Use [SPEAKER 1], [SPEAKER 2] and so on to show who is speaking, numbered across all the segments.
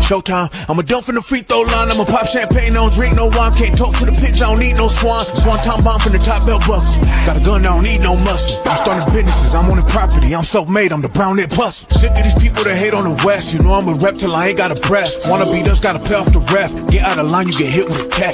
[SPEAKER 1] Showtime. I'm a dump from the free throw line. I'm a pop champagne, don't drink no wine. Can't talk to the pitch, I don't need no swan. Swan time bomb from the top belt buckles. Got a gun, I don't need no muscle. I'm starting businesses, I'm on the property. I'm self-made, I'm the brown net plus. Sick of these people that hate on the West. You know I'm a rep till I ain't got a breath. Wanna beat us, gotta pay off the ref. Get out of line, you get hit with a tech.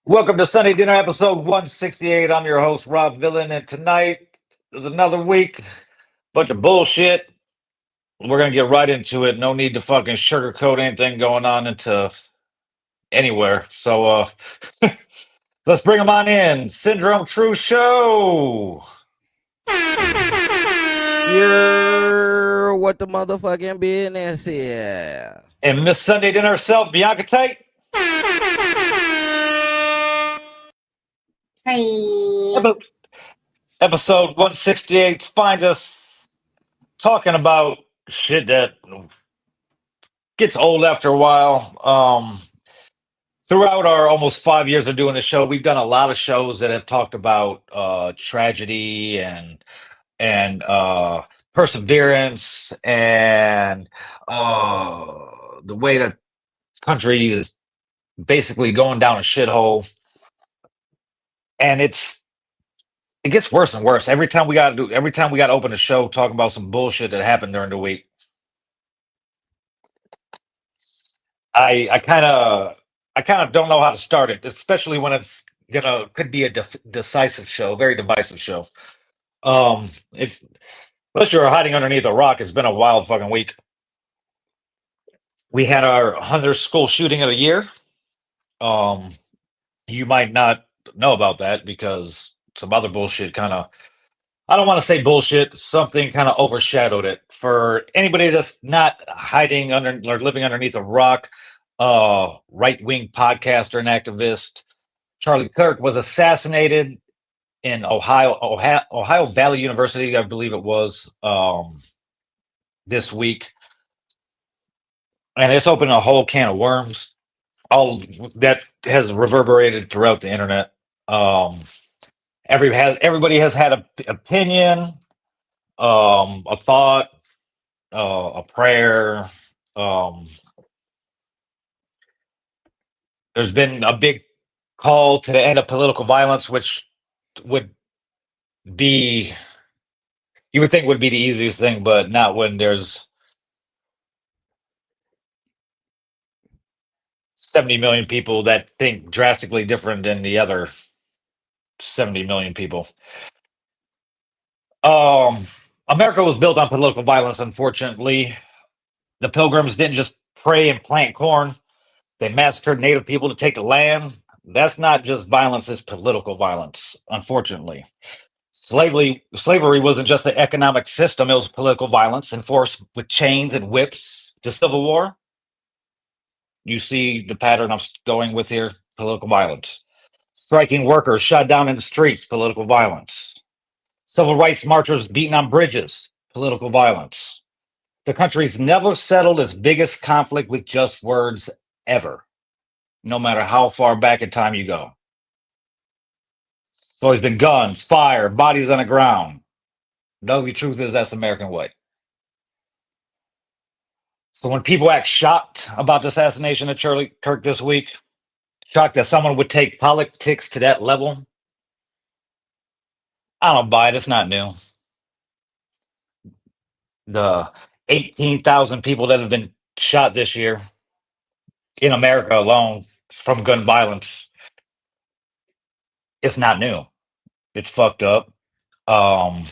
[SPEAKER 2] Welcome to Sunday Dinner, episode 168. I'm your host, Rob Villain, and tonight is another week. Bunch of bullshit. We're going to get right into it. No need to fucking sugarcoat anything going on into anywhere. So, let's bring them on in. Syndrome True Show.
[SPEAKER 3] You're what the motherfucking business is.
[SPEAKER 2] And Miss Sunday Dinner herself, Bianca Tate.
[SPEAKER 4] Hi.
[SPEAKER 2] Episode 168. Find us talking about shit that gets old after a while. Throughout our almost 5 years of doing the show, we've done a lot of shows that have talked about tragedy and perseverance and the way the country is basically going down a shithole. And it gets worse and worse every time we got to open a show talking about some bullshit that happened during the week. I kind of don't know how to start it, especially when it's could be a decisive show, very divisive show. If unless you're hiding underneath a rock, it's been a wild fucking week. We had our 100th school shooting of the year. You might not know about that because some other bullshit I don't want to say bullshit, something kind of overshadowed it. For anybody that's not hiding under or living underneath a rock, right-wing podcaster and activist Charlie Kirk was assassinated in Ohio Valley University, I believe it was, this week. And it's opened a whole can of worms. All that has reverberated throughout the internet. Everybody has had an opinion, a thought, a prayer. There's been a big call to the end of political violence, which would be, you would think would be the easiest thing, but not when there's 70 million people that think drastically different than the other 70 million people. America was built on political violence, unfortunately. The Pilgrims didn't just pray and plant corn. They massacred native people to take the land. That's not just violence, it's political violence, unfortunately. Slavery wasn't just an economic system, it was political violence enforced with chains and whips. The Civil War, you see the pattern I'm going with here, political violence. Striking workers shot down in the streets, political violence. Civil rights marchers beaten on bridges, political violence. The country's never settled its biggest conflict with just words ever, no matter how far back in time you go. It's always been guns, fire, bodies on the ground. The ugly truth is that's the American way. So when people act shocked about the assassination of Charlie Kirk this week, shocked that someone would take politics to that level, I don't buy it. It's not new. the 18,000 people that have been shot this year in America alone from gun violence, it's not new. It's fucked up. Um,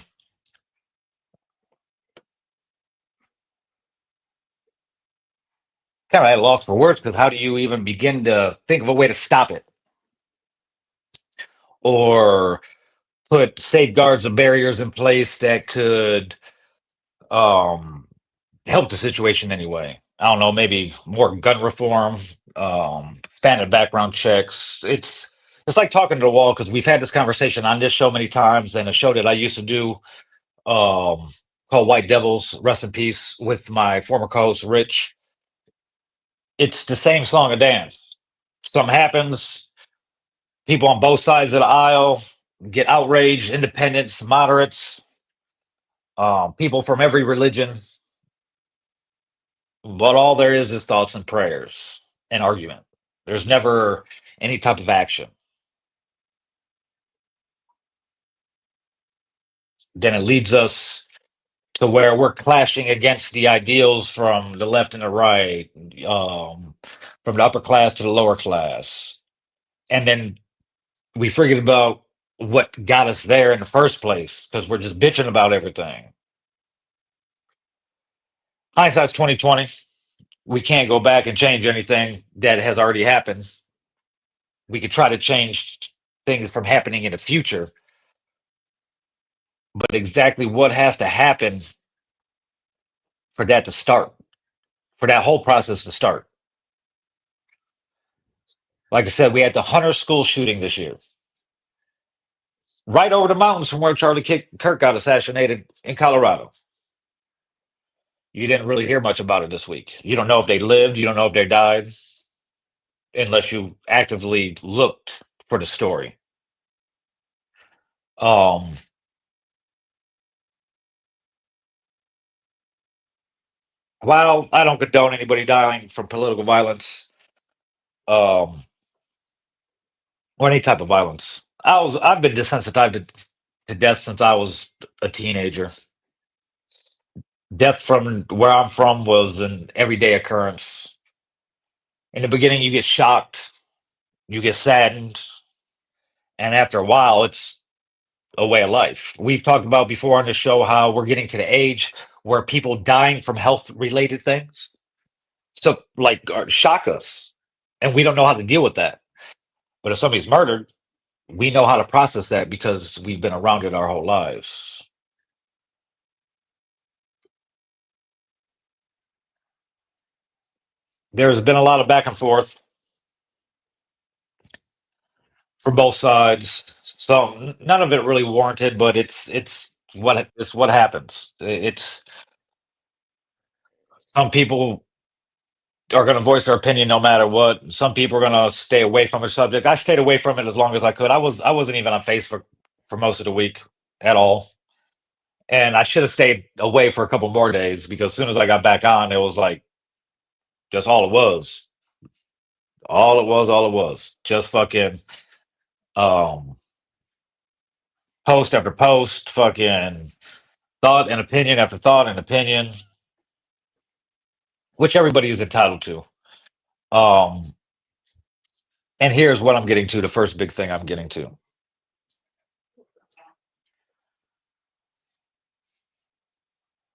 [SPEAKER 2] Kind of at a loss for words because how do you even begin to think of a way to stop it or put safeguards and barriers in place that could um, help the situation anyway? I don't know, maybe more gun reform, expanded background checks. It's like talking to the wall because we've had this conversation on this show many times and a show that I used to do called White Devils, rest in peace, with my former co-host Rich. It's the same song and dance. Something happens, people on both sides of the aisle get outraged, independents, moderates, people from every religion, but all there is thoughts and prayers and argument. There's never any type of action. Then it leads us to where we're clashing against the ideals from the left and the right, from the upper class to the lower class. And then we forget about what got us there in the first place because we're just bitching about everything. Hindsight's 2020. We can't go back and change anything that has already happened. We could try to change things from happening in the future, but exactly what has to happen for that to start, for that whole process to start. Like I said, we had the Hunter School shooting this year, right over the mountains from where Charlie Kirk got assassinated in Colorado. You didn't really hear much about it this week. You don't know if they lived, you don't know if they died, unless you actively looked for the story. Um, while I don't condone anybody dying from political violence, um, or any type of violence, I've been desensitized to death since I was a teenager. Death from where I'm from was an everyday occurrence. In the beginning, you get shocked, you get saddened, and after a while, it's a way of life. We've talked about before on the show how we're getting to the age where people dying from health related things. So, like, shock us, and we don't know how to deal with that. But if somebody's murdered, we know how to process that because we've been around it our whole lives. There's been a lot of back and forth from both sides. So none of it really warranted, but it's what happens. It's some people are going to voice their opinion no matter what. Some people are going to stay away from the subject. I stayed away from it as long as I could. I wasn't even on Facebook for most of the week at all, and I should have stayed away for a couple more days because as soon as I got back on, it was like just all it was, all it was, just fucking um post after post, fucking thought and opinion after thought and opinion, which everybody is entitled to. Um, and here's what I'm getting to. The first big thing I'm getting to.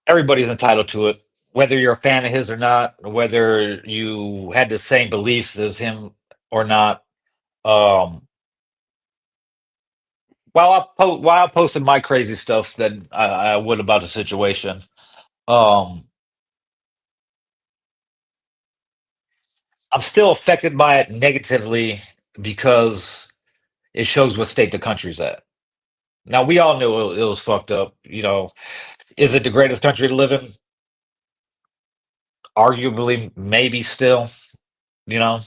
[SPEAKER 2] Everybody's entitled to it, whether you're a fan of his or not, whether you had the same beliefs as him or not. Um, while I posted my crazy stuff that I would about the situation, um, I'm still affected by it negatively because it shows what state the country's at. Now we all knew it was fucked up. Is it the greatest country to live in? Arguably, maybe still. You know,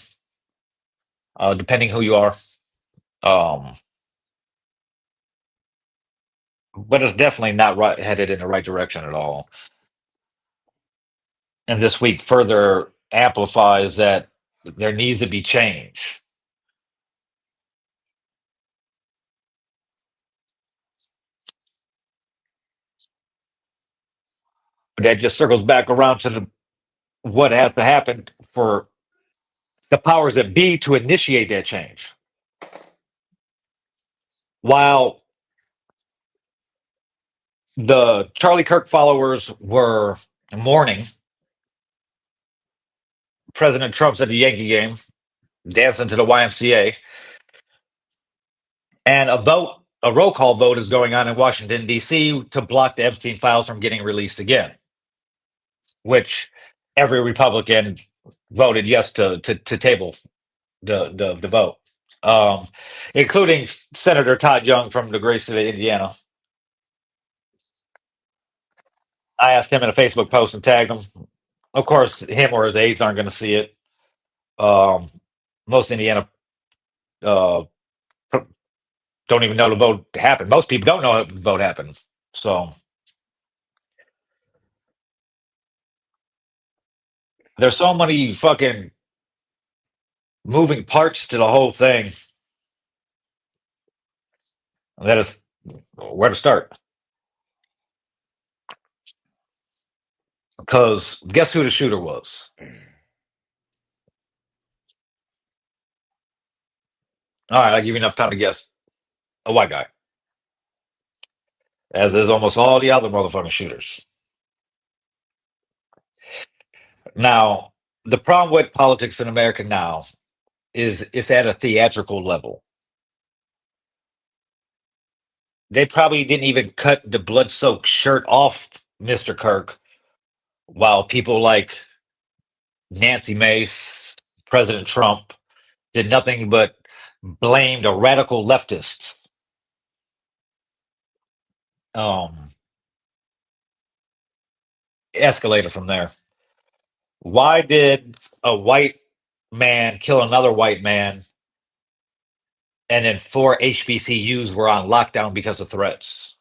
[SPEAKER 2] depending who you are. Um, but it's definitely not right headed in the right direction at all. And this week further amplifies that there needs to be change. that just circles back around to what has to happen for the powers that be to initiate that change. While the Charlie Kirk followers were mourning, President Trump's at the Yankee game, dancing to the YMCA, and a roll call vote is going on in Washington, D.C. to block the Epstein files from getting released again, which every Republican voted yes to table the vote, including Senator Todd Young from the great state of Indiana. I asked him in a Facebook post and tagged him. Of course, him or his aides aren't going to see it. Most Indiana don't even know the vote happened. Most people don't know the vote happened. So there's so many fucking moving parts to the whole thing that is where to start. Because guess who the shooter was? All right, I'll give you enough time to guess. A white guy. As is almost all the other motherfucking shooters. Now, the problem with politics in America now is it's at a theatrical level. They probably didn't even cut the blood-soaked shirt off Mr. Kirk, while people like Nancy Mace, President Trump, did nothing but blame the radical leftists. Escalated from there. Why did a white man kill another white man, and then 4 HBCUs were on lockdown because of threats?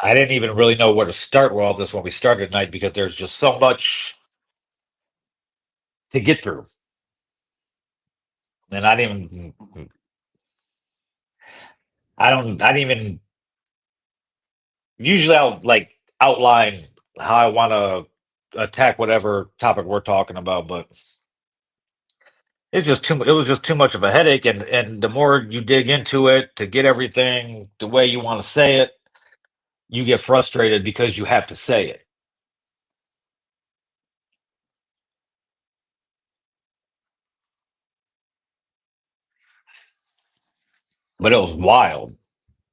[SPEAKER 2] I didn't even really know where to start with all this when we started tonight, because there's just so much to get through. And I didn't even usually I'll like outline how I want to attack whatever topic we're talking about, but it was just too much of a headache, and the more you dig into it to get everything the way you want to say it, you get frustrated because you have to say it. But it was wild.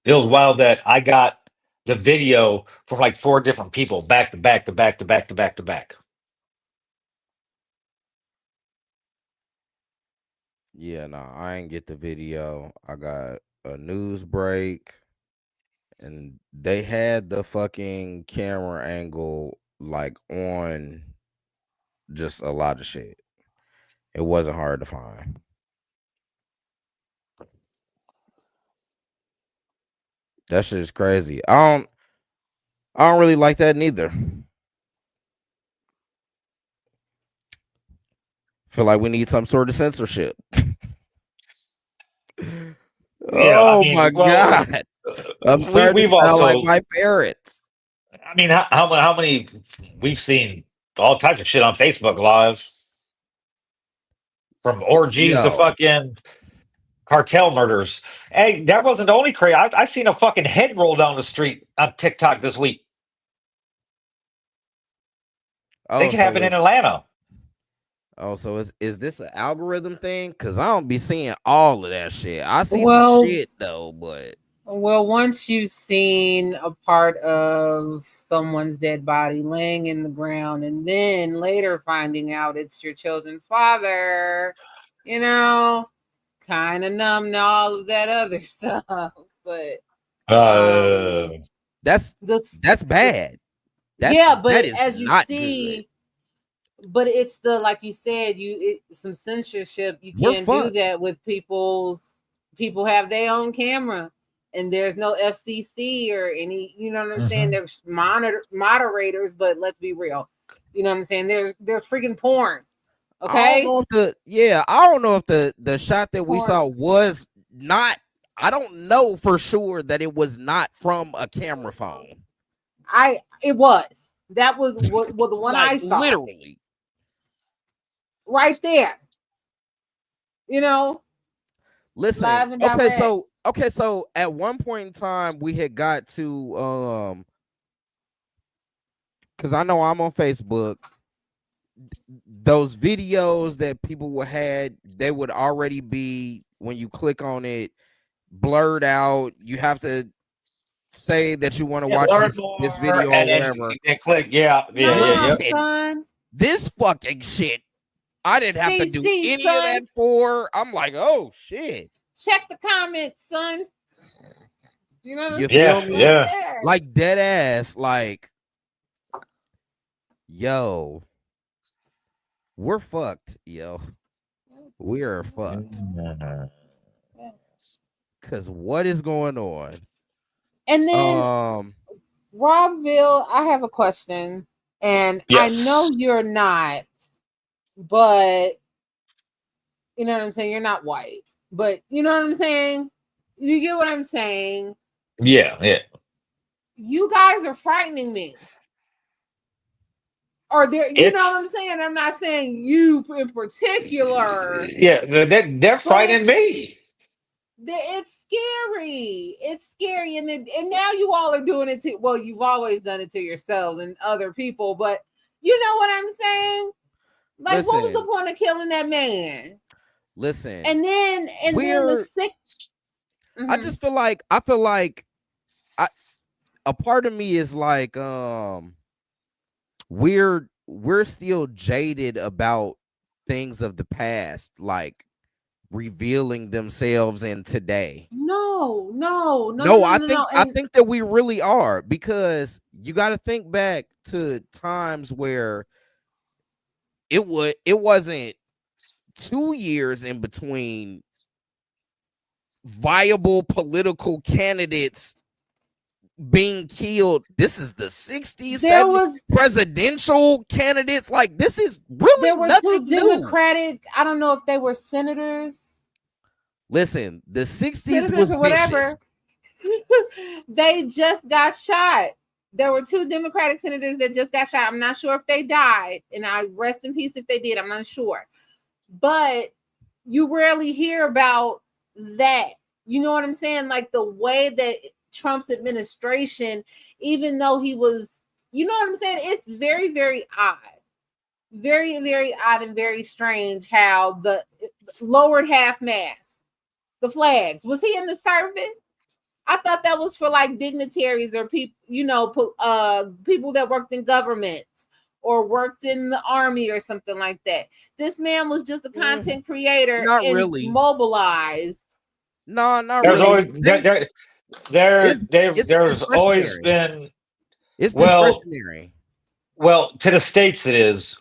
[SPEAKER 2] It was wild that I got the video from like 4 different people back to back to back to back to back to back.
[SPEAKER 3] Yeah, no, I ain't get the video. I got a news break, and they had the fucking camera angle like on just a lot of shit. It wasn't hard to find. That shit is crazy. I don't really like that neither. Feel like we need some sort of censorship.
[SPEAKER 2] Yeah, I
[SPEAKER 3] Oh
[SPEAKER 2] mean,
[SPEAKER 3] my
[SPEAKER 2] well,
[SPEAKER 3] god. I'm starting to
[SPEAKER 2] we've
[SPEAKER 3] sound like
[SPEAKER 2] also,
[SPEAKER 3] my parents.
[SPEAKER 2] I mean, how many we've seen all types of shit on Facebook Live, from orgies to
[SPEAKER 3] Yo.
[SPEAKER 2] fucking cartel murders. Hey, that wasn't the only crazy. I seen a fucking head roll down the street on TikTok this week. I
[SPEAKER 3] Oh,
[SPEAKER 2] think it
[SPEAKER 3] so
[SPEAKER 2] happened in
[SPEAKER 3] it's
[SPEAKER 2] Atlanta.
[SPEAKER 3] is this an algorithm thing? Cause I don't be seeing all of that shit. I see
[SPEAKER 4] Well,
[SPEAKER 3] some shit though, but
[SPEAKER 4] once you've seen a part of someone's dead body laying in the ground, and then later finding out it's your children's father, kind of numb to all of that other stuff. But
[SPEAKER 3] that's bad.
[SPEAKER 4] but
[SPEAKER 3] that is
[SPEAKER 4] as you
[SPEAKER 3] not
[SPEAKER 4] see,
[SPEAKER 3] good.
[SPEAKER 4] but it's like you said, some censorship. You
[SPEAKER 3] We're
[SPEAKER 4] can't do
[SPEAKER 3] fucked.
[SPEAKER 4] that with people have their own camera, and there's no FCC or any, you know what I'm saying? There's moderators, but let's be real. You know what I'm saying? There's freaking porn. Okay.
[SPEAKER 3] I don't know if the shot that we saw was not. I don't know for sure that it was not from a camera phone.
[SPEAKER 4] It was. That was what the one
[SPEAKER 3] like,
[SPEAKER 4] I saw.
[SPEAKER 3] Literally.
[SPEAKER 4] Right there. You know.
[SPEAKER 3] Listen.
[SPEAKER 4] Live and direct.
[SPEAKER 3] So at one point in time we had got to because I know I'm on Facebook. Those videos that people had, they would already be, when you click on it, blurred out. You have to say that you want to watch this video or whatever.
[SPEAKER 2] And click, yeah.
[SPEAKER 4] Son.
[SPEAKER 3] This fucking shit, I didn't have to do any of that for. I'm like, oh shit.
[SPEAKER 4] Check the comments, son. You know what I'm
[SPEAKER 3] feel
[SPEAKER 2] saying?
[SPEAKER 3] me?
[SPEAKER 2] Yeah.
[SPEAKER 3] Like dead ass, like, yo, we're fucked, yo. We are fucked. Cause what is going on?
[SPEAKER 4] And then Robville, I have a question, and I know you're not, but you know what I'm saying? You're not white, but you know what I'm saying? You get what I'm saying?
[SPEAKER 2] Yeah.
[SPEAKER 4] You guys are frightening me. Or you know what I'm saying? I'm not saying you in particular.
[SPEAKER 2] Yeah, they're frightening me.
[SPEAKER 4] It's scary. It's scary. And now you all are doing it to, well, you've always done it to yourselves and other people, but you know what I'm saying? Like, what was the point of killing that man?
[SPEAKER 3] Listen.
[SPEAKER 4] And then the sick.
[SPEAKER 3] Mm-hmm. I feel like a part of me is like, we're still jaded about things of the past, like revealing themselves in today.
[SPEAKER 4] No.
[SPEAKER 3] I think that we really are, because you got to think back to times where it wasn't 2 years in between viable political candidates being killed. This is the 60s, 70s presidential candidates. Like, this is really nothing new.
[SPEAKER 4] Democratic, I don't know if they were senators.
[SPEAKER 3] Listen, the 60s was vicious.
[SPEAKER 4] They just got shot. There were 2 Democratic senators that just got shot. I'm not sure if they died, and I rest in peace if they did. I'm not sure. But you rarely hear about that. You know what I'm saying? Like, the way that Trump's administration, even though he was, you know what I'm saying? It's very, very odd. Very, very odd and very strange how the lowered half-mast, the flags. Was he in the service? I thought that was for like dignitaries or people, you know, people that worked in government or worked in the army or something like that. This man was just a content creator.
[SPEAKER 3] Not really
[SPEAKER 4] mobilized.
[SPEAKER 3] No, not
[SPEAKER 2] really. There's always been.
[SPEAKER 3] It's discretionary.
[SPEAKER 2] Well, to the states it is.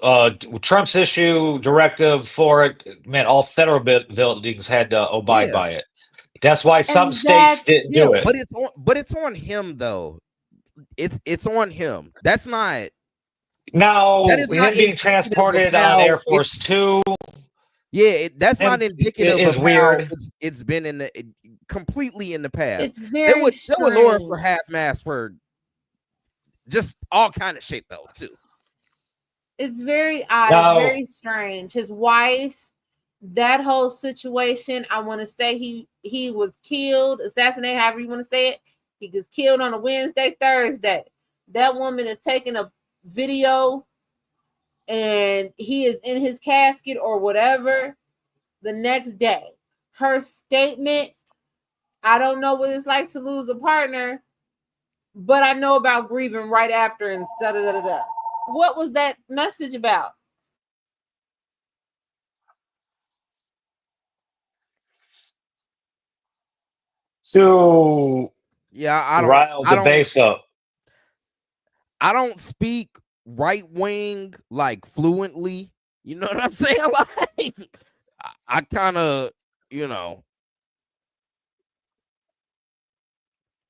[SPEAKER 2] Trump's issue directive for it meant all federal buildings had to abide by it. That's why some states didn't do it.
[SPEAKER 3] But it's on him though. It's on him. That's not.
[SPEAKER 2] Now him being transported on Air Force 2.
[SPEAKER 3] Yeah, that's not indicative of
[SPEAKER 2] weird.
[SPEAKER 3] How it's been completely in the past.
[SPEAKER 4] It's very
[SPEAKER 3] they would lower for half-mast for just all kind of shit though too.
[SPEAKER 4] It's very odd, very strange. His wife, that whole situation, I want to say he was killed, assassinated, however you want to say it. He was killed on a Wednesday, Thursday. That woman is taking a video and he is in his casket or whatever the next day. Her statement, I don't know what it's like to lose a partner, but I know about grieving right after and da-da-da-da-da. What was that message about?
[SPEAKER 2] So
[SPEAKER 3] I
[SPEAKER 2] rile the base up.
[SPEAKER 3] I don't speak right wing like fluently. You know what I'm saying? Like, I kind of, you know,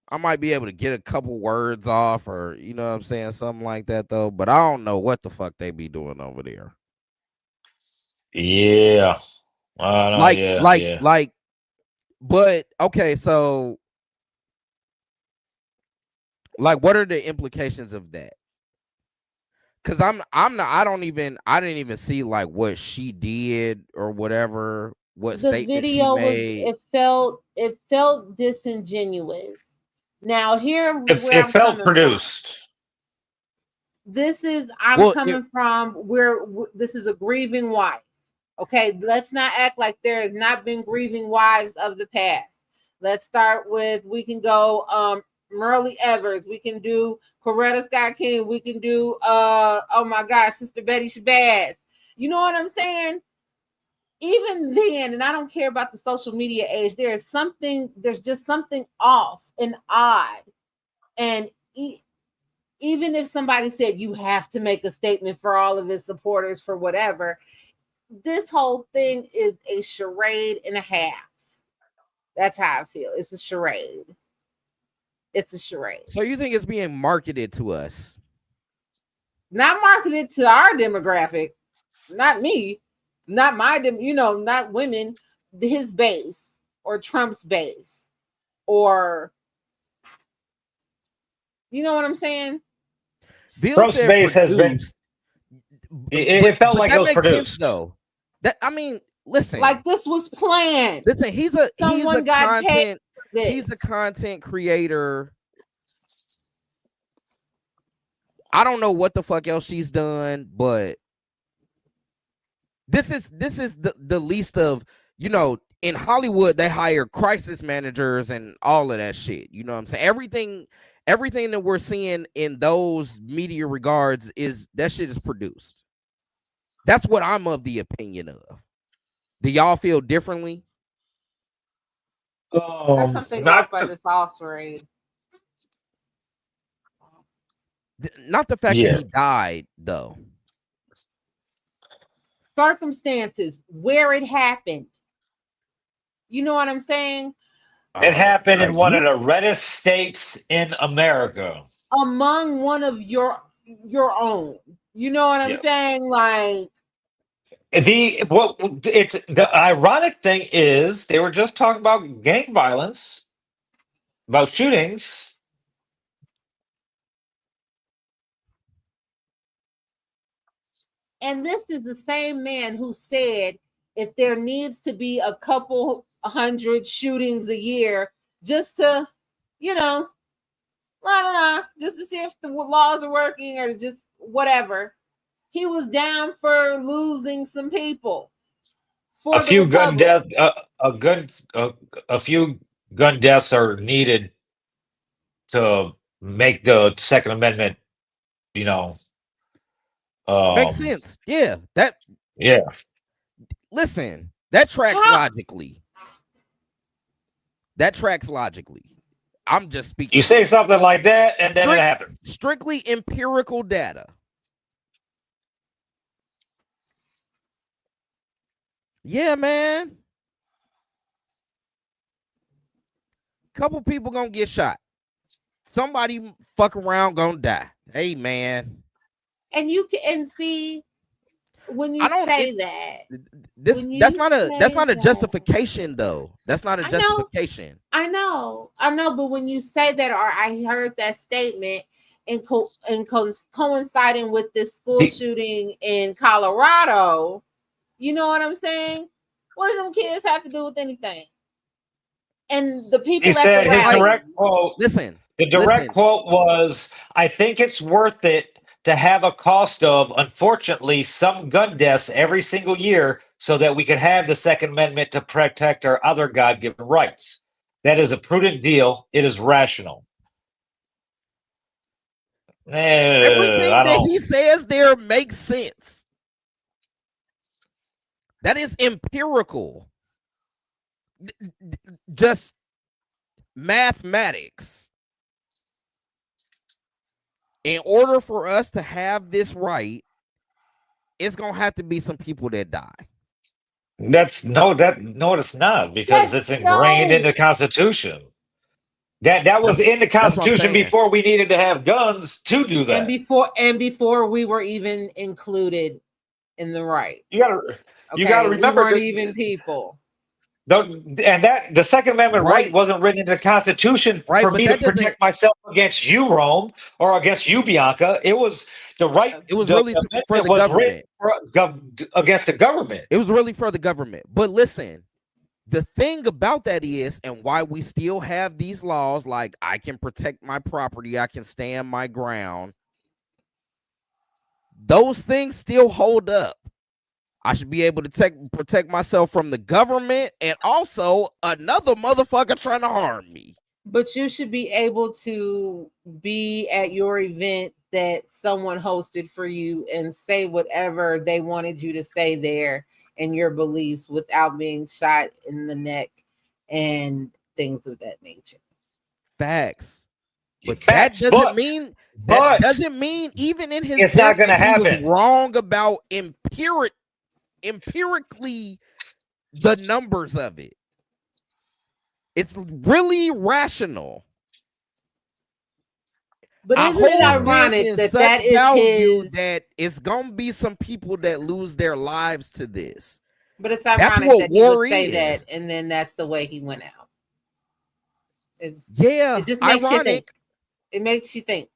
[SPEAKER 3] I might be able to get a couple words off, or you know what I'm saying, something like that though. But I don't know what the fuck they be doing over there.
[SPEAKER 2] Yeah.
[SPEAKER 3] Like, but okay, so like, what are the implications of that? Because I didn't even see like what she did or whatever, what
[SPEAKER 4] The
[SPEAKER 3] statement she
[SPEAKER 4] video was
[SPEAKER 3] made.
[SPEAKER 4] it felt disingenuous. Now here where
[SPEAKER 2] It
[SPEAKER 4] I'm
[SPEAKER 2] felt
[SPEAKER 4] coming from.
[SPEAKER 2] produced.
[SPEAKER 4] This is
[SPEAKER 3] Well,
[SPEAKER 4] coming from where this is a grieving wife. Okay, let's not act like there has not been grieving wives of the past. Let's start with, we can go Merle Evers, we can do Coretta Scott King, we can do oh my gosh, Sister Betty Shabazz. You know what I'm saying? Even then, and I don't care about the social media age, there's just something off and odd. And even if somebody said you have to make a statement for all of his supporters for whatever, this whole thing is a charade and a half. That's how I feel. It's a charade. It's a charade.
[SPEAKER 3] So you think it's being marketed to us?
[SPEAKER 4] Not marketed to our demographic. Not me. Not my, not women. His base or Trump's base, or you know what I'm saying?
[SPEAKER 2] Trump's base has been. It felt like it was produced,
[SPEAKER 3] sense, though. That, I mean, listen,
[SPEAKER 4] like this was planned.
[SPEAKER 3] Listen, he's a content creator. I don't know what the fuck else she's done, but this is the least of, in Hollywood they hire crisis managers and all of that shit. You know what I'm saying? Everything that we're seeing in those media regards is that shit is produced. That's what I'm of the opinion of. Do y'all feel differently?
[SPEAKER 4] There's something off by this sauce raid.
[SPEAKER 3] Not the fact that he died, though.
[SPEAKER 4] Circumstances where it happened. You know what I'm saying?
[SPEAKER 2] It happened in one of the reddest states in America.
[SPEAKER 4] Among one of your own. You know what I'm saying? Like,
[SPEAKER 2] the ironic thing is they were just talking about gang violence, about shootings.
[SPEAKER 4] And this is the same man who said if there needs to be a couple 100 shootings a year just to, just to see if the laws are working or just whatever, he was down for losing some people.
[SPEAKER 2] A few gun deaths, a few gun deaths are needed to make the Second Amendment,
[SPEAKER 3] makes sense. Yeah, listen, that tracks logically. I'm just speaking.
[SPEAKER 2] You say something like that, and then it happens.
[SPEAKER 3] Strictly empirical data. Yeah, man. Couple people gonna get shot. Somebody fuck around gonna die. Hey, man.
[SPEAKER 4] And you can see when you say that.
[SPEAKER 3] That's not a justification, though. That's not a justification.
[SPEAKER 4] I know. But when you say that, or I heard that statement, and coinciding with this school shooting in Colorado, you know what I'm saying? What do them kids have to do with anything? And the people
[SPEAKER 2] said his direct quote.
[SPEAKER 3] Listen,
[SPEAKER 2] the direct quote was, "I think it's worth it to have a cost of, unfortunately, some gun deaths every single year so that we can have the Second Amendment to protect our other God-given rights. That is a prudent deal. It is rational."
[SPEAKER 3] Everything that he says there makes sense. That is empirical. Just mathematics. In order for us to have this right, it's gonna have to be some people that die.
[SPEAKER 2] It's not, because it's ingrained in the Constitution. That was in the Constitution before we needed to have guns to do that.
[SPEAKER 4] And before we were even included in the right.
[SPEAKER 2] You
[SPEAKER 4] Okay?
[SPEAKER 2] You got to remember,
[SPEAKER 4] we weren't even people.
[SPEAKER 2] and that the Second Amendment right wasn't written into the Constitution for me to protect myself against you, Rome, or against you, Bianca. It was the right.
[SPEAKER 3] It was really for the government.
[SPEAKER 2] Against the government.
[SPEAKER 3] It was really for the government. But listen, the thing about that is, and why we still have these laws, like I can protect my property, I can stand my ground. Those things still hold up. I should be able to protect myself from the government and also another motherfucker trying to harm me.
[SPEAKER 4] But you should be able to be at your event that someone hosted for you and say whatever they wanted you to say there and your beliefs without being shot in the neck and things of that nature.
[SPEAKER 3] Facts. But that doesn't mean even in his
[SPEAKER 2] it's not going to happen.
[SPEAKER 3] He was wrong about empirically the numbers of it. It's really rational.
[SPEAKER 4] But isn't it ironic that is his...
[SPEAKER 3] that it's gonna be some people that lose their lives to this?
[SPEAKER 4] But it's ironic that he would say that, and then that's the way he went out. It just makes you think. It makes you think.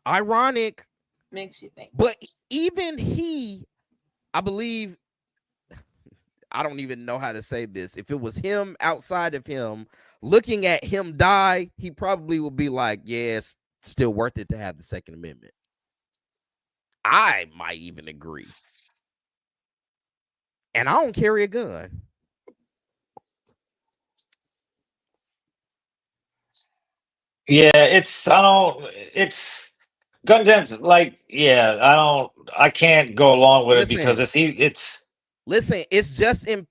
[SPEAKER 3] Ironic.
[SPEAKER 4] Makes you think.
[SPEAKER 3] But even he, I believe, I don't even know how to say this. If it was him outside of him looking at him die, he probably would be like, yeah, it's still worth it to have the Second Amendment. I might even agree. And I don't carry a gun.
[SPEAKER 2] Yeah, gun dens, like, yeah, I can't go along with it because it's
[SPEAKER 3] listen, it's just an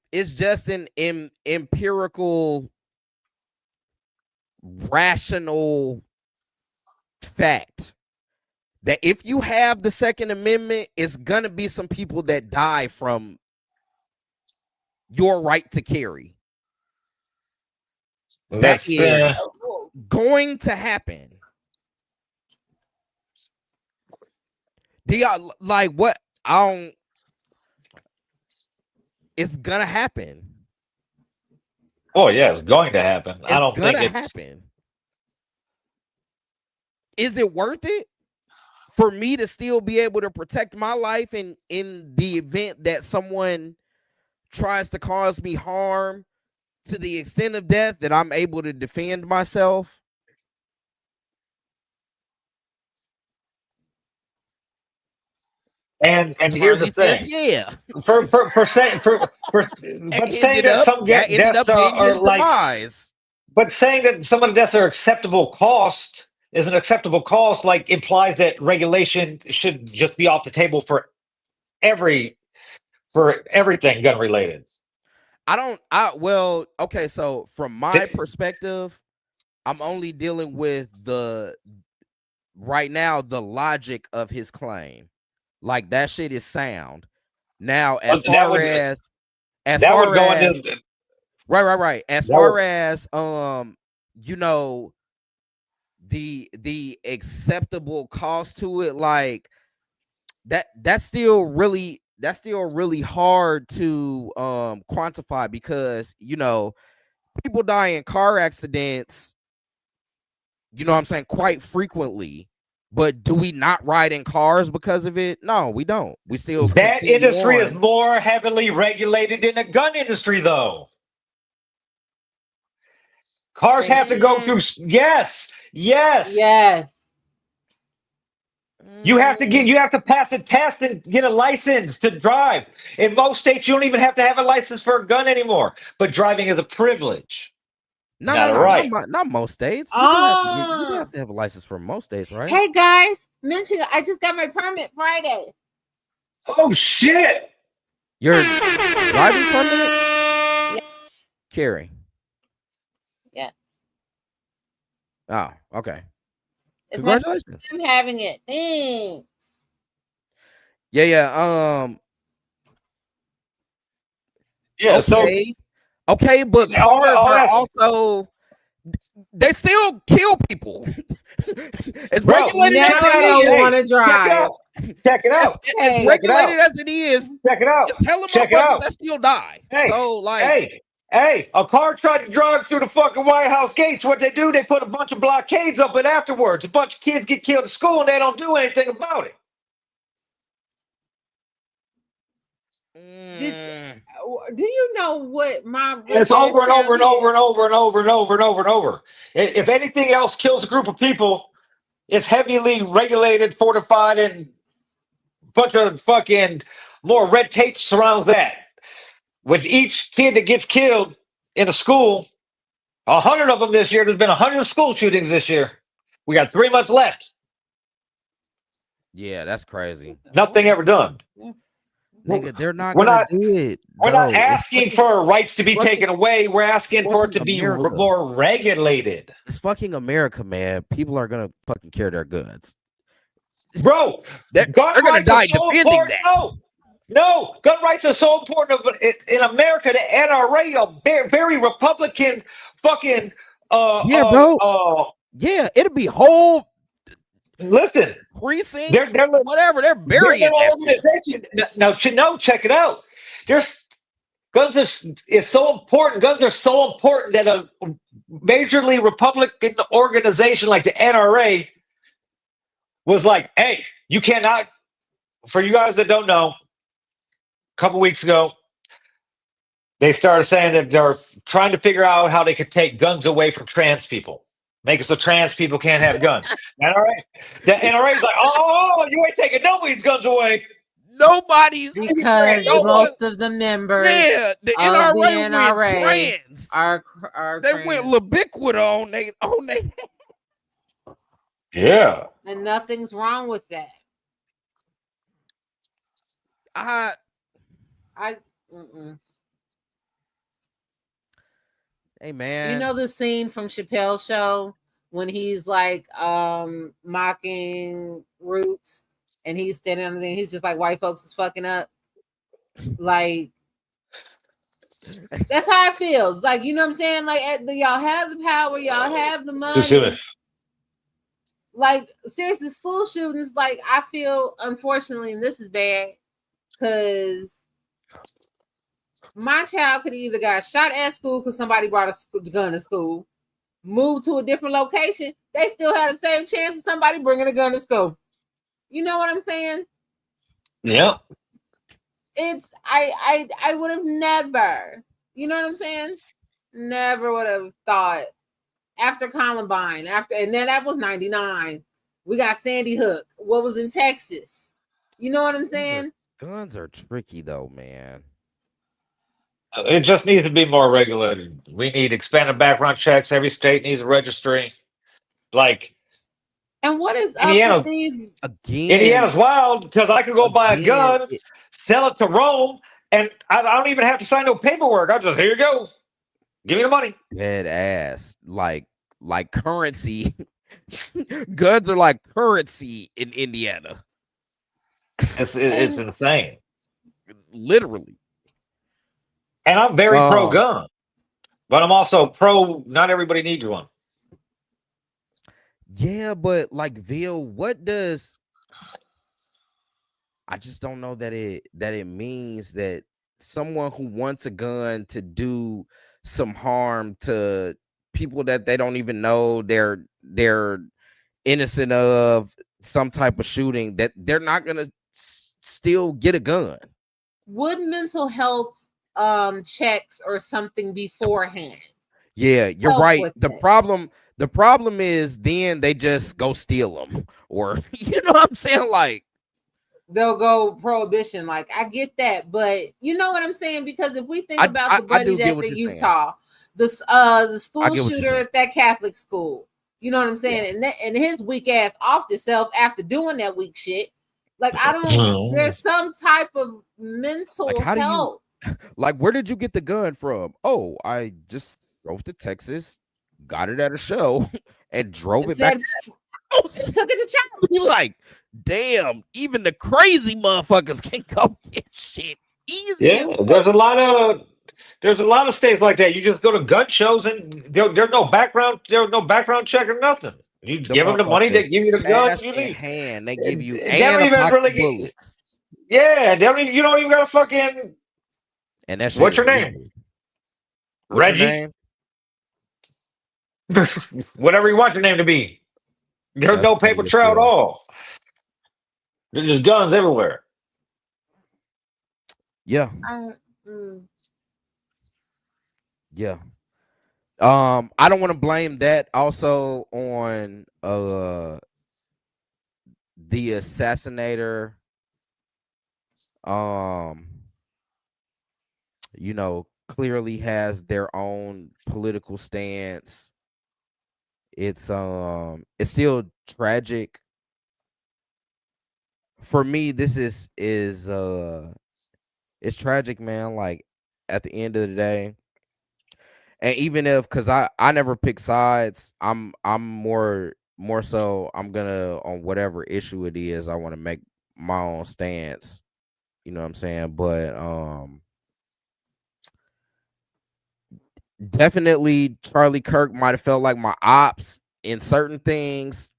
[SPEAKER 3] empirical, rational fact that if you have the Second Amendment, it's gonna be some people that die from your right to carry. That is going to happen. Do y'all like what? It's gonna happen.
[SPEAKER 2] Oh yeah, it's going to happen. I don't think it's
[SPEAKER 3] happen. Is it worth it for me to still be able to protect my life in the event that someone tries to cause me harm to the extent of death, that I'm able to defend myself?
[SPEAKER 2] And here's the thing, but saying that some deaths are like, but saying that some of the deaths are acceptable cost is an acceptable cost, like implies that regulation should just be off the table for everything gun related.
[SPEAKER 3] Okay, so from my perspective, I'm only dealing with right now the logic of his claim. Like that shit is sound. Now, as far as you know, the acceptable cost to it, like that's still really hard to quantify, because you know, people die in car accidents, you know what I'm saying, quite frequently. But do we not ride in cars because of it? No, we don't. We still
[SPEAKER 2] that industry is more heavily regulated than the gun industry, though. Cars have to go through. Yes. You have to pass a test and get a license to drive. In most states, you don't even have to have a license for a gun anymore. But driving is a privilege.
[SPEAKER 3] Not most states. You have to have a license for most states, right?
[SPEAKER 4] Hey guys, I just got my permit Friday.
[SPEAKER 2] Oh shit!
[SPEAKER 3] Your driving permit? Yeah. Carrie.
[SPEAKER 4] Yeah.
[SPEAKER 3] Oh, okay.
[SPEAKER 4] Congratulations. I'm having it. Thanks.
[SPEAKER 3] Yeah.
[SPEAKER 2] Yeah.
[SPEAKER 3] Okay, but cars are also, they still kill people. It's regulated.
[SPEAKER 4] I don't want to drive.
[SPEAKER 2] Check it out.
[SPEAKER 3] As
[SPEAKER 4] Hey,
[SPEAKER 3] regulated as it is,
[SPEAKER 2] Check it out.
[SPEAKER 3] it's hella
[SPEAKER 2] Check it
[SPEAKER 3] motherfuckers
[SPEAKER 2] out.
[SPEAKER 3] that still die.
[SPEAKER 2] Hey,
[SPEAKER 3] So like,
[SPEAKER 2] hey, a car tried to drive through the fucking White House gates. What they do, they put a bunch of blockades up, and afterwards, a bunch of kids get killed at school, and they don't do anything about it.
[SPEAKER 4] do you know what my
[SPEAKER 2] It's over and over and over and over and over and over and over and over. If anything else kills a group of people, it's heavily regulated, fortified, and a bunch of fucking more red tape surrounds that. With each kid that gets killed in a school, 100 of them this year. There's been 100 school shootings this year. We got 3 months left.
[SPEAKER 3] yeah, that's crazy.
[SPEAKER 2] Nothing ever done.
[SPEAKER 3] Nigga, they're not
[SPEAKER 2] We're
[SPEAKER 3] gonna
[SPEAKER 2] not-
[SPEAKER 3] do it.
[SPEAKER 2] We're not asking for rights to be
[SPEAKER 3] fucking-
[SPEAKER 2] taken away. We're asking for it to be
[SPEAKER 3] America.
[SPEAKER 2] more regulated.
[SPEAKER 3] It's fucking America, man. People are gonna fucking carry their guns.
[SPEAKER 2] Bro,
[SPEAKER 3] They're
[SPEAKER 2] gun
[SPEAKER 3] gonna
[SPEAKER 2] rights
[SPEAKER 3] die
[SPEAKER 2] are so
[SPEAKER 3] defending
[SPEAKER 2] important.
[SPEAKER 3] that.
[SPEAKER 2] No, gun rights are so important in America. The NRA, a very Republican fucking
[SPEAKER 3] bro. Yeah, it'll be whole
[SPEAKER 2] listen,
[SPEAKER 3] precincts,
[SPEAKER 2] they're
[SPEAKER 3] whatever. They're burying
[SPEAKER 2] an
[SPEAKER 3] that shit.
[SPEAKER 2] organization. Now, check it out. Guns is so important. Guns are so important that a majorly Republican organization like the NRA was like, hey, you cannot, for you guys that don't know, a couple weeks ago, they started saying that they're trying to figure out how they could take guns away from trans people. Make it so trans people can't have guns. The NRA's like, oh, you ain't taking nobody's guns away.
[SPEAKER 3] Nobody's
[SPEAKER 4] because most of the members
[SPEAKER 3] the NRA went trans.
[SPEAKER 4] are
[SPEAKER 3] they
[SPEAKER 4] trans.
[SPEAKER 3] went ubiquitous on they
[SPEAKER 2] Yeah.
[SPEAKER 4] And nothing's wrong with that.
[SPEAKER 3] Hey man,
[SPEAKER 4] you know the scene from Chappelle's show when he's like mocking Roots and he's standing on the thing, he's just like, white folks is fucking up. Like that's how it feels. Like, you know what I'm saying? Like y'all have the power, y'all have the money. Like seriously, school shootings, like I feel unfortunately, and this is bad, because my child could either got shot at school because somebody brought a gun to school, moved to a different location, they still had the same chance of somebody bringing a gun to school. You know what I'm saying?
[SPEAKER 2] Yeah.
[SPEAKER 4] It's I would have never, you know what I'm saying? Never would have thought after Columbine, and then that was 99. We got Sandy Hook. What was in Texas? You know what I'm saying?
[SPEAKER 3] Guns are tricky though, man.
[SPEAKER 2] It just needs to be more regulated. We need expanded background checks. Every state needs a registry. Like,
[SPEAKER 4] and what is up with these?
[SPEAKER 2] Indiana's wild because I could go buy a gun, sell it to Rome, and I don't even have to sign no paperwork. I just, here you go. Give me the money.
[SPEAKER 3] Dead ass. Like currency. Guns are like currency in Indiana.
[SPEAKER 2] It's insane.
[SPEAKER 3] Literally.
[SPEAKER 2] And I'm very pro-gun, but I'm also pro. Not everybody needs one.
[SPEAKER 3] Yeah, but like Vil, what does? I just don't know that it means that someone who wants a gun to do some harm to people that they don't even know they're innocent of some type of shooting, that they're not gonna still get a gun.
[SPEAKER 4] Would mental health checks or something beforehand?
[SPEAKER 3] Yeah, you're right. The problem is then they just go steal them, or you know what I'm saying? Like
[SPEAKER 4] they'll go prohibition. Like I get that, but you know what I'm saying? Because if we think about the buddy that's in Utah, the school shooter at that Catholic school, you know what I'm saying? Yeah. And his weak ass offed himself after doing that weak shit. Like I don't. There's some type of mental health.
[SPEAKER 3] Like, where did you get the gun from? Oh, I just drove to Texas, got it at a show, and drove it back.
[SPEAKER 4] Took it to China.
[SPEAKER 3] You like, damn, even the crazy motherfuckers can go get shit easy.
[SPEAKER 2] Yeah, there's a lot of states like that. You just go to gun shows and there's no background check or nothing. You
[SPEAKER 3] The
[SPEAKER 2] give them the money, they
[SPEAKER 3] motherfuckers
[SPEAKER 2] give you the gun.
[SPEAKER 3] cash in hand. They give you
[SPEAKER 2] They
[SPEAKER 3] and
[SPEAKER 2] don't
[SPEAKER 3] a
[SPEAKER 2] even
[SPEAKER 3] box of
[SPEAKER 2] really.
[SPEAKER 3] bullets,
[SPEAKER 2] Yeah, they don't even, you don't even got to fucking.
[SPEAKER 3] and that shit
[SPEAKER 2] What's
[SPEAKER 3] is
[SPEAKER 2] your name?
[SPEAKER 3] legal. What's your
[SPEAKER 2] Reggie.
[SPEAKER 3] name?
[SPEAKER 2] Whatever you want your name to be. There's
[SPEAKER 3] That's
[SPEAKER 2] no
[SPEAKER 3] funny
[SPEAKER 2] paper
[SPEAKER 3] as
[SPEAKER 2] trail at
[SPEAKER 3] hell.
[SPEAKER 2] all. There's just guns everywhere.
[SPEAKER 3] Yeah,
[SPEAKER 4] Mm.
[SPEAKER 3] yeah. I don't want to blame that also on the assassinator. Um, clearly has their own political stance. It's still tragic. For me, this is it's tragic, man. Like at the end of the day, and even if, because I never pick sides, I'm more so I'm gonna, on whatever issue it is, I want to make my own stance. You know what I'm saying? But definitely Charlie Kirk might have felt like my ops in certain things,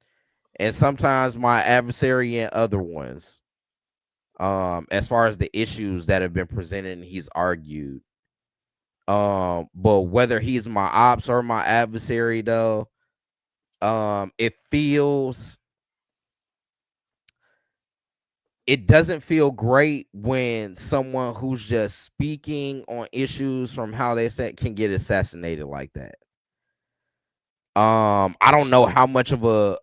[SPEAKER 3] and sometimes my adversary in other ones. As far as the issues that have been presented and he's argued. But whether he's my ops or my adversary, though, it doesn't feel great when someone who's just speaking on issues from how they said can get assassinated like that. I don't know how much of a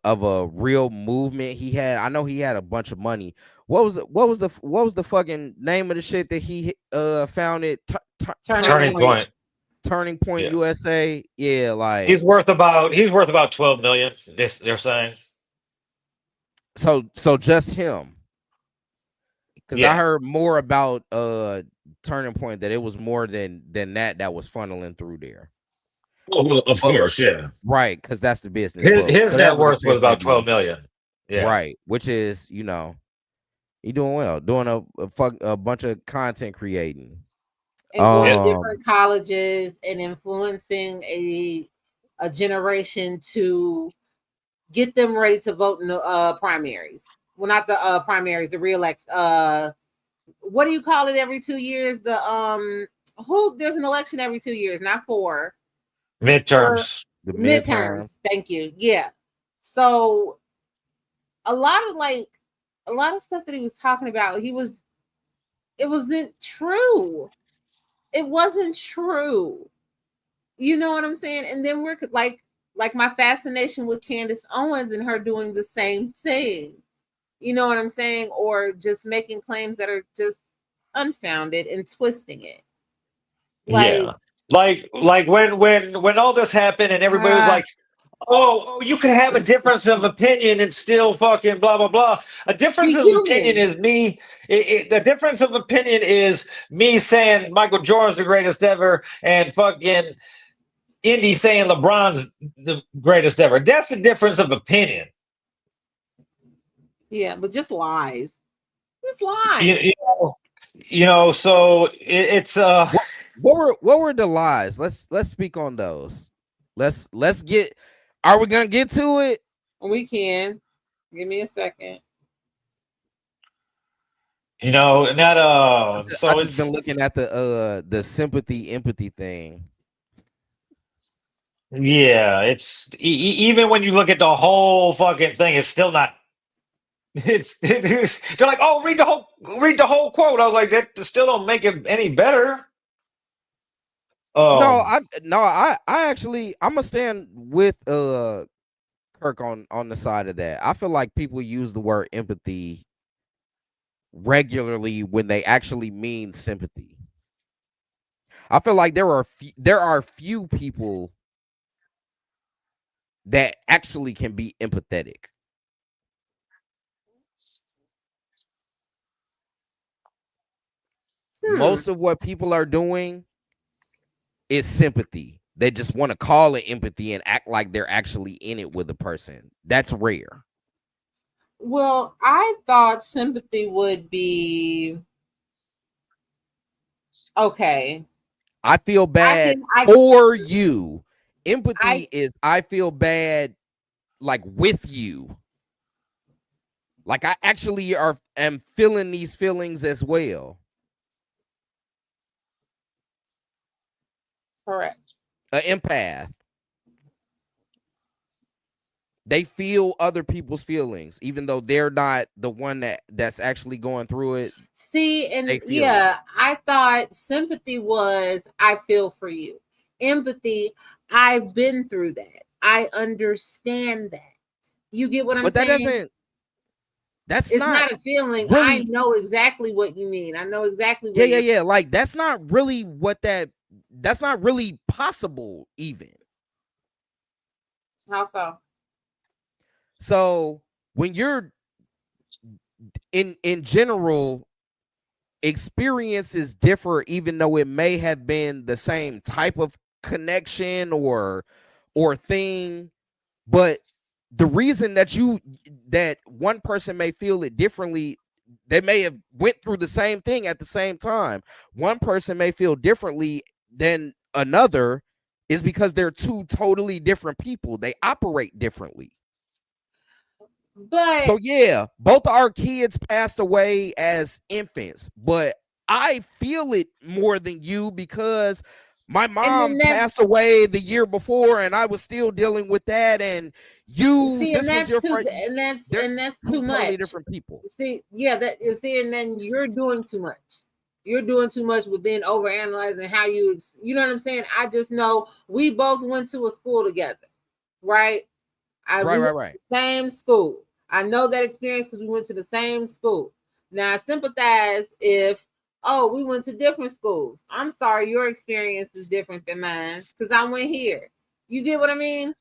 [SPEAKER 3] real movement he had. I know he had a bunch of money. What was the fucking name of the shit that he founded?
[SPEAKER 2] Turning point.
[SPEAKER 3] Turning Point
[SPEAKER 2] Yeah.
[SPEAKER 3] USA. Yeah, like
[SPEAKER 2] He's worth about 12 million. They're saying.
[SPEAKER 3] so just him. Because I
[SPEAKER 2] Yeah.
[SPEAKER 3] heard more about Turning Point, that it was more than that was funneling through there.
[SPEAKER 2] Oh, well, of
[SPEAKER 3] But
[SPEAKER 2] course, yeah.
[SPEAKER 3] right, because that's the business. But
[SPEAKER 2] His net
[SPEAKER 3] whatever the
[SPEAKER 2] worth was
[SPEAKER 3] case may
[SPEAKER 2] about 12
[SPEAKER 3] be,
[SPEAKER 2] million. Yeah.
[SPEAKER 3] right, which is, he doing well, doing a bunch of content creating.
[SPEAKER 4] And going to
[SPEAKER 2] Yeah.
[SPEAKER 4] different colleges and influencing a generation to get them ready to vote in the primaries. Well, not the primaries, the re-elect. What do you call it every 2 years? There's an election every 2 years, not 4.
[SPEAKER 2] Midterms.
[SPEAKER 3] The
[SPEAKER 4] Midterms. Thank you. Yeah. So a lot of stuff that he was talking about, it wasn't true. It wasn't true. You know what I'm saying? And then we're like my fascination with Candace Owens and her doing the same thing. You know what I'm saying? Or just making claims that are just unfounded and twisting it.
[SPEAKER 2] Yeah. Like when all this happened and everybody was like, oh, you can have a difference of opinion and still fucking blah blah blah. A difference
[SPEAKER 4] Be
[SPEAKER 2] of opinion
[SPEAKER 4] human.
[SPEAKER 2] is me. The difference of opinion is me saying Michael Jordan's the greatest ever and fucking Indy saying LeBron's the greatest ever. That's the difference of opinion.
[SPEAKER 4] Yeah, but just lies. Just lies.
[SPEAKER 2] So it's
[SPEAKER 3] What were the lies? Let's speak on those. Let's get. Are we gonna get to it?
[SPEAKER 4] We can. Give me a second.
[SPEAKER 2] not
[SPEAKER 3] I
[SPEAKER 2] so
[SPEAKER 3] just been
[SPEAKER 2] it's
[SPEAKER 3] looking at the sympathy empathy thing.
[SPEAKER 2] yeah, it's even when you look at the whole fucking thing, it's still not. They're like, oh, read the whole quote. I was like, that still don't make it any better.
[SPEAKER 3] No,
[SPEAKER 2] Um,
[SPEAKER 3] I actually I'm gonna stand with Kirk on the side of that. I feel like people use the word empathy regularly when they actually mean sympathy. I feel like there are few people that actually can be empathetic. Most of what people are doing is sympathy. They just want to call it empathy and act like they're actually in it with a person. That's rare.
[SPEAKER 4] Well, I thought sympathy would be okay.
[SPEAKER 3] I feel bad
[SPEAKER 4] I
[SPEAKER 3] for you. Empathy is I feel bad like with you. Like I actually am feeling these feelings as well.
[SPEAKER 4] Correct.
[SPEAKER 3] An empath. They feel other people's feelings, even though they're not the one that's actually going through it.
[SPEAKER 4] See, and yeah, I thought sympathy was I feel for you. Empathy, I've been through that. I understand that. You get what I'm saying? It's not a feeling. Really, I know exactly what you mean. I know exactly what
[SPEAKER 3] yeah. Like that's not really that's not really possible even.
[SPEAKER 4] How so?
[SPEAKER 3] So when you're in general, experiences differ, even though it may have been the same type of connection or thing, but the reason that one person may feel it differently, they may have went through the same thing at the same time. One person may feel differently than another is because they're two totally different people. They operate differently.
[SPEAKER 4] But
[SPEAKER 3] so yeah, both our kids passed away as infants, but I feel it more than you because my mom passed away the year before and I was still dealing with that. And you,
[SPEAKER 4] see,
[SPEAKER 3] this was your
[SPEAKER 4] too,
[SPEAKER 3] first,
[SPEAKER 4] and that's too much.
[SPEAKER 3] Totally different people.
[SPEAKER 4] See, yeah, that you see, and then you're doing too much. You're doing too much within overanalyzing how you know what I'm saying? I just know we both went to a school together, right?
[SPEAKER 3] Right.
[SPEAKER 4] Same school. I know that experience because we went to the same school. Now I sympathize if, we went to different schools. I'm sorry, your experience is different than mine because I went here. You get what I mean?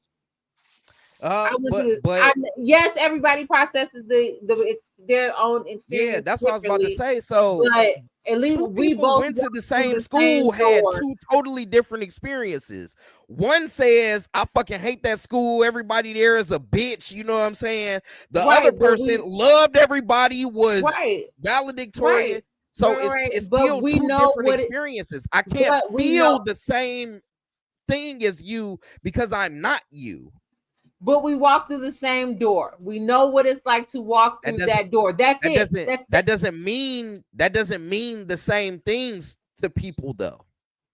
[SPEAKER 4] Yes, everybody processes their own experience.
[SPEAKER 3] Yeah, that's what I was about to say. So,
[SPEAKER 4] but at least we both
[SPEAKER 3] went to the same school, had two totally different experiences. One says, "I fucking hate that school. Everybody there is a bitch." You know what I'm saying? The other person loved everybody, was valedictorian.
[SPEAKER 4] Right.
[SPEAKER 3] So it's still two different experiences. I can't feel the same thing as you because I'm not you.
[SPEAKER 4] But we walk through the same door. We know what it's like to walk through that door. That
[SPEAKER 3] doesn't mean the same things to people, though.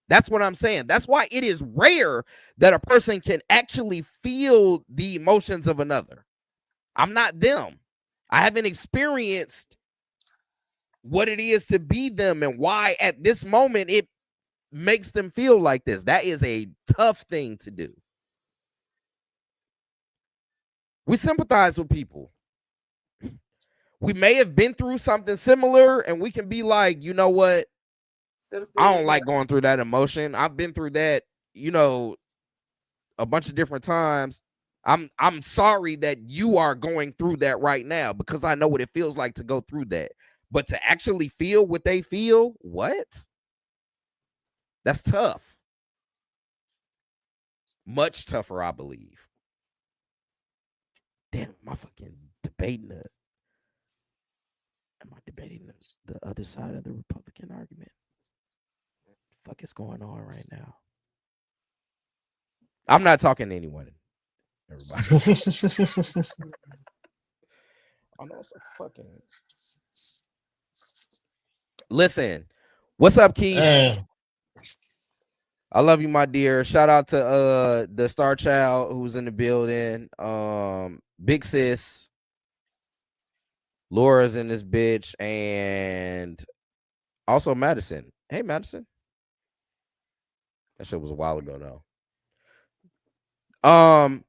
[SPEAKER 3] That's what I'm saying. That's why it is rare that a person can actually feel the emotions of another. I'm not them. I haven't experienced what it is to be them and why at this moment it makes them feel like this. That is a tough thing to do. We sympathize with people. We may have been through something similar and we can be like, you know what? I don't like going through that emotion. I've been through that, a bunch of different times. I'm sorry that you are going through that right now because I know what it feels like to go through that. But to actually feel what they feel, what? That's tough. Much tougher, I believe. Damn, am I fucking debating it? Am I debating the other side of the Republican argument? What the fuck is going on right now? I'm not talking to anyone. Everybody. I know it's fucking. Listen, what's up, Keith? I love you, my dear. Shout out to the Star Child who's in the building. Big Sis. Laura's in this bitch. And also Madison. Hey, Madison. That shit was a while ago, though.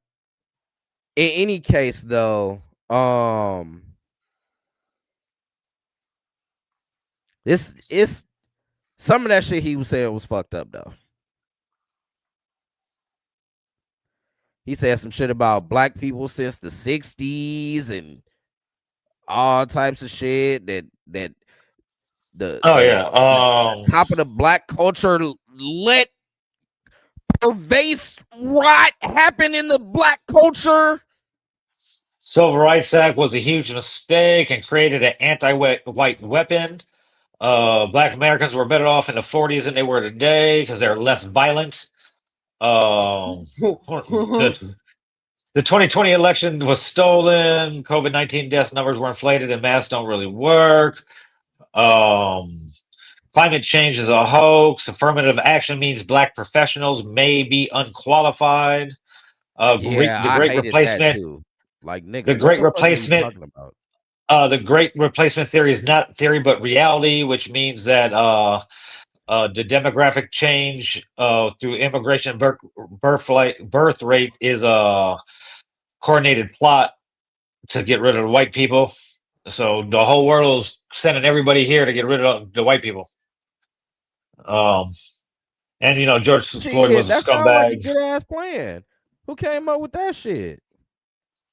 [SPEAKER 3] In any case, though, it's some of that shit he was saying was fucked up, though. He said some shit about black people since the 60s and all types of shit that the top of the black culture let pervasive rot happen in the black culture.
[SPEAKER 2] Civil Rights Act was a huge mistake and created an anti-white weapon. Black Americans were better off in the 40s than they were today because they're less violent. The 2020 election was stolen. COVID-19 death numbers were inflated, and masks don't really work. Climate change is a hoax. Affirmative action means black professionals may be unqualified.
[SPEAKER 3] Yeah,
[SPEAKER 2] The
[SPEAKER 3] I
[SPEAKER 2] Great
[SPEAKER 3] hated that
[SPEAKER 2] Replacement.
[SPEAKER 3] too. Like, nigga,
[SPEAKER 2] The
[SPEAKER 3] what
[SPEAKER 2] Great
[SPEAKER 3] the fuck are you
[SPEAKER 2] Replacement.
[SPEAKER 3] talking about?
[SPEAKER 2] The Great Replacement theory is not theory but reality, which means that the demographic change through immigration and birth rate is a coordinated plot to get rid of the white people. So the whole world is sending everybody here to get rid of the white people. And George Floyd
[SPEAKER 3] Shit,
[SPEAKER 2] was a
[SPEAKER 3] that sounds like a
[SPEAKER 2] scumbag.
[SPEAKER 3] good ass plan. Who came up with that shit?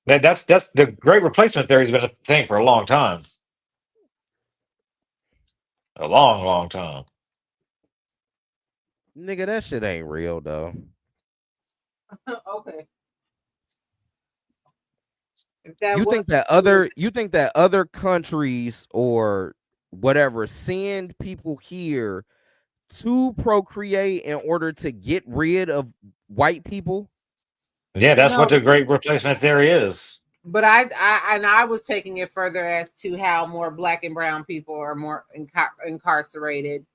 [SPEAKER 2] That's the Great Replacement theory has been a thing for a long time. A long, long time.
[SPEAKER 3] Nigga, that shit ain't real though.
[SPEAKER 4] Okay. If that
[SPEAKER 3] You
[SPEAKER 4] was
[SPEAKER 3] think that other countries or whatever send people here to procreate in order to get rid of white people?
[SPEAKER 2] Yeah, that's what
[SPEAKER 4] No.
[SPEAKER 2] the Great Replacement theory is.
[SPEAKER 4] But I was taking it further as to how more black and brown people are more incarcerated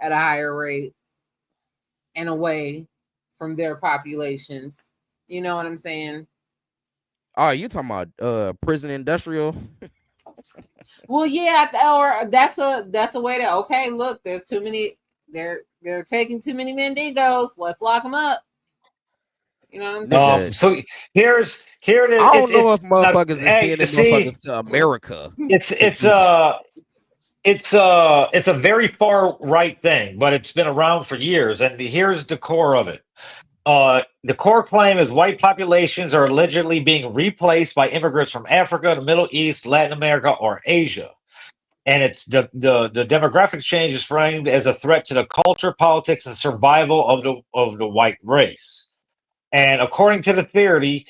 [SPEAKER 4] at a higher rate and away from their populations. You know what I'm saying?
[SPEAKER 3] Oh, you talking about prison industrial?
[SPEAKER 4] Well, yeah, or that's a way to, okay, look, there's too many. They're taking too many Mendigos. Let's lock them up. You know what I'm saying?
[SPEAKER 3] Nigga,
[SPEAKER 2] So here it is.
[SPEAKER 3] I don't know if
[SPEAKER 2] It's now,
[SPEAKER 3] motherfuckers are
[SPEAKER 2] hey,
[SPEAKER 3] sending
[SPEAKER 2] see,
[SPEAKER 3] motherfuckers to America.
[SPEAKER 2] it's
[SPEAKER 3] to do that.
[SPEAKER 2] it's a very far right thing, but it's been around for years. And here's the core of it. The core claim is white populations are allegedly being replaced by immigrants from Africa, the Middle East, Latin America, or Asia. And it's the demographic change is framed as a threat to the culture, politics, and survival of the white race. And according to the theory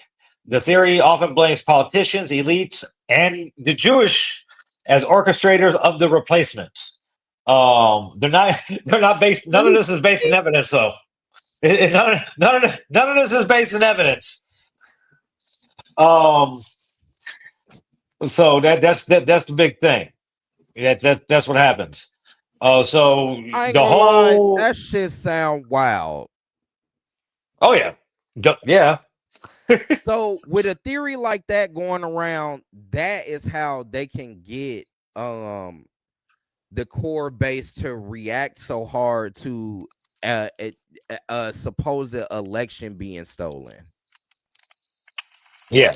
[SPEAKER 2] often blames politicians, elites, and the Jewish as orchestrators of the replacement. They're not based. None of this is based in evidence, though. None of this is based in evidence. So that's the big thing. That's what happens. So
[SPEAKER 3] I ain't
[SPEAKER 2] the
[SPEAKER 3] gonna
[SPEAKER 2] whole
[SPEAKER 3] lie, that shit sound wild.
[SPEAKER 2] oh yeah, yeah.
[SPEAKER 3] So with a theory like that going around, that is how they can get the core base to react so hard to a supposed election being stolen.
[SPEAKER 2] Yeah,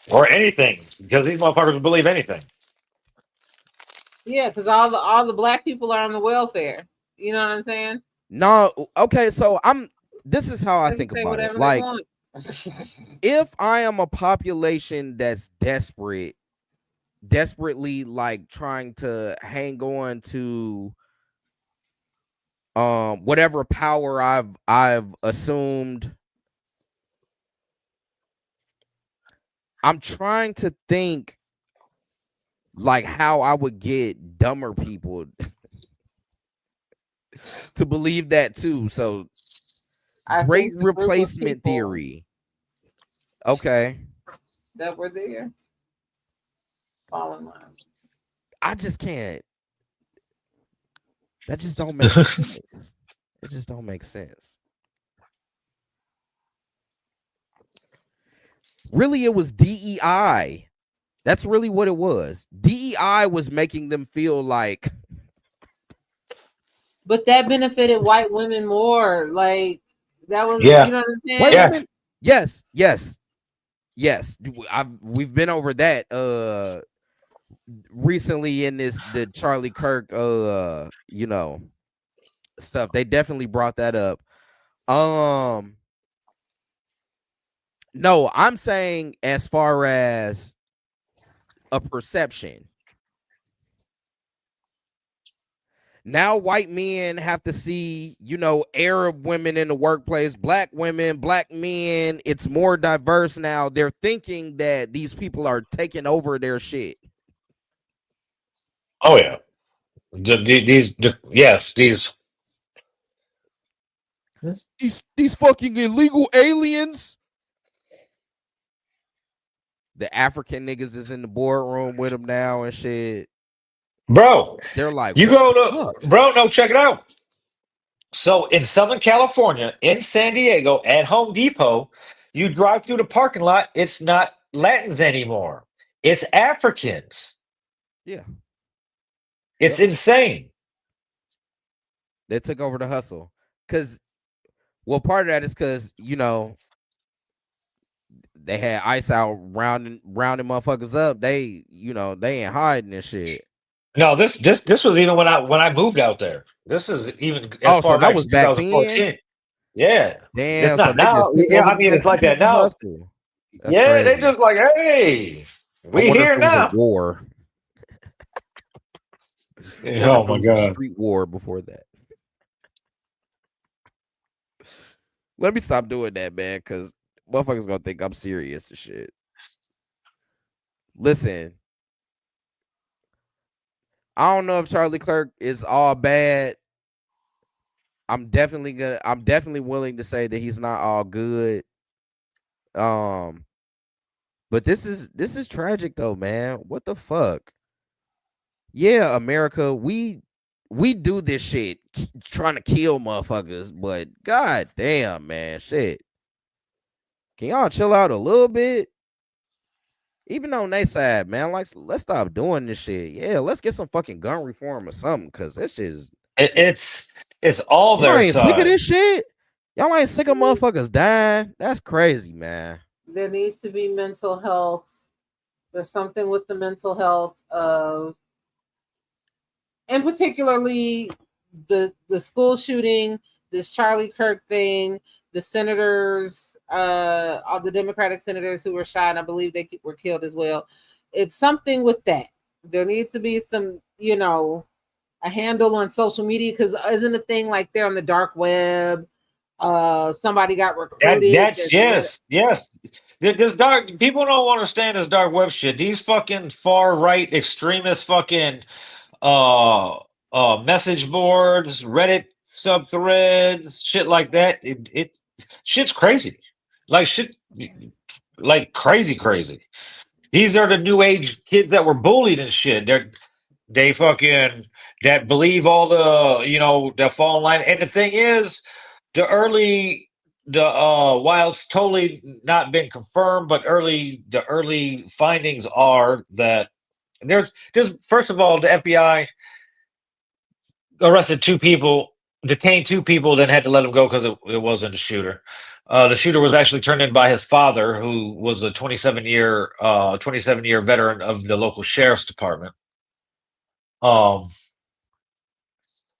[SPEAKER 2] or anything, because these motherfuckers believe anything.
[SPEAKER 4] Yeah, because all the black people are on the welfare. You know what I'm saying?
[SPEAKER 3] No, okay, so this is how I
[SPEAKER 4] They
[SPEAKER 3] think
[SPEAKER 4] can say
[SPEAKER 3] about
[SPEAKER 4] whatever
[SPEAKER 3] it.
[SPEAKER 4] they
[SPEAKER 3] Like,
[SPEAKER 4] want.
[SPEAKER 3] if I am a population that's desperately like trying to hang on to whatever power I've assumed, I'm trying to think like how I would get dumber people to believe that too. So
[SPEAKER 4] I
[SPEAKER 3] great
[SPEAKER 4] think the group of
[SPEAKER 3] replacement
[SPEAKER 4] people
[SPEAKER 3] theory. Okay.
[SPEAKER 4] that were there fall in line.
[SPEAKER 3] I just can't. That just don't make sense. It just don't make sense. Really, it was DEI. That's really what it was. DEI was making them feel like.
[SPEAKER 4] But that benefited white women more. Like that was,
[SPEAKER 2] Yeah.
[SPEAKER 4] you know what I'm saying?
[SPEAKER 3] White
[SPEAKER 2] Yeah.
[SPEAKER 3] women. Yes. We've been over that recently in the Charlie Kirk stuff. They definitely brought that up. No, I'm saying as far as a perception. Now white men have to see, Arab women in the workplace, black women, black men. It's more diverse now. They're thinking that these people are taking over their shit.
[SPEAKER 2] Oh yeah.
[SPEAKER 3] These fucking illegal aliens. The African niggas is in the boardroom with him now and shit.
[SPEAKER 2] Bro,
[SPEAKER 3] They're like,
[SPEAKER 2] you
[SPEAKER 3] what
[SPEAKER 2] go
[SPEAKER 3] the
[SPEAKER 2] to
[SPEAKER 3] fuck?
[SPEAKER 2] bro, no, check it out. So in Southern California, in San Diego, at Home Depot, you drive through the parking lot, it's not Latins anymore. It's Africans.
[SPEAKER 3] Yeah.
[SPEAKER 2] It's
[SPEAKER 3] Yep.
[SPEAKER 2] insane.
[SPEAKER 3] They took over the hustle. Well, part of that is because, you know, they had ICE out rounding motherfuckers up. They, you know, they ain't hiding and shit.
[SPEAKER 2] No, this was even when I moved out there. This is even as
[SPEAKER 3] Oh,
[SPEAKER 2] far
[SPEAKER 3] so that
[SPEAKER 2] back
[SPEAKER 3] was
[SPEAKER 2] as
[SPEAKER 3] back
[SPEAKER 2] 2014.
[SPEAKER 3] then?
[SPEAKER 2] Yeah. It's
[SPEAKER 3] Damn, so
[SPEAKER 2] not
[SPEAKER 3] they
[SPEAKER 2] now.
[SPEAKER 3] just took
[SPEAKER 2] Yeah,
[SPEAKER 3] over
[SPEAKER 2] I mean it's like that
[SPEAKER 3] the
[SPEAKER 2] now.
[SPEAKER 3] hustle. That's
[SPEAKER 2] Yeah, they
[SPEAKER 3] crazy.
[SPEAKER 2] just like, hey,
[SPEAKER 3] I
[SPEAKER 2] we
[SPEAKER 3] wonder if
[SPEAKER 2] here
[SPEAKER 3] it was a
[SPEAKER 2] now.
[SPEAKER 3] war. I wonder
[SPEAKER 2] Oh
[SPEAKER 3] if
[SPEAKER 2] my
[SPEAKER 3] it was a
[SPEAKER 2] god.
[SPEAKER 3] street war before that. Let me stop doing that, man, because motherfuckers gonna think I'm serious and shit. Listen, I don't know if Charlie Kirk is all bad. I'm definitely willing to say that he's not all good. But this is tragic though, man. What the fuck? Yeah, America, we do this shit trying to kill motherfuckers, but god damn, man, shit. Can y'all chill out a little bit? Even on their side, man, like let's stop doing this shit. Yeah, let's get some fucking gun reform or something, cause this shit is
[SPEAKER 2] It's all
[SPEAKER 3] y'all
[SPEAKER 2] their
[SPEAKER 3] ain't sick of
[SPEAKER 2] side.
[SPEAKER 3] this shit. Y'all ain't sick of motherfuckers dying. That's crazy, man.
[SPEAKER 4] There needs to be mental health. There's something with the mental health of, and particularly the school shooting, this Charlie Kirk thing, the senators, all the Democratic senators who were shot, I believe they were killed as well. It's something with that. There needs to be some, you know, a handle on social media, because isn't the thing like they're on the dark web? Somebody got recruited.
[SPEAKER 2] That's yes. This dark people don't understand this dark web shit. These fucking far right extremist fucking message boards, Reddit subthreads, shit like that. It shit's crazy. Like shit like crazy. These are the new age kids that were bullied and shit. They fucking that believe all the that fall in line. And the thing is, while it's totally not been confirmed, but the early findings are that there's first of all, the FBI arrested two people, detained two people, then had to let them go because it wasn't a shooter. The shooter was actually turned in by his father, who was a 27-year veteran of the local sheriff's department.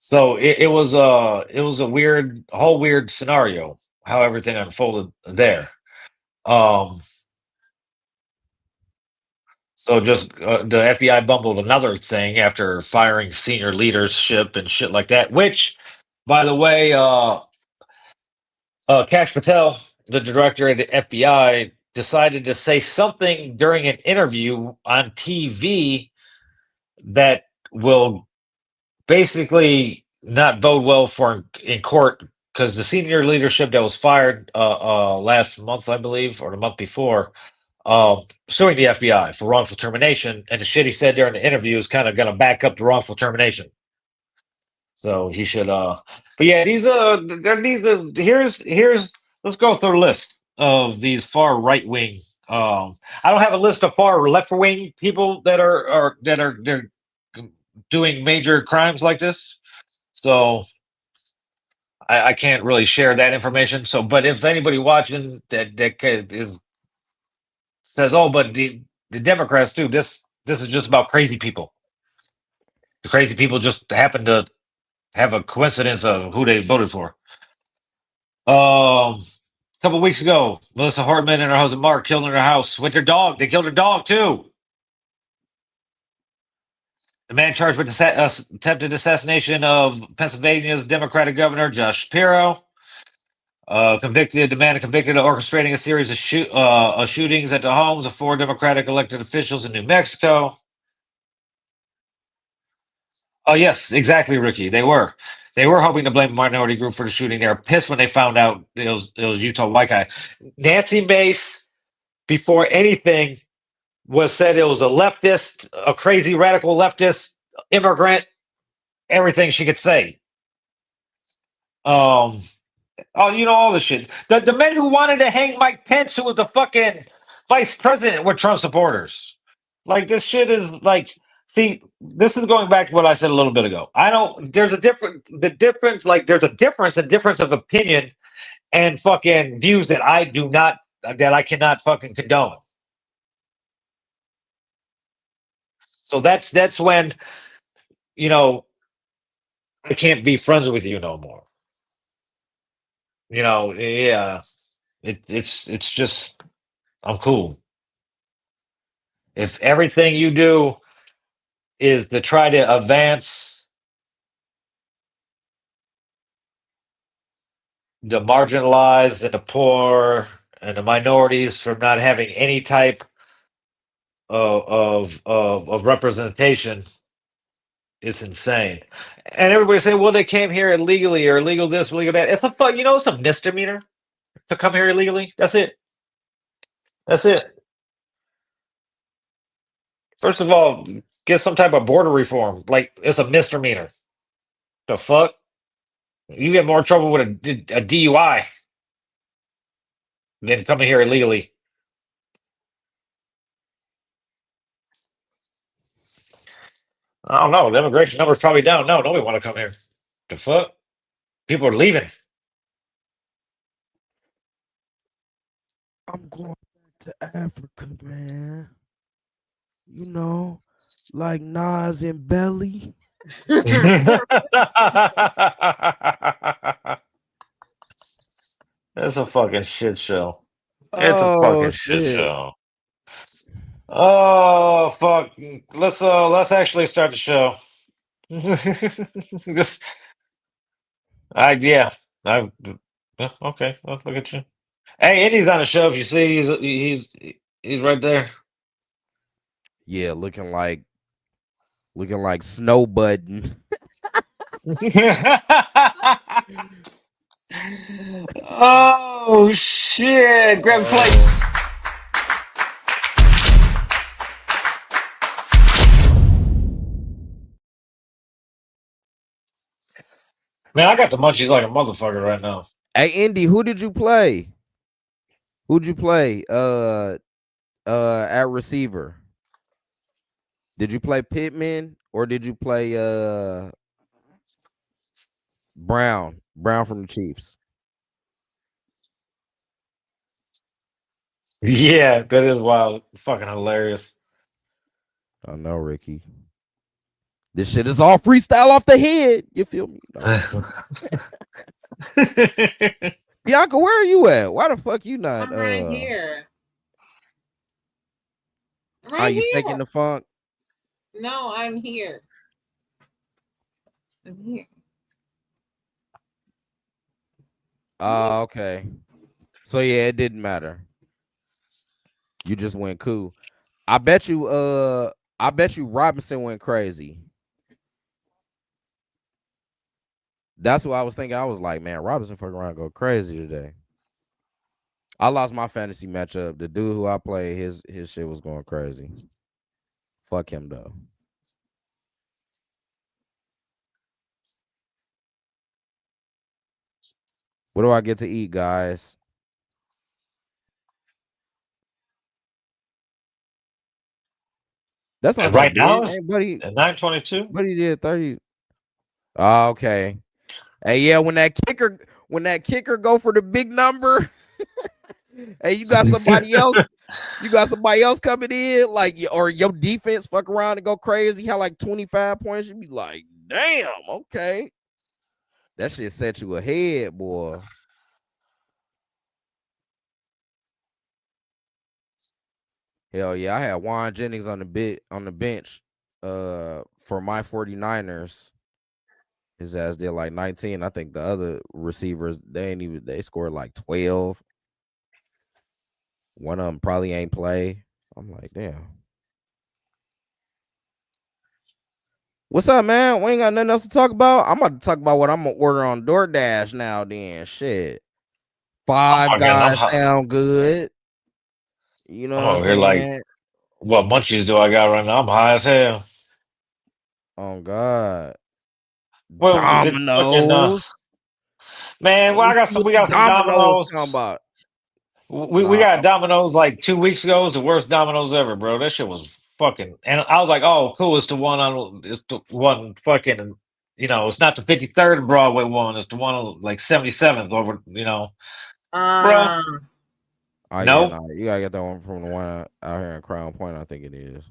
[SPEAKER 2] So it was a whole weird scenario how everything unfolded there. So just the FBI bumbled another thing after firing senior leadership and shit like that. Which, by the way, Kash Patel, the director of the FBI, decided to say something during an interview on TV that will basically not bode well for in court, because the senior leadership that was fired last month, I believe, or the month before, suing the FBI for wrongful termination, and the shit he said during the interview is kind of going to back up the wrongful termination. So he should. But yeah, here's let's go through a list of these far right wing. I don't have a list of far left wing people that are they're doing major crimes like this. So I can't really share that information. So, but if anybody watching that says, "Oh, but the Democrats too," this is just about crazy people. The crazy people just happen to have a coincidence of who they voted for. A couple weeks ago, Melissa Hartman and her husband Mark killed in her house with their dog. They killed their dog too. The man charged with attempted assassination of Pennsylvania's Democratic Governor Josh Shapiro. The man convicted of orchestrating a series of shootings at the homes of 4 Democratic elected officials in New Mexico. Oh yes, exactly, Ricky. They were hoping to blame a minority group for the shooting. They were pissed when they found out it was Utah white guy. Nancy Mace, before anything, was said it was a leftist, a crazy radical leftist immigrant, everything she could say. Oh, all this shit. The men who wanted to hang Mike Pence, who was the fucking vice president, were Trump supporters. Like, this shit is like, see, this is going back to what I said a little bit ago. There's a difference in difference of opinion and fucking views that I cannot fucking condone. So that's when, I can't be friends with you no more. Yeah, it's just, I'm cool. If everything you do is to try to advance the marginalized and the poor and the minorities from not having any type of representation, it's insane. And everybody say, well, they came here illegally or illegal this, illegal that. It's it's a misdemeanor to come here illegally. That's it. First of all, get some type of border reform. Like, it's a misdemeanor. The fuck? You get more trouble with a DUI than coming here illegally. I don't know. The immigration number's probably down. No, nobody want to come here. The fuck? People are leaving.
[SPEAKER 3] I'm going back to Africa, man. You know, like Nas and Belly.
[SPEAKER 2] It's a fucking shit show. It's a fucking shit show. Oh fuck! Let's actually start the show. Just, yeah. Okay. Let's look at you. Hey, Indy's on the show. If you see, he's right there.
[SPEAKER 3] Yeah, looking like Snow Button.
[SPEAKER 2] Oh shit! Grab plates. Man, I got the munchies like a motherfucker right now.
[SPEAKER 3] Hey, Indy, who did you play? Who'd you play? At receiver. Did you play Pittman or did you play Brown from the Chiefs?
[SPEAKER 2] Yeah, that is wild. Fucking hilarious.
[SPEAKER 3] I know, Ricky. This shit is all freestyle off the head. You feel me? No. Bianca, where are you at? Why the fuck you not?
[SPEAKER 4] I'm right here.
[SPEAKER 3] Are you faking the funk?
[SPEAKER 4] No, I'm here. I'm here.
[SPEAKER 3] Oh, okay. So yeah, it didn't matter. You just went cool. I bet you Robinson went crazy. That's what I was thinking. I was like, man, Robinson fucking around go crazy today. I lost my fantasy matchup. The dude who I played, his shit was going crazy. Fuck him though. What do I get to eat, guys? That's not
[SPEAKER 2] right now.
[SPEAKER 3] Buddy,
[SPEAKER 2] at 9:22.
[SPEAKER 3] But he did 30. Oh, okay. Hey, yeah, when that kicker go for the big number, hey, you got somebody else. You got somebody else coming in, like, or your defense fuck around and go crazy. Have like 25 points. You be like, damn, okay. That shit set you ahead, boy. Hell yeah, I had Juan Jennings on the bench for my 49ers. His ass did like 19. I think the other receivers, they scored like 12. One of them probably ain't play. I'm like, damn. What's up, man? We ain't got nothing else to talk about. I'm about to talk about what I'm gonna order on DoorDash now. Then shit, Five Guys sound good. You know what I'm saying?
[SPEAKER 2] What munchies do I got right now? I'm high as hell.
[SPEAKER 3] Oh God.
[SPEAKER 2] Well, it's fucking
[SPEAKER 3] Dominoes.
[SPEAKER 2] man.
[SPEAKER 3] Let
[SPEAKER 2] Well,
[SPEAKER 3] me
[SPEAKER 2] I got
[SPEAKER 3] see
[SPEAKER 2] some.
[SPEAKER 3] what
[SPEAKER 2] We
[SPEAKER 3] the
[SPEAKER 2] got some
[SPEAKER 3] Dominoes
[SPEAKER 2] Dominoes.
[SPEAKER 3] talking about.
[SPEAKER 2] We
[SPEAKER 3] Nah,
[SPEAKER 2] got Dominoes like 2 weeks ago. It was the worst Dominoes ever, bro. That shit was fucking. And I was like, oh, cool. It's the one on. It's the one fucking. You know, it's not the 53rd Broadway one. It's the one on like 77th over. You know, bro.
[SPEAKER 3] oh yeah,
[SPEAKER 2] Nope.
[SPEAKER 3] nah. You gotta get that one from the one out here in Crown Point. I think it is.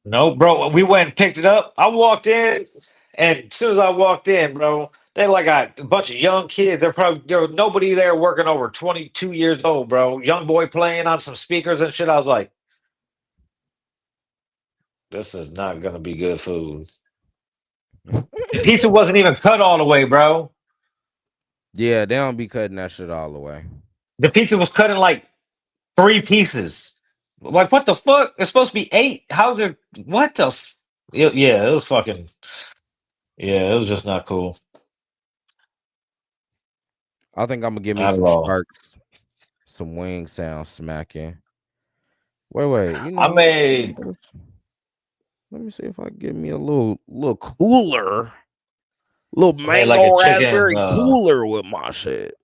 [SPEAKER 2] No, bro. We went and picked it up. I walked in, and as soon as I walked in, bro, they like got a bunch of young kids. There was nobody there working over 22 years old, bro. Young boy playing on some speakers and shit. I was like, this is not gonna be good food. The pizza wasn't even cut all the way, bro.
[SPEAKER 3] Yeah, they don't be cutting that shit all the way.
[SPEAKER 2] The pizza was cut in like 3 pieces. Like, what the fuck? It's supposed to be 8. How's it? What the? Yeah, it was fucking. Yeah, it was just not cool
[SPEAKER 3] I think I'm gonna give me
[SPEAKER 2] at
[SPEAKER 3] some
[SPEAKER 2] all.
[SPEAKER 3] sharks, some wing sound smacking. Wait. You
[SPEAKER 2] I
[SPEAKER 3] know,
[SPEAKER 2] made.
[SPEAKER 3] let me see if I can get me a little cooler, little
[SPEAKER 2] I made like a
[SPEAKER 3] mango
[SPEAKER 2] chicken.
[SPEAKER 3] raspberry cooler with my shit.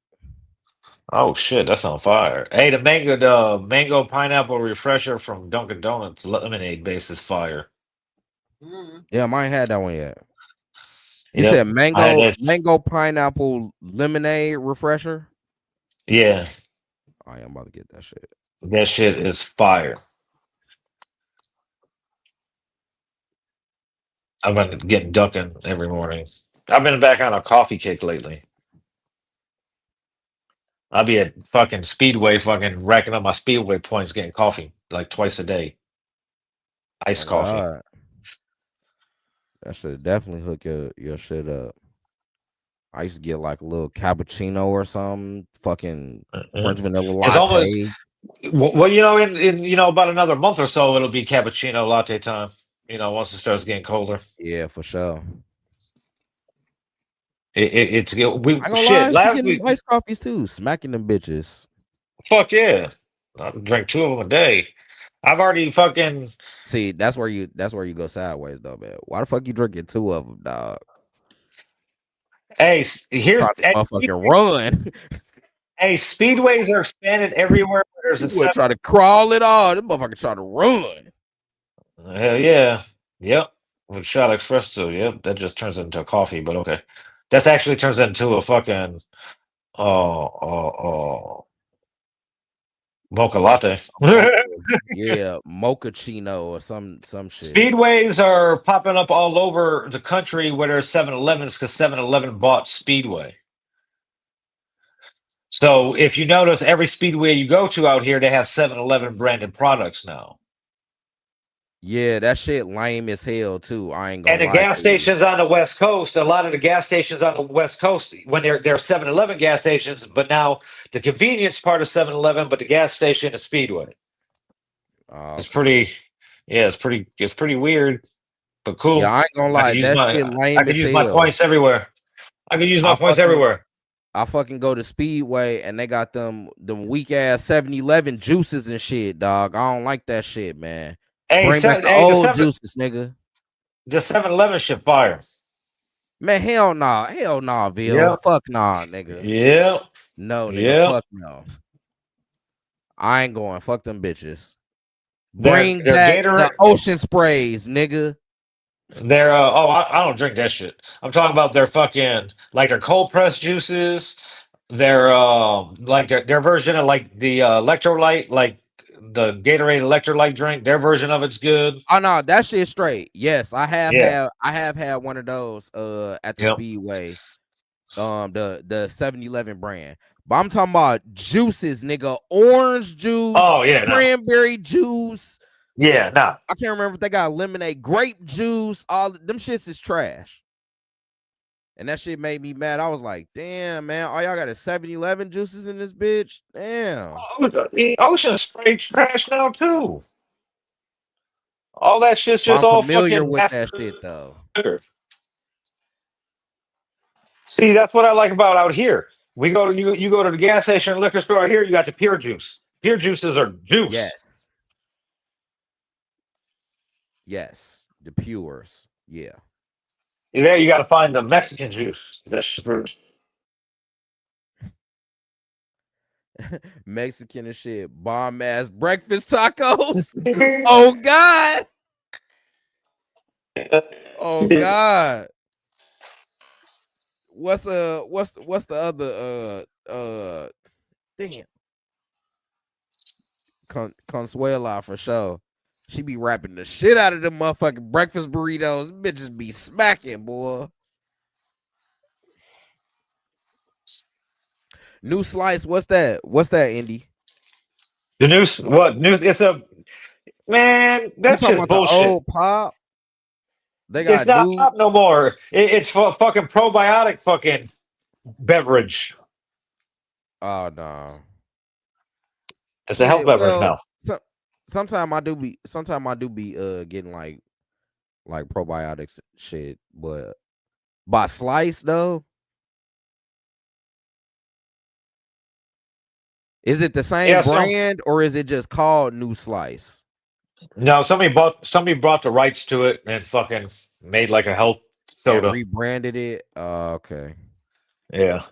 [SPEAKER 2] Oh shit, that's on fire. Hey, the mango pineapple refresher from Dunkin' Donuts lemonade base is fire.
[SPEAKER 3] Yeah, I ain't had that one yet. You
[SPEAKER 2] Yep,
[SPEAKER 3] said
[SPEAKER 2] I had that.
[SPEAKER 3] mango pineapple lemonade refresher.
[SPEAKER 2] Yeah,
[SPEAKER 3] I am about to get that shit.
[SPEAKER 2] that shit is fire. I've been getting Dunkin' every morning. I've been back on a coffee kick lately. I'll be at fucking Speedway, fucking racking up my Speedway points, getting coffee like twice a day, iced
[SPEAKER 3] Oh
[SPEAKER 2] coffee.
[SPEAKER 3] God, that should definitely hook your shit up. I used to get like a little cappuccino or something, fucking French
[SPEAKER 2] Mhm.
[SPEAKER 3] vanilla
[SPEAKER 2] It's almost
[SPEAKER 3] latte.
[SPEAKER 2] well, you know, in about another month or so, it'll be cappuccino latte time. You know, once it starts getting colder.
[SPEAKER 3] Yeah, for sure.
[SPEAKER 2] It's
[SPEAKER 3] I ain't gonna lie,
[SPEAKER 2] shit.
[SPEAKER 3] I be
[SPEAKER 2] Last
[SPEAKER 3] getting them
[SPEAKER 2] week,
[SPEAKER 3] iced coffees too, smacking them bitches.
[SPEAKER 2] fuck yeah, I drink 2 of them a day. I've already fucking
[SPEAKER 3] See, that's where you go sideways though, man. Why the fuck you drinking 2 of them, dog?
[SPEAKER 2] hey. Here's
[SPEAKER 3] Try to motherfucking run.
[SPEAKER 2] hey, speedways are expanded everywhere. Where there's a
[SPEAKER 3] You would
[SPEAKER 2] seven.
[SPEAKER 3] try to crawl it all. This motherfucker try to run.
[SPEAKER 2] Hell yeah, yep. With shot espresso, yep. That just turns into coffee, but okay. That's actually turns into a fucking mocha latte.
[SPEAKER 3] Yeah, mochaccino or some shit.
[SPEAKER 2] Speedways are popping up all over the country where there's 7-Elevens because 7-Eleven bought Speedway. So if you notice, every Speedway you go to out here, they have 7-Eleven branded products now.
[SPEAKER 3] Yeah, that shit lame as hell too. I ain't
[SPEAKER 2] And
[SPEAKER 3] gonna
[SPEAKER 2] the
[SPEAKER 3] lie
[SPEAKER 2] gas
[SPEAKER 3] to you.
[SPEAKER 2] stations on the West Coast, a lot of the gas stations on the West Coast, when they're 7-Eleven gas stations, but now the convenience part of 7-Eleven, but the gas station is Speedway.
[SPEAKER 3] Oh,
[SPEAKER 2] It's
[SPEAKER 3] okay.
[SPEAKER 2] pretty, yeah, it's pretty weird, but cool.
[SPEAKER 3] Yeah, I ain't gonna lie. That shit
[SPEAKER 2] I
[SPEAKER 3] lame
[SPEAKER 2] can
[SPEAKER 3] as
[SPEAKER 2] use my
[SPEAKER 3] hell.
[SPEAKER 2] points everywhere. I can use my points everywhere.
[SPEAKER 3] I fucking go to Speedway and they got them weak ass 7-Eleven juices and shit, dog. I don't like that shit, man. Bring back the old juices, nigga.
[SPEAKER 2] The 7-Eleven shit fire.
[SPEAKER 3] Man, hell nah, Bill.
[SPEAKER 2] Yeah.
[SPEAKER 3] Fuck nah, nigga.
[SPEAKER 2] Yeah.
[SPEAKER 3] No, nigga,
[SPEAKER 2] Yeah.
[SPEAKER 3] fuck no. I ain't going. Fuck them bitches.
[SPEAKER 2] They're
[SPEAKER 3] Bring back
[SPEAKER 2] Gatorade.
[SPEAKER 3] the ocean sprays, nigga.
[SPEAKER 2] They're I don't drink that shit. I'm talking about their fucking like their cold pressed juices. Their like their version of like the electrolyte, like the Gatorade electrolyte drink. Their version of it's good.
[SPEAKER 3] Oh no, that shit straight. Yes, I have
[SPEAKER 2] Yeah.
[SPEAKER 3] had one of those at the
[SPEAKER 2] Yep.
[SPEAKER 3] Speedway. The 7-Eleven brand. But I'm talking about juices, nigga. Orange juice,
[SPEAKER 2] Oh yeah, no.
[SPEAKER 3] cranberry juice.
[SPEAKER 2] Yeah, nah.
[SPEAKER 3] I can't remember if they got lemonade, grape juice. All them shits is trash. And that shit made me mad. I was like, damn, man, all y'all got is 7-Eleven juices in this bitch. Damn.
[SPEAKER 2] Oh, the ocean spray trash now too. All that shit's just
[SPEAKER 3] I'm
[SPEAKER 2] all
[SPEAKER 3] familiar
[SPEAKER 2] fucking
[SPEAKER 3] with that shit though.
[SPEAKER 2] See, that's what I like about out here. We go to you go to the gas station, liquor store out here. You got the pure juice. Pure juices are juice.
[SPEAKER 3] Yes. Yes, the pures. Yeah.
[SPEAKER 2] There you got to find the Mexican juice.
[SPEAKER 3] Mexican and shit. Bomb ass breakfast tacos. Oh God. Oh God. What's the other damn Consuela for sure. She be rapping the shit out of them motherfucking breakfast burritos. Bitches be smacking, boy. New slice. What's that? What's that, Indy?
[SPEAKER 2] The news, what news? It's a man.
[SPEAKER 3] You
[SPEAKER 2] That's
[SPEAKER 3] talking
[SPEAKER 2] just
[SPEAKER 3] about the
[SPEAKER 2] bullshit.
[SPEAKER 3] old pop? They
[SPEAKER 2] It's
[SPEAKER 3] got
[SPEAKER 2] not
[SPEAKER 3] new.
[SPEAKER 2] pop no more. It's for fucking probiotic fucking beverage.
[SPEAKER 3] Oh no.
[SPEAKER 2] It's a health
[SPEAKER 3] Shit.
[SPEAKER 2] beverage
[SPEAKER 3] Well,
[SPEAKER 2] now.
[SPEAKER 3] sometimes I do be getting like probiotics shit, but by slice though, is it the same
[SPEAKER 2] Yeah. So
[SPEAKER 3] brand or is it just called New Slice?
[SPEAKER 2] no, somebody brought the rights to it and fucking made like a health
[SPEAKER 3] And
[SPEAKER 2] soda.
[SPEAKER 3] rebranded it. Okay.
[SPEAKER 2] Yeah.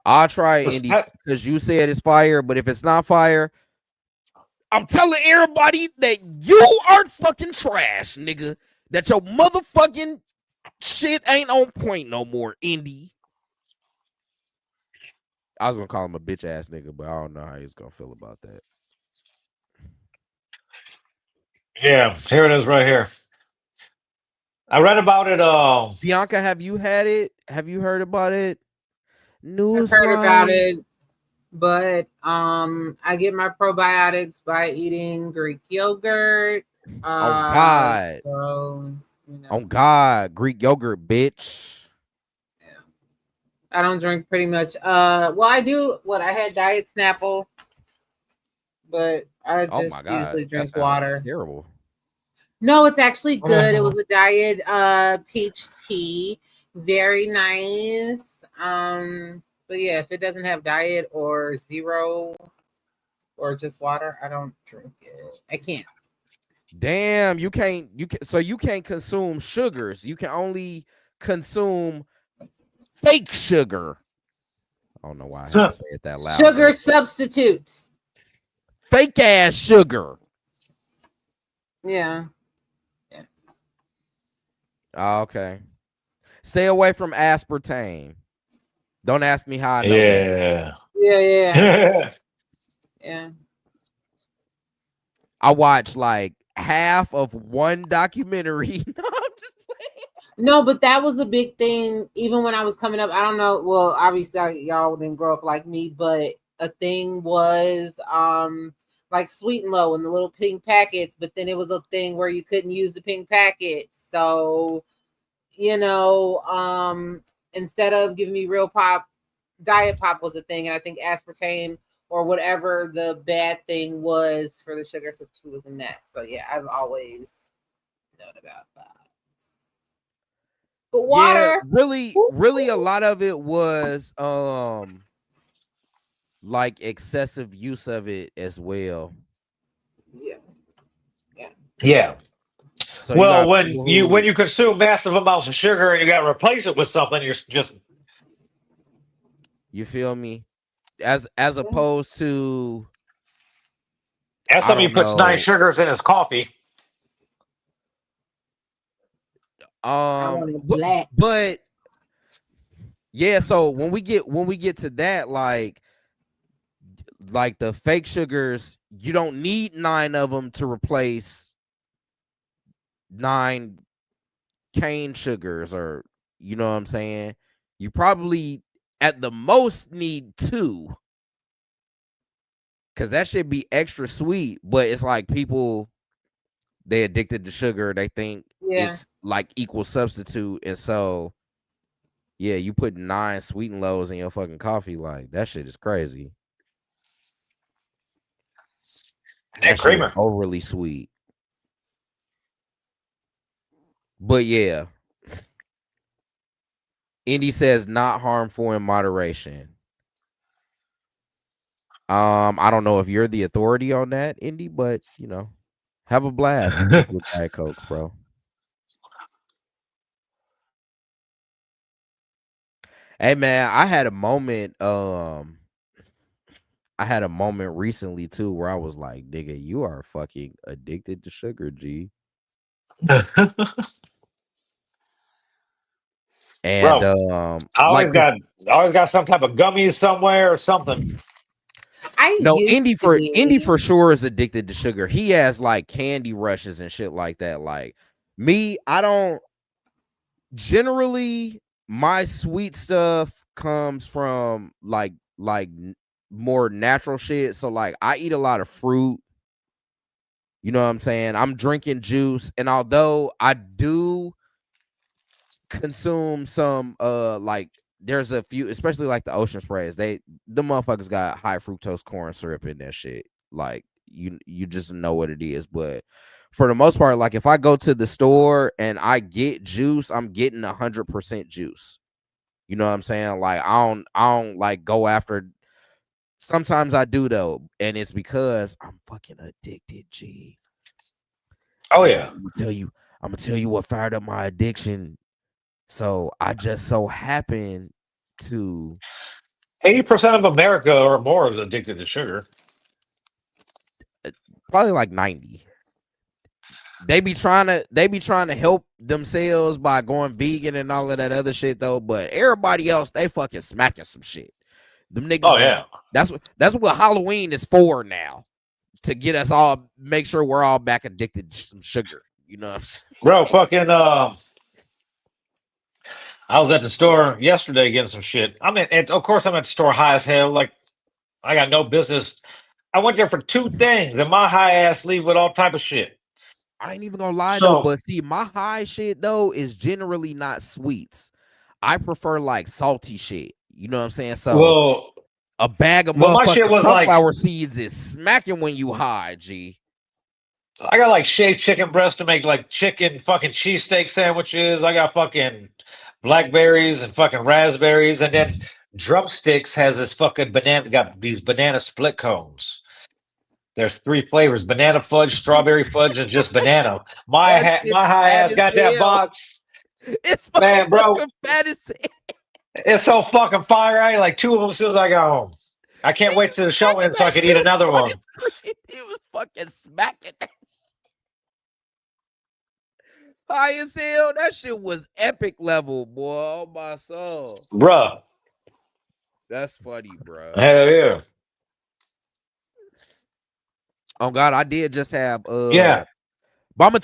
[SPEAKER 3] I'll try it, Indy, because you said it's fire, but if it's not fire, I'm telling everybody that you aren't fucking trash, nigga. That your motherfucking shit ain't on point no more, Indy. I was gonna call him a bitch ass nigga, but I don't know how he's gonna feel about that.
[SPEAKER 2] Yeah. Here it is, right here. I read about it.
[SPEAKER 3] Bianca, have you had it? Have you heard about it? New
[SPEAKER 4] I've heard about
[SPEAKER 3] slime.
[SPEAKER 4] it, but I get my probiotics by eating Greek yogurt.
[SPEAKER 3] On God.
[SPEAKER 4] So, you know,
[SPEAKER 3] On God. Greek yogurt, bitch.
[SPEAKER 4] I don't drink pretty much. Well, I do. What I had Diet Snapple, but I
[SPEAKER 3] Oh my
[SPEAKER 4] just
[SPEAKER 3] God.
[SPEAKER 4] usually
[SPEAKER 3] That
[SPEAKER 4] drink
[SPEAKER 3] sounds
[SPEAKER 4] water.
[SPEAKER 3] terrible.
[SPEAKER 4] No, it's actually good. It was a diet peach tea. Very nice. But yeah, if it doesn't have diet or zero or just water, I don't drink it. I can't.
[SPEAKER 3] Damn, you can't consume sugars. You can only consume fake sugar. I don't know why I had to say it that loud.
[SPEAKER 4] Sugar substitutes.
[SPEAKER 3] Fake ass sugar.
[SPEAKER 4] Yeah.
[SPEAKER 3] Oh, okay. Stay away from aspartame. Don't ask me how I know that.
[SPEAKER 2] yeah.
[SPEAKER 4] Yeah. Yeah.
[SPEAKER 3] I watched like half of one documentary. No, I'm just playing.
[SPEAKER 4] No, but that was a big thing. Even when I was coming up, I don't know. Well, obviously y'all didn't grow up like me, but a thing was like Sweet and Low and the little pink packets. But then it was a thing where you couldn't use the pink packets. So, you know, instead of giving me real pop, diet pop was a thing, and I think aspartame or whatever the bad thing was for the sugar substitute was in that. So yeah, I've always known about that. But water,
[SPEAKER 3] yeah, really a lot of it was like excessive use of it as well.
[SPEAKER 2] Yeah.
[SPEAKER 3] So
[SPEAKER 2] Well, when you consume massive amounts of sugar and you got to replace it with something, you're just,
[SPEAKER 3] you feel me? As opposed to,
[SPEAKER 2] as
[SPEAKER 3] I
[SPEAKER 2] somebody
[SPEAKER 3] don't
[SPEAKER 2] puts 9
[SPEAKER 3] know.
[SPEAKER 2] sugars in his coffee.
[SPEAKER 3] But yeah, so when we get to that, like the fake sugars, you don't need 9 of them to replace 9 cane sugars, or you know what I'm saying? You probably at the most need 2, because that should be extra sweet. But it's like people, they addicted to sugar, they think it's like equal substitute, and so yeah, you put 9 Sweet and Lows in your fucking coffee, like that shit is crazy. That shit is overly sweet. But yeah, Indy says not harmful in moderation. I don't know if you're the authority on that, Indy, but you know. Have a blast with Diet Cokes, bro. Hey man, I had a moment recently too where I was like, nigga, you are fucking addicted to sugar, G. And
[SPEAKER 2] Bro, I
[SPEAKER 3] like
[SPEAKER 2] always got some type of gummies somewhere or something.
[SPEAKER 3] no,
[SPEAKER 4] used
[SPEAKER 3] Indy
[SPEAKER 4] to be.
[SPEAKER 3] for sure is addicted to sugar. He has like candy rushes and shit like that. Like me, I don't generally, my sweet stuff comes from like more natural shit. So like I eat a lot of fruit. You know what I'm saying? I'm drinking juice, and although I do consume some like there's a few, especially like the ocean sprays, the motherfuckers got high fructose corn syrup in that shit. Like you just know what it is. But for the most part, like if I go to the store and I get juice, I'm getting 100% juice. You know what I'm saying? Like I don't like go after. Sometimes I do though, and it's because I'm fucking addicted, G.
[SPEAKER 2] Oh
[SPEAKER 3] And
[SPEAKER 2] yeah.
[SPEAKER 3] I'm gonna tell you what fired up my addiction. So I just so happen to
[SPEAKER 2] 80% of America or more is addicted to sugar.
[SPEAKER 3] probably like 90. They be trying to help themselves by going vegan and all of that other shit though, but everybody else, they fucking smacking some shit. Them niggas,
[SPEAKER 2] Oh yeah.
[SPEAKER 3] That's what Halloween is for now. To get us all, make sure we're all back addicted to some sugar. You know what I'm saying?
[SPEAKER 2] Bro, fucking I was at the store yesterday getting some shit. Of course I'm at the store high as hell. Like I got no business. I went there for 2 things and my high ass leave with all type of shit.
[SPEAKER 3] I ain't even gonna lie though,
[SPEAKER 2] So
[SPEAKER 3] but see, my high shit though is generally not sweets. I prefer like salty shit. You know what I'm saying? So
[SPEAKER 2] well
[SPEAKER 3] a bag of
[SPEAKER 2] my shit
[SPEAKER 3] motherfucking
[SPEAKER 2] was like
[SPEAKER 3] sunflower seeds is smacking when you high, G.
[SPEAKER 2] I got like shaved chicken breast to make like chicken fucking cheesesteak sandwiches. I got fucking blackberries and fucking raspberries, and then drumsticks has this fucking banana. Got these banana split cones. There's 3 flavors: banana fudge, strawberry fudge, and just banana.
[SPEAKER 3] That shit
[SPEAKER 2] My high
[SPEAKER 3] fat
[SPEAKER 2] ass
[SPEAKER 3] as
[SPEAKER 2] got that
[SPEAKER 3] hell.
[SPEAKER 2] box,
[SPEAKER 3] It's
[SPEAKER 2] man, bro.
[SPEAKER 3] motherfucking fat as hell.
[SPEAKER 2] It's so fucking fire. I ate like 2 of them as soon as I got home. I can't
[SPEAKER 3] He
[SPEAKER 2] wait
[SPEAKER 3] was
[SPEAKER 2] till the show
[SPEAKER 3] smacking
[SPEAKER 2] ends so I
[SPEAKER 3] that
[SPEAKER 2] can eat
[SPEAKER 3] shit
[SPEAKER 2] another
[SPEAKER 3] on
[SPEAKER 2] one.
[SPEAKER 3] his screen. He was fucking smacking that. High as hell. That shit was epic level, boy. Oh my soul.
[SPEAKER 2] Bruh.
[SPEAKER 3] That's funny, bro.
[SPEAKER 2] Hell yeah.
[SPEAKER 3] Oh God, I did just have
[SPEAKER 2] Yeah.
[SPEAKER 3] but I'm gonna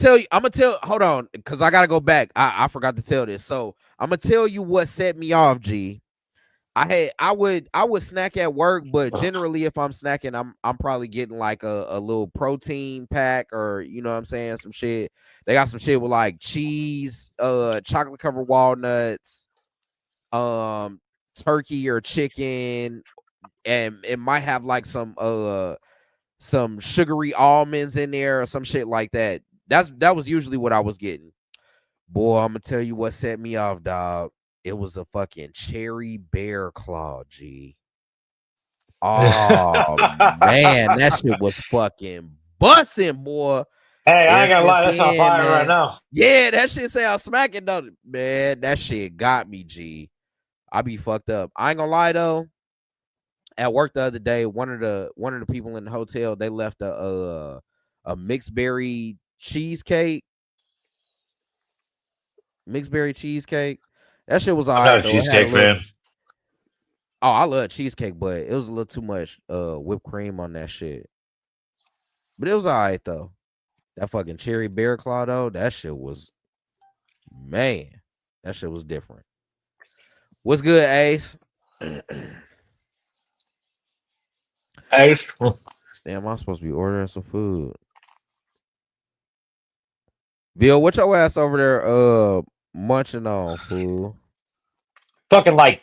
[SPEAKER 3] tell hold on, because I gotta go back. I forgot to tell this. So I'm gonna tell you what set me off, G. I would snack at work, but generally if I'm snacking, I'm probably getting like a little protein pack, or you know what I'm saying, some shit. They got some shit with like cheese, chocolate covered walnuts, turkey or chicken, and it might have like some sugary almonds in there or some shit like that. That was usually what I was getting. Boy, I'm gonna tell you what set me off, dog. It was a fucking cherry bear claw, G. Oh man, that shit was fucking busting, boy.
[SPEAKER 2] Hey, I
[SPEAKER 3] Ever
[SPEAKER 2] ain't gonna
[SPEAKER 3] since
[SPEAKER 2] lie, that's on
[SPEAKER 3] then,
[SPEAKER 2] fire right
[SPEAKER 3] man.
[SPEAKER 2] now.
[SPEAKER 3] Yeah, that shit sounds smacking, though. Man, that shit got me, G. I be fucked up. I ain't gonna lie though. At work the other day, one of the people in the hotel, they left a mixed berry cheesecake. Mixed berry cheesecake. That shit was all
[SPEAKER 2] I'm not
[SPEAKER 3] right
[SPEAKER 2] a
[SPEAKER 3] though. It had a
[SPEAKER 2] cheesecake
[SPEAKER 3] little.
[SPEAKER 2] fan.
[SPEAKER 3] Oh, I love cheesecake, but it was a little too much whipped cream on that shit. But it was all right though. That fucking cherry bear claw though, that shit was, man, that shit was different. What's good, Ace?
[SPEAKER 2] Hey,
[SPEAKER 3] Damn, I'm supposed to be ordering some food. Bill, what your ass over there munching on, fool?
[SPEAKER 2] fucking like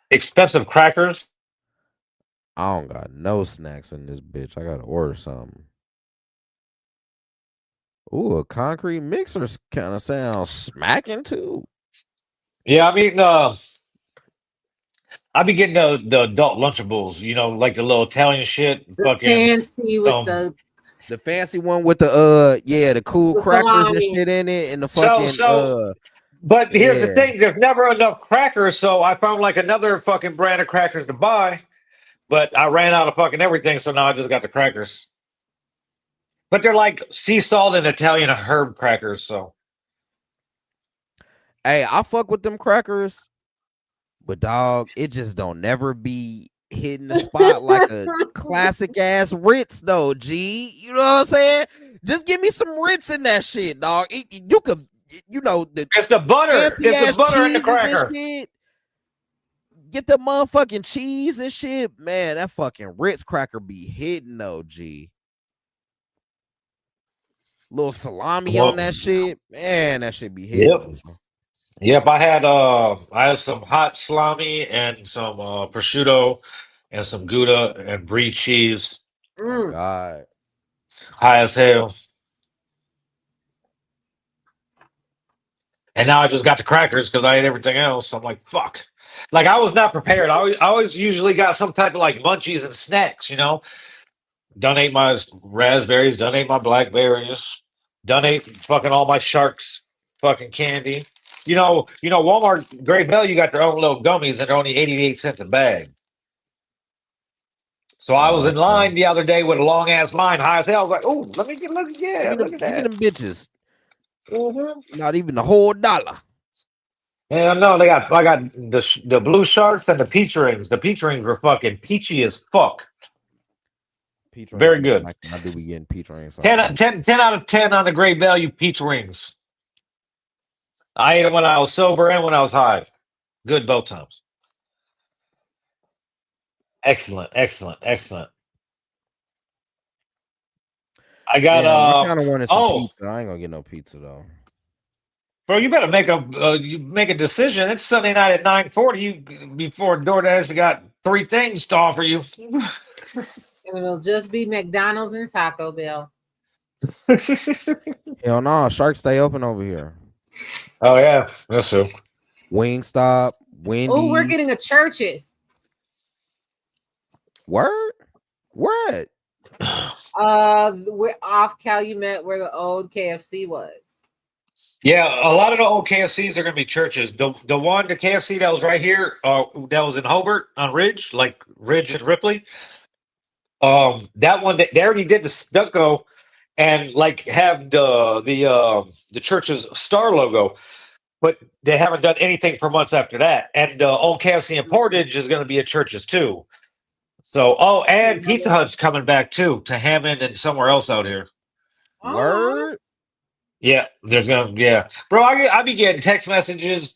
[SPEAKER 2] expensive crackers.
[SPEAKER 3] I don't got no snacks in this bitch. I gotta order something. Ooh, a concrete mixer kind of sounds smacking too.
[SPEAKER 2] Yeah, I be getting the adult Lunchables, you know, like the little Italian shit.
[SPEAKER 4] The
[SPEAKER 2] Fucking
[SPEAKER 4] fancy with
[SPEAKER 2] some
[SPEAKER 4] the
[SPEAKER 3] The fancy one with the the cool
[SPEAKER 4] The
[SPEAKER 3] crackers and
[SPEAKER 4] salami.
[SPEAKER 3] shit in it, and the
[SPEAKER 2] So
[SPEAKER 3] fucking
[SPEAKER 2] but here's the
[SPEAKER 3] yeah.
[SPEAKER 2] thing: there's never enough crackers, so I found like another fucking brand of crackers to buy. But I ran out of fucking everything, so now I just got the crackers. But they're like sea salt and Italian herb crackers, so.
[SPEAKER 3] Hey, I fuck with them crackers, but dog, it just don't never be hitting the spot like a classic ass Ritz though. G, you know what I'm saying? Just give me some Ritz in that shit, dog. You could, the
[SPEAKER 2] It's the butter.
[SPEAKER 3] fancy
[SPEAKER 2] It's the
[SPEAKER 3] ass
[SPEAKER 2] butter in the
[SPEAKER 3] cheeses and
[SPEAKER 2] cracker.
[SPEAKER 3] shit. Get the motherfucking cheese and shit, man. That fucking Ritz cracker be hitting though, G. Little salami on that shit, man. That shit be hitting.
[SPEAKER 2] Yep. Yep, I had some hot salami and some prosciutto and some Gouda and brie cheese.
[SPEAKER 3] Oh, God.
[SPEAKER 2] High as hell. And now I just got the crackers because I ate everything else. I'm like, fuck. Like I was not prepared. I always usually got some type of like munchies and snacks, you know. Done ate my raspberries, done ate my blackberries, done ate fucking all my sharks fucking candy. Walmart Great Value got their own little gummies and they're only 88 cents a bag. So I was in line the other day with a long ass line, high as hell. I was like, oh, look at that.
[SPEAKER 3] Give me them bitches. Not even a whole dollar.
[SPEAKER 2] Yeah, no, I got the blue sharks and the peach rings. The peach rings were fucking peachy as fuck.
[SPEAKER 3] Peach
[SPEAKER 2] Very
[SPEAKER 3] rings,
[SPEAKER 2] good.
[SPEAKER 3] I do be getting peach rings.
[SPEAKER 2] 10 out of 10 on the Great Value peach rings. I ate them when I was sober and when I was high. Good both times. Excellent. I got
[SPEAKER 3] I kind of wanted some pizza. I ain't gonna get no pizza though.
[SPEAKER 2] Bro, you better make a decision. It's Sunday night at 9:40. Before DoorDash got 3 things to offer you.
[SPEAKER 4] And it'll just be McDonald's and Taco Bell.
[SPEAKER 3] Hell no, Sharks stay open over here.
[SPEAKER 2] Oh yeah, that's true.
[SPEAKER 3] Wingstop, Wendy's.
[SPEAKER 4] Oh, we're getting a Church's.
[SPEAKER 3] Word? What?
[SPEAKER 4] We're off Calumet where the old KFC was.
[SPEAKER 2] Yeah, a lot of the old KFCs are gonna be Churches. The KFC that was right here, that was in Hobart on Ridge, like Ridge and Ripley. That one they already did the stucco and like have the Church's star logo, but they haven't done anything for months after that. And the old KFC in Portage is going to be at Church's too. So, and Pizza Hut's coming back too to Hammond and somewhere else out here.
[SPEAKER 3] Word?
[SPEAKER 2] Yeah, bro. I be getting text messages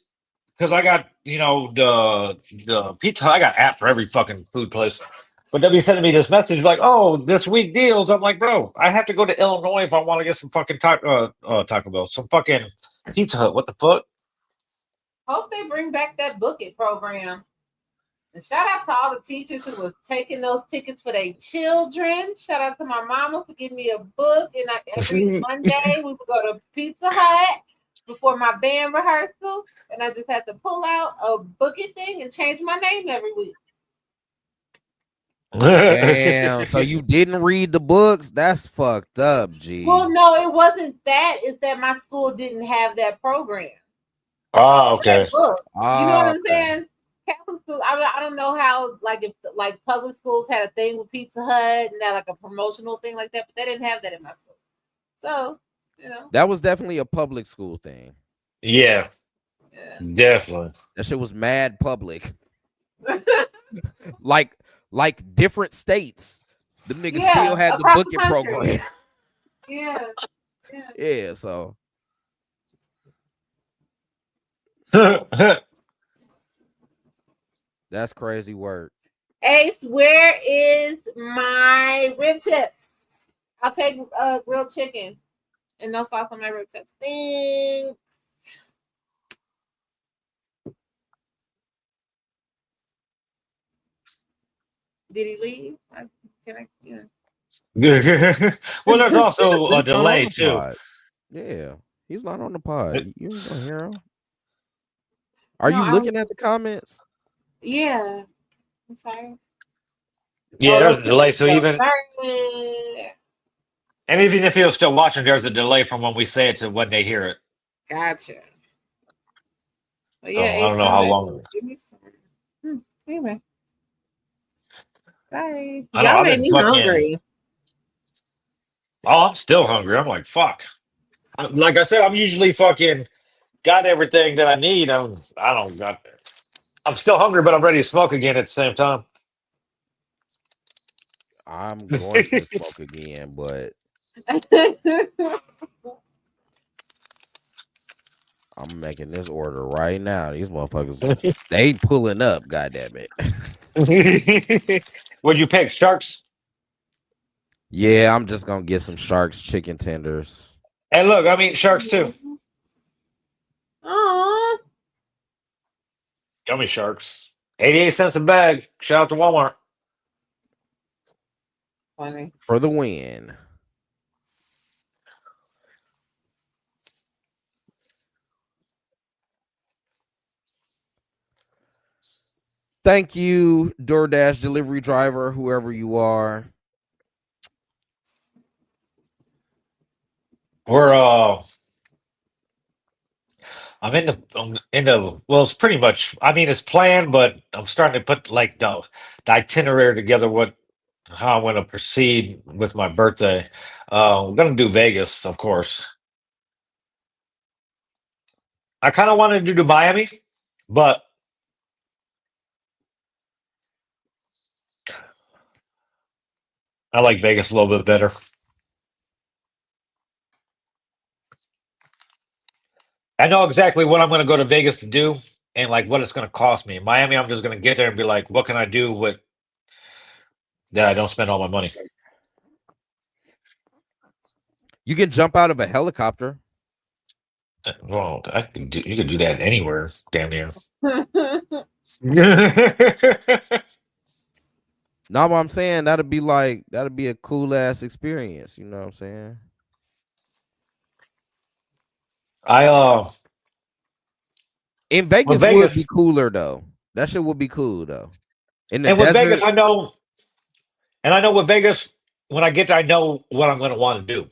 [SPEAKER 2] because I got the Pizza Hut. I got an app for every fucking food place. But they'll be sending me this message like, "Oh, this week deals." I'm like, bro, I have to go to Illinois if I want to get some fucking Taco Bell, some fucking Pizza Hut. What the fuck?
[SPEAKER 4] Hope they bring back that Book It program. And shout out to all the teachers who was taking those tickets for their children. Shout out to my mama for giving me a book. And every Monday we would go to Pizza Hut before my band rehearsal, and I just had to pull out a Book It thing and change my name every week.
[SPEAKER 3] Damn, so you didn't read the books? That's fucked up, G.
[SPEAKER 4] Well, no, it wasn't that. It's that my school didn't have that program.
[SPEAKER 2] Oh, okay.
[SPEAKER 4] That book. You know what I'm saying? Catholic school. I don't know how, like, if like public schools had a thing with Pizza Hut and that like a promotional thing like that, but they didn't have that in my school. So,
[SPEAKER 3] that was definitely a public school thing.
[SPEAKER 2] Yeah. Definitely.
[SPEAKER 3] That shit was mad public. like different states, them niggas still had the Book It program. Yeah. So that's crazy work.
[SPEAKER 4] Ace, where is my rib tips? I'll take grilled chicken and no sauce on my rib tips. Thanks. Did he leave?
[SPEAKER 2] Well, there's also a delay too.
[SPEAKER 3] Yeah, he's not on the pod. You ain't gonna hear him. Are you looking at the comments?
[SPEAKER 4] Yeah. I'm sorry.
[SPEAKER 2] Yeah, there's a delay. So even And even if you're still watching, there's a delay from when we say it to when they hear it.
[SPEAKER 4] Gotcha. Well,
[SPEAKER 2] So
[SPEAKER 4] yeah,
[SPEAKER 2] I don't know how long.
[SPEAKER 4] Give me some. Anyway. Bye.
[SPEAKER 2] I know,
[SPEAKER 4] Y'all
[SPEAKER 2] I've
[SPEAKER 4] made
[SPEAKER 2] been
[SPEAKER 4] me
[SPEAKER 2] fucking.
[SPEAKER 4] hungry.
[SPEAKER 2] Oh, I'm still hungry. I'm like, fuck. Like I said, I'm usually fucking got everything that I need. I don't got. I'm still hungry, but I'm ready to smoke again at the same time.
[SPEAKER 3] I'm going to smoke again, but I'm making this order right now. These motherfuckers, they pulling up. Goddamn it!
[SPEAKER 2] What'd you pick? Sharks?
[SPEAKER 3] Yeah, I'm just gonna get some Sharks chicken tenders.
[SPEAKER 2] Hey, look, I'm eating sharks too.
[SPEAKER 4] Aww.
[SPEAKER 2] Gummy sharks. 88 cents a bag. Shout out to Walmart.
[SPEAKER 4] Funny.
[SPEAKER 3] For the win. Thank you, DoorDash delivery driver, whoever you are.
[SPEAKER 2] We're I'm in the well, it's pretty much, I mean, it's planned, but I'm starting to put like the itinerary together, how I want to proceed with my birthday. We're gonna do Vegas, of course. I kind of wanted to do Miami, but I like Vegas a little bit better. I know exactly what I'm going to go to Vegas to do and like what it's going to cost me. Miami, I'm just going to get there and be like, what can I do with that I don't spend all my money?
[SPEAKER 3] You can jump out of a helicopter.
[SPEAKER 2] Well, you could do that anywhere, damn near.
[SPEAKER 3] Now what I'm saying, that'd be a cool ass experience. You know what I'm saying?
[SPEAKER 2] I
[SPEAKER 3] In
[SPEAKER 2] with
[SPEAKER 3] Vegas would
[SPEAKER 2] Vegas,
[SPEAKER 3] be cooler though. That shit would be cool though. In the
[SPEAKER 2] and with
[SPEAKER 3] desert,
[SPEAKER 2] Vegas, I know with Vegas, when I get there, I know what I'm going to want to do.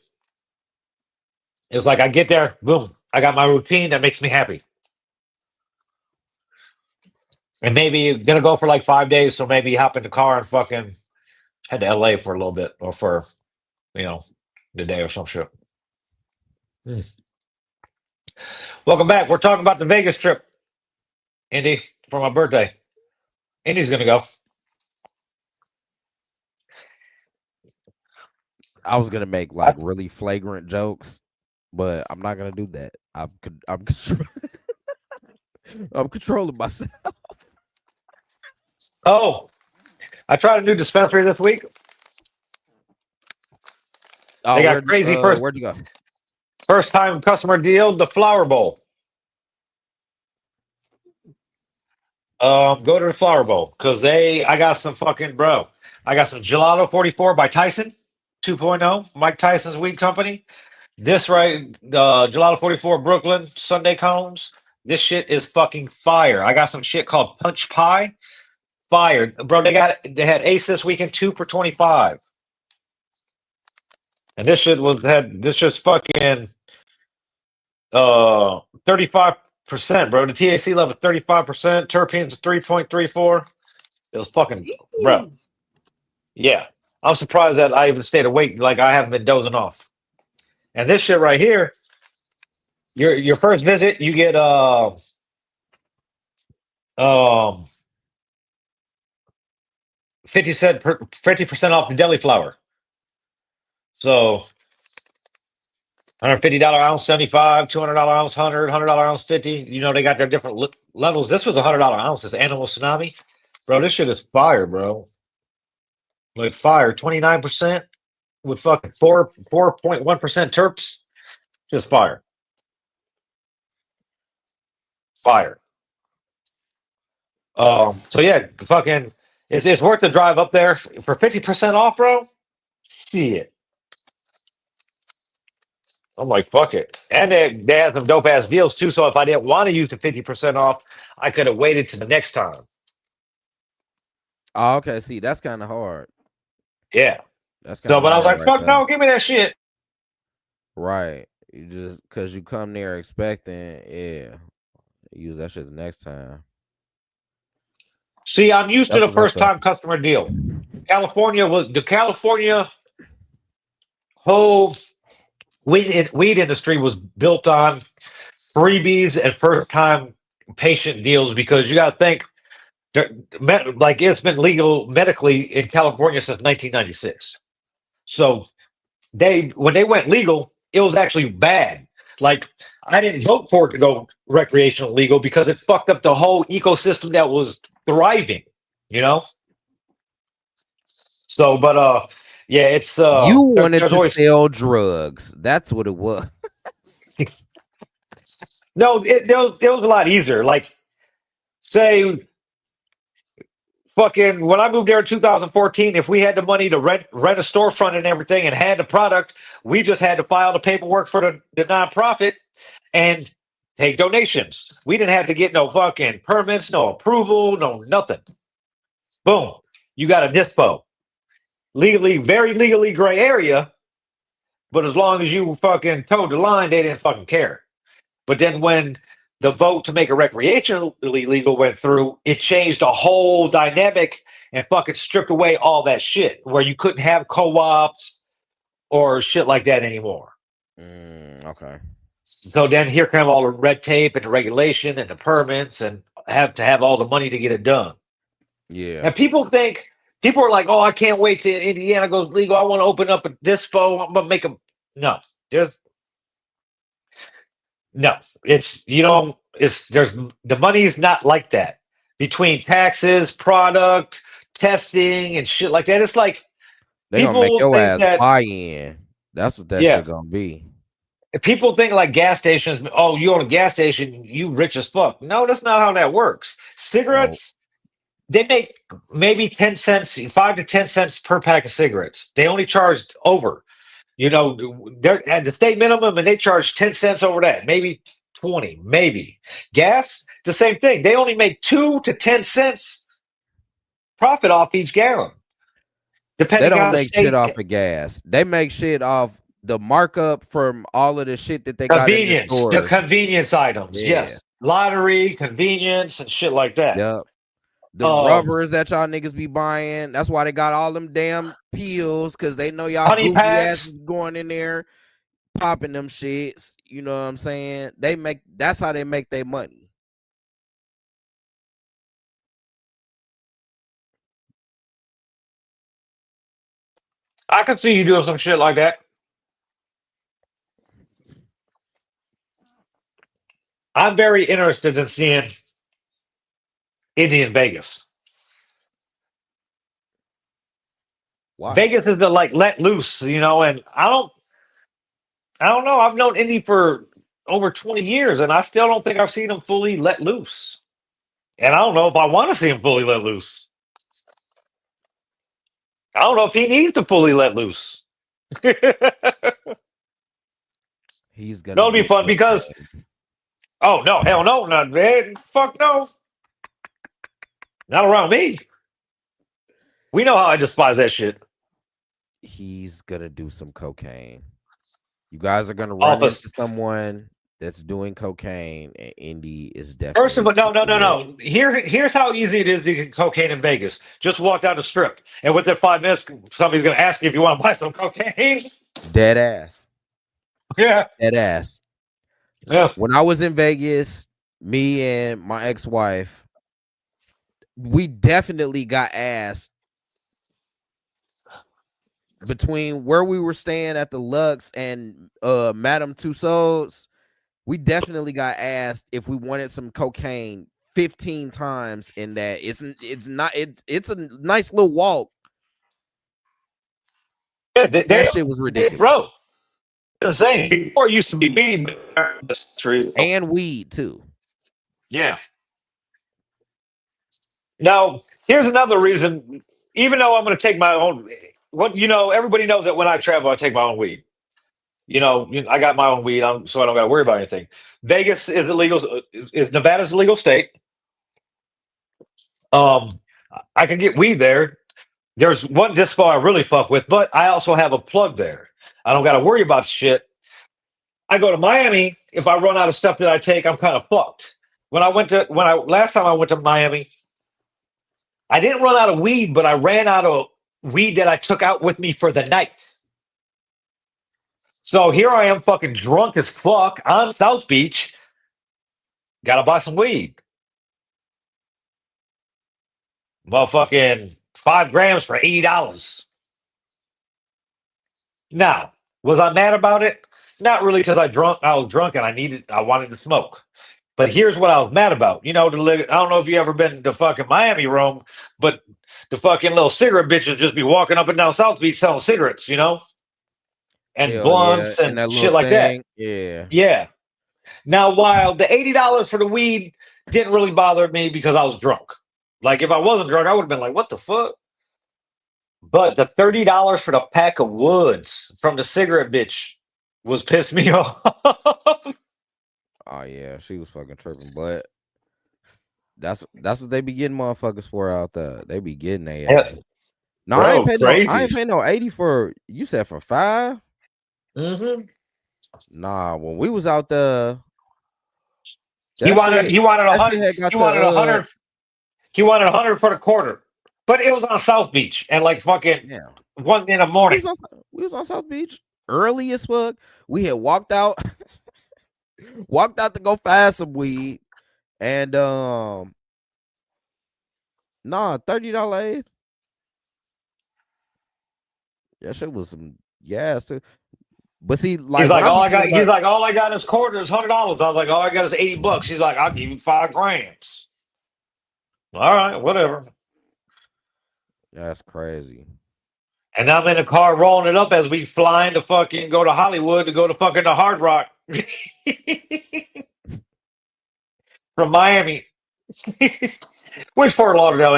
[SPEAKER 2] It's like I get there, boom, I got my routine that makes me happy. And maybe you're gonna go for like 5 days, so maybe hop in the car and fucking head to LA for a little bit or for you know the day or some shit. Welcome back. We're talking about the Vegas trip, Indy, for my birthday. Indy's gonna go.
[SPEAKER 3] I was gonna make like really flagrant jokes, but I'm not gonna do that. I'm I'm controlling myself.
[SPEAKER 2] Oh, I tried a new dispensary this week.
[SPEAKER 3] Oh,
[SPEAKER 2] They got crazy
[SPEAKER 3] where'd you go?
[SPEAKER 2] first time customer deal, the Flower Bowl. Go to the Flower Bowl because I got some fucking bro. I got some Gelato 44 by Tyson 2.0, Mike Tyson's weed company. This right, Gelato 44 Brooklyn Sunday cones. This shit is fucking fire. I got some shit called Punch Pie. Fire, bro. They had Ace this weekend 2 for 25. And this shit this just fucking 35%, bro. The THC level 35%, terpenes 3.34. It was fucking bro. Yeah. I'm surprised that I even stayed awake. Like I haven't been dozing off. And this shit right here, your first visit, you get um 50% off the deli flour. So $150 ounce, 75, $200 ounce, $100 ounce, 50. You know, they got their different levels. This was $100 ounce. This Animal Tsunami. Bro, this shit is fire, bro. Like fire. 29% with fucking 4.1% terps. Just fire. Fire. So yeah, fucking it's worth the drive up there for 50% off, bro. Shit. I'm like, fuck it. And they had some dope ass deals too. So if I didn't want to use the 50% off, I could have waited to the next time.
[SPEAKER 3] Oh, okay. See, that's kind of hard.
[SPEAKER 2] Yeah.
[SPEAKER 3] That's
[SPEAKER 2] So,
[SPEAKER 3] kinda
[SPEAKER 2] but I was
[SPEAKER 3] hard
[SPEAKER 2] like,
[SPEAKER 3] right
[SPEAKER 2] fuck
[SPEAKER 3] there.
[SPEAKER 2] no, give me that shit.
[SPEAKER 3] Right. You just because you come there expecting, yeah, use that shit the next time.
[SPEAKER 2] See, I'm used to
[SPEAKER 3] That's
[SPEAKER 2] the
[SPEAKER 3] what I
[SPEAKER 2] first
[SPEAKER 3] thought.
[SPEAKER 2] time customer deal. California was the California whole weed industry was built on freebies and first time patient deals because you got to think like it's been legal medically in California since 1996. So they when they went legal, it was actually bad. Like I didn't vote for it to go recreational legal because it fucked up the whole ecosystem that was thriving, you know? So but yeah, it's
[SPEAKER 3] You wanted
[SPEAKER 2] there's
[SPEAKER 3] to
[SPEAKER 2] always
[SPEAKER 3] sell drugs. That's what it was.
[SPEAKER 2] no it was a lot easier. Like say fucking when I moved there in 2014, if we had the money to rent a storefront and everything and had the product, we just had to file the paperwork for the nonprofit and take donations. We didn't have to get no fucking permits, no approval, no nothing. Boom. You got a dispo. Legally, very legally gray area, but as long as you fucking towed the line, they didn't fucking care. But then when the vote to make it recreationally legal went through, it changed the whole dynamic and fucking stripped away all that shit where you couldn't have co-ops or shit like that anymore.
[SPEAKER 3] Okay.
[SPEAKER 2] So then here come all the red tape and the regulation and the permits and have to have all the money to get it done.
[SPEAKER 3] Yeah.
[SPEAKER 2] And people are like, oh, I can't wait till Indiana goes legal. I want to open up a dispo. I'm gonna make them. No, it's there's the money's not like that. Between taxes, product, testing, and shit like that. It's like
[SPEAKER 3] They gonna make
[SPEAKER 2] people
[SPEAKER 3] your
[SPEAKER 2] think
[SPEAKER 3] ass
[SPEAKER 2] that
[SPEAKER 3] buy in. That's what that shit gonna be.
[SPEAKER 2] people think like gas stations, oh, you own a gas station, you rich as fuck. No, that's not how that works. Cigarettes, they make maybe 10 cents, 5 to 10 cents per pack of cigarettes. They only charge over. You know, they're at the state minimum and they charge 10 cents over that, maybe 20, maybe. Gas, the same thing. They only make 2 to 10 cents profit off each gallon,
[SPEAKER 3] They
[SPEAKER 2] depending
[SPEAKER 3] don't
[SPEAKER 2] on the
[SPEAKER 3] make shit
[SPEAKER 2] state.
[SPEAKER 3] off of gas. They make shit off the markup from all of the shit that they got in the
[SPEAKER 2] Convenience, the
[SPEAKER 3] stores.
[SPEAKER 2] convenience items,
[SPEAKER 3] Yeah.
[SPEAKER 2] yes. Lottery, convenience, and shit like that.
[SPEAKER 3] Yep. The rubbers that y'all niggas be buying. That's why they got all them damn pills, because they know y'all
[SPEAKER 2] honey
[SPEAKER 3] goofy
[SPEAKER 2] packs.
[SPEAKER 3] asses going in there popping them shits. You know what I'm saying? That's how they make their money.
[SPEAKER 2] I could see you doing some shit like that. I'm very interested in seeing Indian Vegas.
[SPEAKER 3] Why?
[SPEAKER 2] Vegas is the like let loose, and I don't know. I've known Indy for over 20 years, and I still don't think I've seen him fully let loose. And I don't know if I want to see him fully let loose. I don't know if he needs to fully let loose.
[SPEAKER 3] He's gonna.
[SPEAKER 2] That'll be fun because. Oh no! Hell no! Not man. Fuck no! Not around me. We know how I despise that shit.
[SPEAKER 3] He's gonna do some cocaine. You guys are gonna run into someone that's doing cocaine, and Indy is definitely.
[SPEAKER 2] First of all, no. Here's how easy it is to get cocaine in Vegas. Just walk down the strip, and within 5 minutes, somebody's gonna ask you if you want to buy some cocaine.
[SPEAKER 3] Dead ass.
[SPEAKER 2] Yeah.
[SPEAKER 3] Dead ass.
[SPEAKER 2] Yeah.
[SPEAKER 3] When I was in Vegas, me and my ex-wife, we definitely got asked between where we were staying at the Lux and Madame Tussauds. We definitely got asked if we wanted some cocaine 15 times in that. It's a nice little walk.
[SPEAKER 2] Yeah,
[SPEAKER 3] that shit was ridiculous.
[SPEAKER 2] Bro, insane. Before it used to be weed
[SPEAKER 3] and weed too.
[SPEAKER 2] Yeah. Now, here's another reason. Even though I'm going to take my own, everybody knows that when I travel, I take my own weed. I got my own weed, so I don't got to worry about anything. Vegas is illegal. Is Nevada's a legal state? I can get weed there. There's one dispo I really fuck with, but I also have a plug there. I don't got to worry about shit. I go to Miami. If I run out of stuff that I take, I'm kind of fucked. Last time I went to Miami, I didn't run out of weed, but I ran out of weed that I took out with me for the night. So here I am, fucking drunk as fuck on South Beach. Gotta buy some weed. Motherfucking 5 grams for $80. Now, was I mad about it? Not really, because I was drunk and I wanted to smoke. But here's what I was mad about. You know, I don't know if you ever been to fucking Miami Rome, but the fucking little cigarette bitches just be walking up and down South Beach selling cigarettes, you know? And
[SPEAKER 3] Hell
[SPEAKER 2] blunts
[SPEAKER 3] yeah.
[SPEAKER 2] and
[SPEAKER 3] that
[SPEAKER 2] shit
[SPEAKER 3] little
[SPEAKER 2] like that.
[SPEAKER 3] thing. Yeah.
[SPEAKER 2] Yeah. Now, while the $80 for the weed didn't really bother me because I was drunk. Like, if I wasn't drunk, I would have been like, what the fuck? But the $30 for the pack of woods from the cigarette bitch was pissed me off.
[SPEAKER 3] Oh yeah, she was fucking tripping, but that's what they be getting motherfuckers for out there. They be getting their ass. No,
[SPEAKER 2] Bro,
[SPEAKER 3] I ain't
[SPEAKER 2] crazy.
[SPEAKER 3] paying no 80 for, you said for 5?
[SPEAKER 2] Mm-hmm.
[SPEAKER 3] Nah, when we was out there,
[SPEAKER 2] He wanted
[SPEAKER 3] that
[SPEAKER 2] 100.
[SPEAKER 3] shit had got
[SPEAKER 2] He
[SPEAKER 3] to,
[SPEAKER 2] wanted 100. He wanted 100 for the quarter. But it was on South Beach and like fucking
[SPEAKER 3] yeah.
[SPEAKER 2] 1 in the morning.
[SPEAKER 3] We was on South Beach early as fuck. We had walked out to go find some weed, and nah, $30. That shit was some gas too. But see, like
[SPEAKER 2] He's like,
[SPEAKER 3] when
[SPEAKER 2] all
[SPEAKER 3] I
[SPEAKER 2] I
[SPEAKER 3] be
[SPEAKER 2] got.
[SPEAKER 3] thinking
[SPEAKER 2] He's
[SPEAKER 3] about-
[SPEAKER 2] like, all I got is quarter is $100. I was like, all I got is $80. He's like, I'll give you 5 grams. All right, whatever.
[SPEAKER 3] that's crazy.
[SPEAKER 2] And I'm in the car rolling it up as we flying to fucking go to Hollywood to go to fucking the Hard Rock from Miami. Which Fort Lauderdale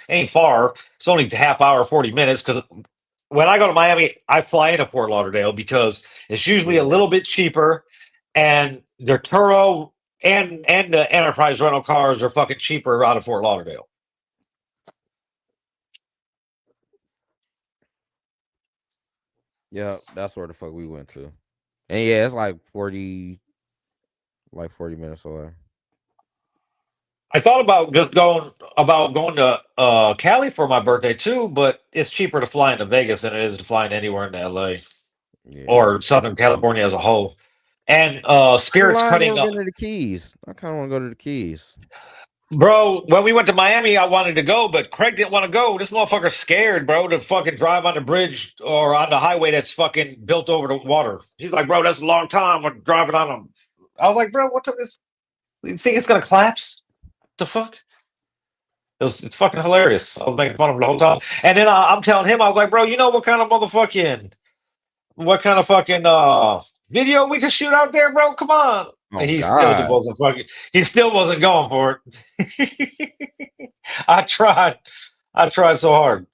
[SPEAKER 2] ain't far. It's only half hour, 40 minutes. Because when I go to Miami, I fly into Fort Lauderdale because it's usually a little bit cheaper, and their Turo and the Enterprise rental cars are fucking cheaper out of Fort Lauderdale.
[SPEAKER 3] Yeah, that's where the fuck we went to. And yeah, it's like 40 minutes away.
[SPEAKER 2] I thought about going to Cali for my birthday too, but it's cheaper to fly into Vegas than it is to fly anywhere in LA
[SPEAKER 3] Yeah.
[SPEAKER 2] or Southern California as a whole. And Spirit's cutting up.
[SPEAKER 3] Go to the Keys. I kind of want to go to the Keys.
[SPEAKER 2] Bro, when we went to Miami, I wanted to go, but Craig didn't want to go. This motherfucker's scared, bro, to fucking drive on the bridge or on the highway that's fucking built over the water. He's like, bro, that's a long time. We're driving on them. I was like, bro, what the is? You think it's gonna collapse? The fuck? It's fucking hilarious. I was making fun of him the whole time. And then I'm telling him, I was like, bro, you know what kind of video we could shoot out there, bro? Come on.
[SPEAKER 3] Oh,
[SPEAKER 2] And he
[SPEAKER 3] God.
[SPEAKER 2] still wasn't going for it. I tried so hard.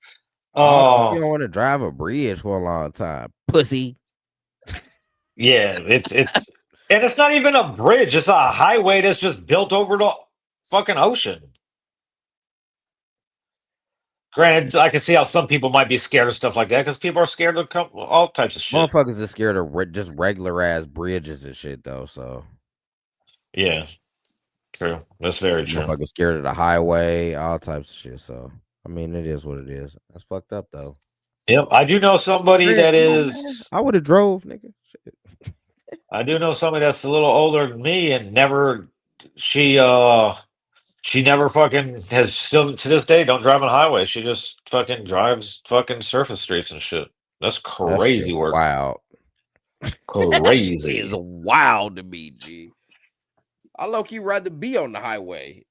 [SPEAKER 3] You don't want to drive a bridge for a long time, pussy.
[SPEAKER 2] Yeah, it's and it's not even a bridge, it's a highway that's just built over the fucking ocean. Granted, I can see how some people might be scared of stuff like that because people are scared of all types of shit.
[SPEAKER 3] Motherfuckers are scared of just regular ass bridges and shit, though. So
[SPEAKER 2] yeah, true. That's very true.
[SPEAKER 3] Motherfuckers scared of the highway, all types of shit. So I mean, it is what it is. That's fucked up, though.
[SPEAKER 2] Yep, I do know somebody that is.
[SPEAKER 3] I would have drove, nigga. Shit.
[SPEAKER 2] I do know somebody that's a little older than me and never. She never fucking has still to this day don't drive on the highway. She just fucking drives fucking surface streets and shit. That's crazy work.
[SPEAKER 3] Wow.
[SPEAKER 2] Crazy.
[SPEAKER 3] It's wild to me, G. I low-key rather be on the highway.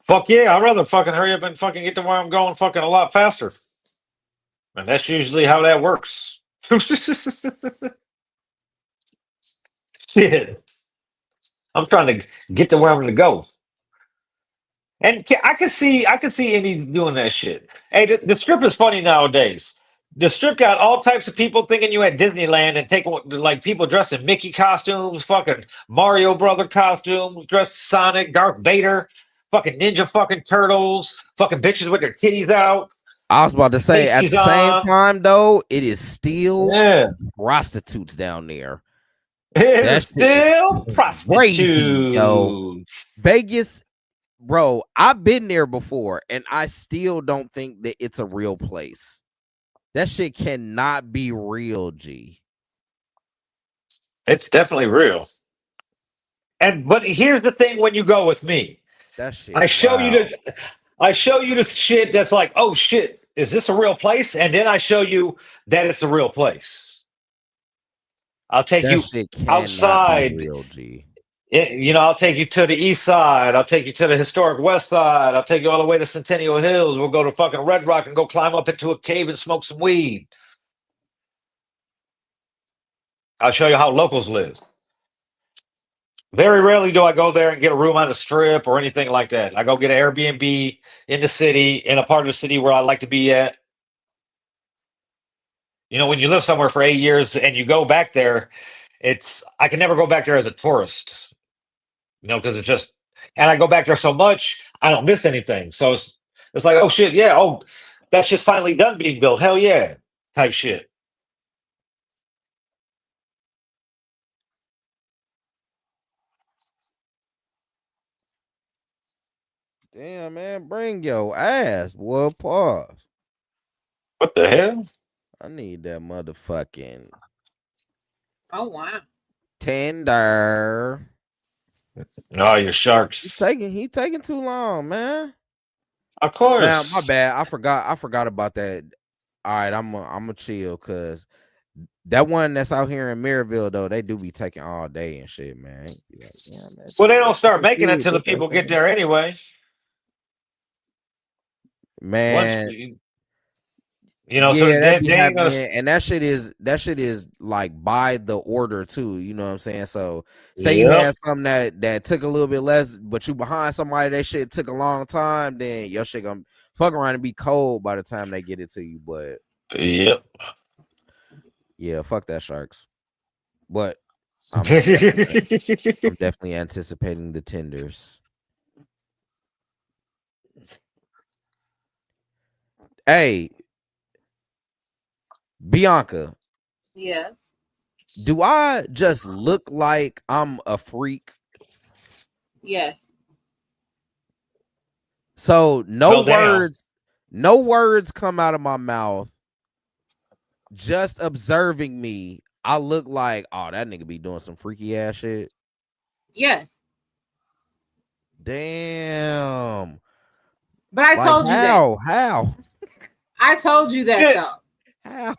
[SPEAKER 2] Fuck yeah, I'd rather fucking hurry up and fucking get to where I'm going fucking a lot faster. And that's usually how that works. Shit. I'm trying to get to where I'm going to go. And I can see Indy doing that shit. Hey, the strip is funny nowadays. The strip got all types of people thinking you at Disneyland and take like people dressed in Mickey costumes, fucking Mario Brother costumes, dressed Sonic, Darth Vader, fucking Ninja fucking Turtles, fucking bitches with their titties out,
[SPEAKER 3] I was about to say at the
[SPEAKER 2] Macy's
[SPEAKER 3] same
[SPEAKER 2] on.
[SPEAKER 3] time though, it is still
[SPEAKER 2] Yeah.
[SPEAKER 3] prostitutes down there.
[SPEAKER 2] It's
[SPEAKER 3] shit is
[SPEAKER 2] still
[SPEAKER 3] crazy, yo.
[SPEAKER 2] prostitutes.
[SPEAKER 3] Vegas, bro, I've been there before and I still don't think that it's a real place. That shit cannot be real, G.
[SPEAKER 2] It's definitely real. But here's the thing: when you go with me,
[SPEAKER 3] That shit.
[SPEAKER 2] I show you the shit that's like, oh shit, is this a real place? And then I show you that it's a real place. I'll take
[SPEAKER 3] that
[SPEAKER 2] you
[SPEAKER 3] shit cannot
[SPEAKER 2] outside.
[SPEAKER 3] be real, G.
[SPEAKER 2] I'll take you to the east side. I'll take you to the historic west side. I'll take you all the way to Centennial Hills. We'll go to fucking Red Rock and go climb up into a cave and smoke some weed. I'll show you how locals live. Very rarely do I go there and get a room on the strip or anything like that. I go get an Airbnb in the city, in a part of the city where I like to be at. You know, when you live somewhere for 8 years and you go back there, I can never go back there as a tourist. You know, because and I go back there so much, I don't miss anything. So it's like, oh shit, yeah, oh, that's just finally done being built. Hell yeah, type shit.
[SPEAKER 3] Damn, man, bring your ass, boy. Pause.
[SPEAKER 2] What the hell?
[SPEAKER 3] I need that motherfucking
[SPEAKER 4] Oh wow.
[SPEAKER 3] tender.
[SPEAKER 2] No, your sharks.
[SPEAKER 3] He taking too long, man.
[SPEAKER 2] Of course.
[SPEAKER 3] Now, my bad. I forgot about that. All right, I'm a chill because that one that's out here in Maryville though, they do be taking all day and shit, man. Be like, yeah, man,
[SPEAKER 2] Well, they don't start making it till the people get there anyway.
[SPEAKER 3] Man,
[SPEAKER 2] so
[SPEAKER 3] that be
[SPEAKER 2] they ain't gonna.
[SPEAKER 3] happening, and that shit is like by the order too. You know what I'm saying? So say you had something that took a little bit less, but you behind somebody that shit took a long time, then your shit gonna fuck around and be cold by the time they get it to you. But
[SPEAKER 2] yeah,
[SPEAKER 3] fuck that sharks. But I'm definitely anticipating the tenders. Hey, Bianca.
[SPEAKER 4] Yes.
[SPEAKER 3] Do I just look like I'm a freak?
[SPEAKER 4] Yes.
[SPEAKER 3] So no words come out of my mouth. Just observing me, I look like, oh, that nigga be doing some freaky ass shit.
[SPEAKER 4] Yes.
[SPEAKER 3] Damn.
[SPEAKER 4] But I told you that.
[SPEAKER 3] How?
[SPEAKER 4] I told you that though.
[SPEAKER 3] How?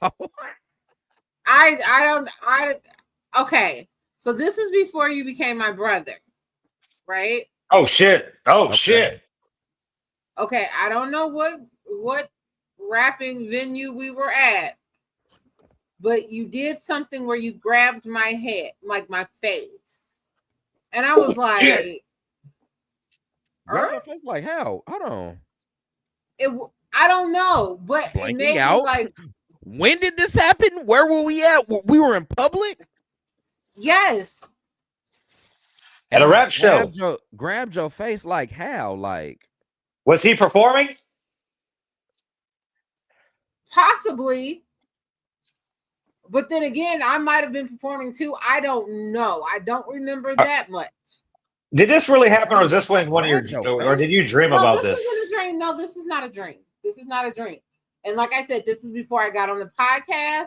[SPEAKER 4] Okay. So this is before you became my brother, right?
[SPEAKER 2] Oh shit. Shit.
[SPEAKER 4] Okay, I don't know what rapping venue we were at, but you did something where you grabbed my head, like my face. And I was like,
[SPEAKER 3] like how? Hold on.
[SPEAKER 4] I don't know, but
[SPEAKER 3] Blanking
[SPEAKER 4] it made
[SPEAKER 3] out?
[SPEAKER 4] me like,
[SPEAKER 3] when did this happen? Where were we at? We were in public?
[SPEAKER 4] Yes.
[SPEAKER 2] At a rap show.
[SPEAKER 3] Grabbed your face like how? Like,
[SPEAKER 2] was he performing?
[SPEAKER 4] Possibly. But then again, I might have been performing too. I don't know. I don't remember that much.
[SPEAKER 2] Did this really happen, or is this one of your, or did you dream about this?
[SPEAKER 4] This isn't a dream. No, this is not a dream. This is not a dream. And like I said, this is before I got on the podcast.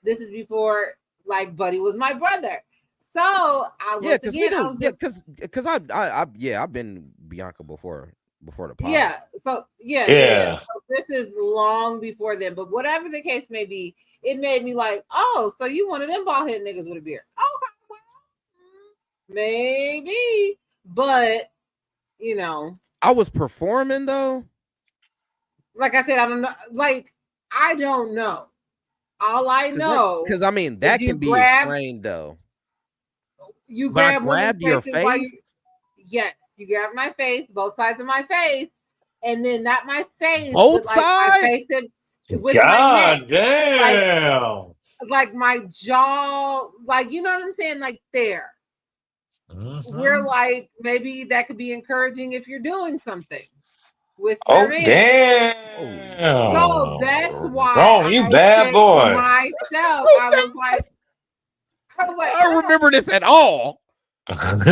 [SPEAKER 4] This is before, like, Buddy was my brother. So I was
[SPEAKER 3] because I've been Bianca before the podcast.
[SPEAKER 4] Yeah. So yeah. So this is long before then. But whatever the case may be, it made me like, oh, so you one of them bald head niggas with a beard? Okay, well, maybe. But
[SPEAKER 3] I was performing though.
[SPEAKER 4] Like I said, I don't know. Like, I don't know. All I know,
[SPEAKER 3] because I mean that can be explained though.
[SPEAKER 4] You grabbed
[SPEAKER 3] your face.
[SPEAKER 4] Yes, you grabbed my face, both sides of my face, and then not my face,
[SPEAKER 3] both
[SPEAKER 4] but
[SPEAKER 3] sides.
[SPEAKER 4] My face with
[SPEAKER 2] God
[SPEAKER 4] my neck.
[SPEAKER 2] damn!
[SPEAKER 4] Like my jaw, like you know what I'm saying, like there.
[SPEAKER 2] Mm-hmm.
[SPEAKER 4] We're like, maybe that could be encouraging if you're doing something. with
[SPEAKER 2] Oh
[SPEAKER 4] certain.
[SPEAKER 2] damn!
[SPEAKER 4] So that's why
[SPEAKER 2] Rome, you
[SPEAKER 4] I
[SPEAKER 2] bad
[SPEAKER 4] said
[SPEAKER 2] boy.
[SPEAKER 4] to myself, I was like,
[SPEAKER 3] I don't remember this at all.
[SPEAKER 4] it
[SPEAKER 2] What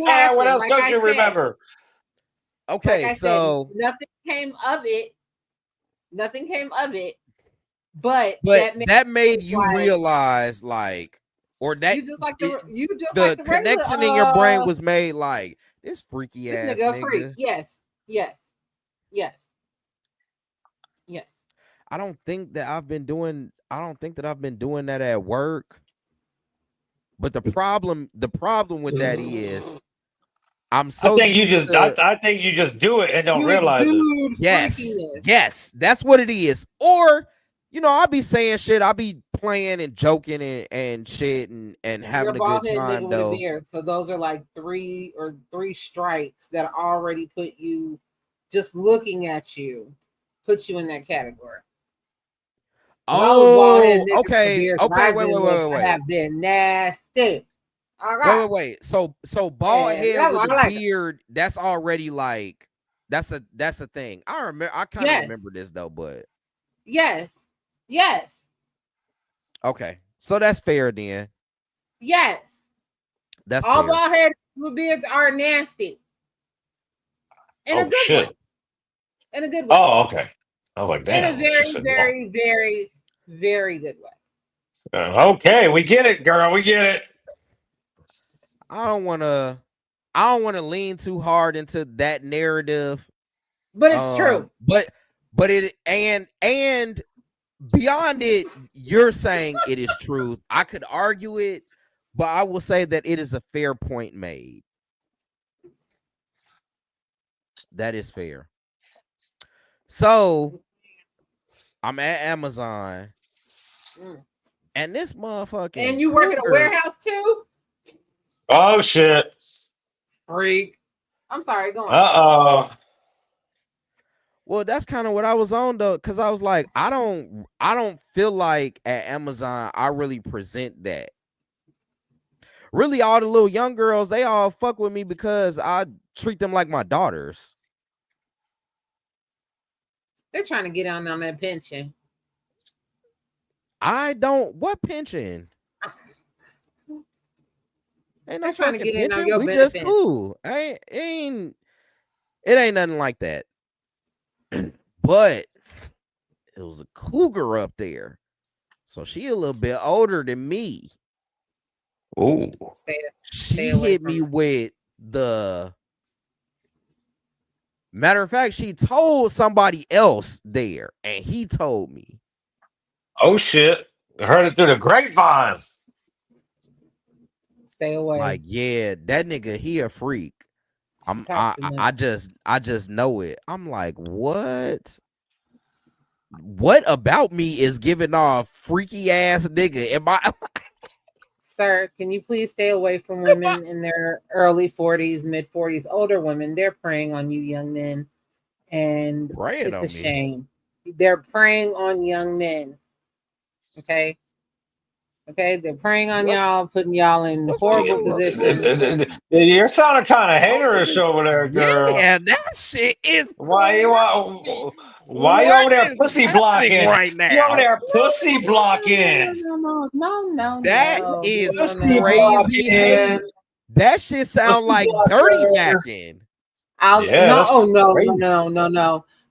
[SPEAKER 4] happened.
[SPEAKER 2] else
[SPEAKER 4] Like
[SPEAKER 2] don't
[SPEAKER 4] I
[SPEAKER 2] you
[SPEAKER 4] said,
[SPEAKER 2] remember?
[SPEAKER 3] Okay,
[SPEAKER 4] like I
[SPEAKER 3] so
[SPEAKER 4] said, nothing came of it. Nothing came of it. But
[SPEAKER 3] that made you
[SPEAKER 4] like,
[SPEAKER 3] realize, like, or that
[SPEAKER 4] you just like
[SPEAKER 3] it,
[SPEAKER 4] the
[SPEAKER 3] the
[SPEAKER 4] regular
[SPEAKER 3] connection in your brain was made, like, this freaky
[SPEAKER 4] this
[SPEAKER 3] ass
[SPEAKER 4] nigga a freak.
[SPEAKER 3] nigga.
[SPEAKER 4] Yes.
[SPEAKER 3] I don't think that I've been doing that at work. But the problem with that is I'm so
[SPEAKER 2] I think you
[SPEAKER 3] used
[SPEAKER 2] just
[SPEAKER 3] to,
[SPEAKER 2] I think you just do it and don't
[SPEAKER 4] You
[SPEAKER 2] realize it.
[SPEAKER 4] exude
[SPEAKER 3] yes,
[SPEAKER 4] freakiness.
[SPEAKER 3] that's what it is. Or, I'll be saying shit, I'll be playing and joking and shit and having
[SPEAKER 4] You're
[SPEAKER 3] a
[SPEAKER 4] bald
[SPEAKER 3] good
[SPEAKER 4] head
[SPEAKER 3] time
[SPEAKER 4] nigga with a
[SPEAKER 3] though.
[SPEAKER 4] beard. So those are like three strikes that already put you, just looking at you, puts you in that category.
[SPEAKER 3] Oh, okay. Wait.
[SPEAKER 4] Have been nasty. All right.
[SPEAKER 3] Wait. So bald head
[SPEAKER 4] that's
[SPEAKER 3] with
[SPEAKER 4] what
[SPEAKER 3] a
[SPEAKER 4] I like.
[SPEAKER 3] beard, that's already like that's a thing. I kind of remember this though, but
[SPEAKER 4] Yes.
[SPEAKER 3] okay. So that's fair then.
[SPEAKER 4] Yes.
[SPEAKER 3] That's
[SPEAKER 4] all
[SPEAKER 3] fair.
[SPEAKER 4] bald head with beards are nasty. In a good way. In a good way.
[SPEAKER 2] Oh, okay. Oh, like damn.
[SPEAKER 4] In a very, very, very, very good way.
[SPEAKER 2] Okay, we get it, girl. We get it.
[SPEAKER 3] I don't want to lean too hard into that narrative,
[SPEAKER 4] but it's true.
[SPEAKER 3] But it and beyond it, you're saying it is truth. I could argue it, but I will say that it is a fair point made. That is fair. So I'm at Amazon, and this motherfucking
[SPEAKER 4] and you work at a warehouse too.
[SPEAKER 2] Oh shit!
[SPEAKER 4] Freak. I'm sorry. Go on.
[SPEAKER 2] Uh-oh.
[SPEAKER 3] Well, that's kind of what I was on though, because I was like, I don't feel like at Amazon I really present that. Really, all the little young girls, they all fuck with me because I treat them like my daughters.
[SPEAKER 4] They're trying to get on that pension.
[SPEAKER 3] I don't. What pension? Ain't no
[SPEAKER 4] trying to get
[SPEAKER 3] pension.
[SPEAKER 4] in on your
[SPEAKER 3] we
[SPEAKER 4] benefits.
[SPEAKER 3] Just cool. It ain't nothing like that. But it was a cougar up there, so she a little bit older than me.
[SPEAKER 2] Ooh.
[SPEAKER 4] Stay
[SPEAKER 3] She hit me with the. Matter of fact, she told somebody else there, and he told me.
[SPEAKER 2] Oh shit! I heard it through the grapevine.
[SPEAKER 4] Stay away.
[SPEAKER 3] Like, yeah, that nigga, he a freak. I just know it. I'm like, what? What about me is giving off freaky ass nigga? Am I?
[SPEAKER 4] Sir, can you please stay away from women in their early 40s, mid 40s, older women? They're preying on you young men, and it's a shame. They're preying on young men. Okay, they're preying on y'all, putting y'all in horrible positions.
[SPEAKER 2] You're sounding kind of haterish over there, girl.
[SPEAKER 3] Yeah, that shit is.
[SPEAKER 2] Why you over there pussy blocking
[SPEAKER 3] right now?
[SPEAKER 2] You over there pussy blocking?
[SPEAKER 4] No.
[SPEAKER 3] That is
[SPEAKER 2] pussy
[SPEAKER 3] crazy.
[SPEAKER 2] blocking.
[SPEAKER 3] That shit sounds like dirty macking.
[SPEAKER 4] No.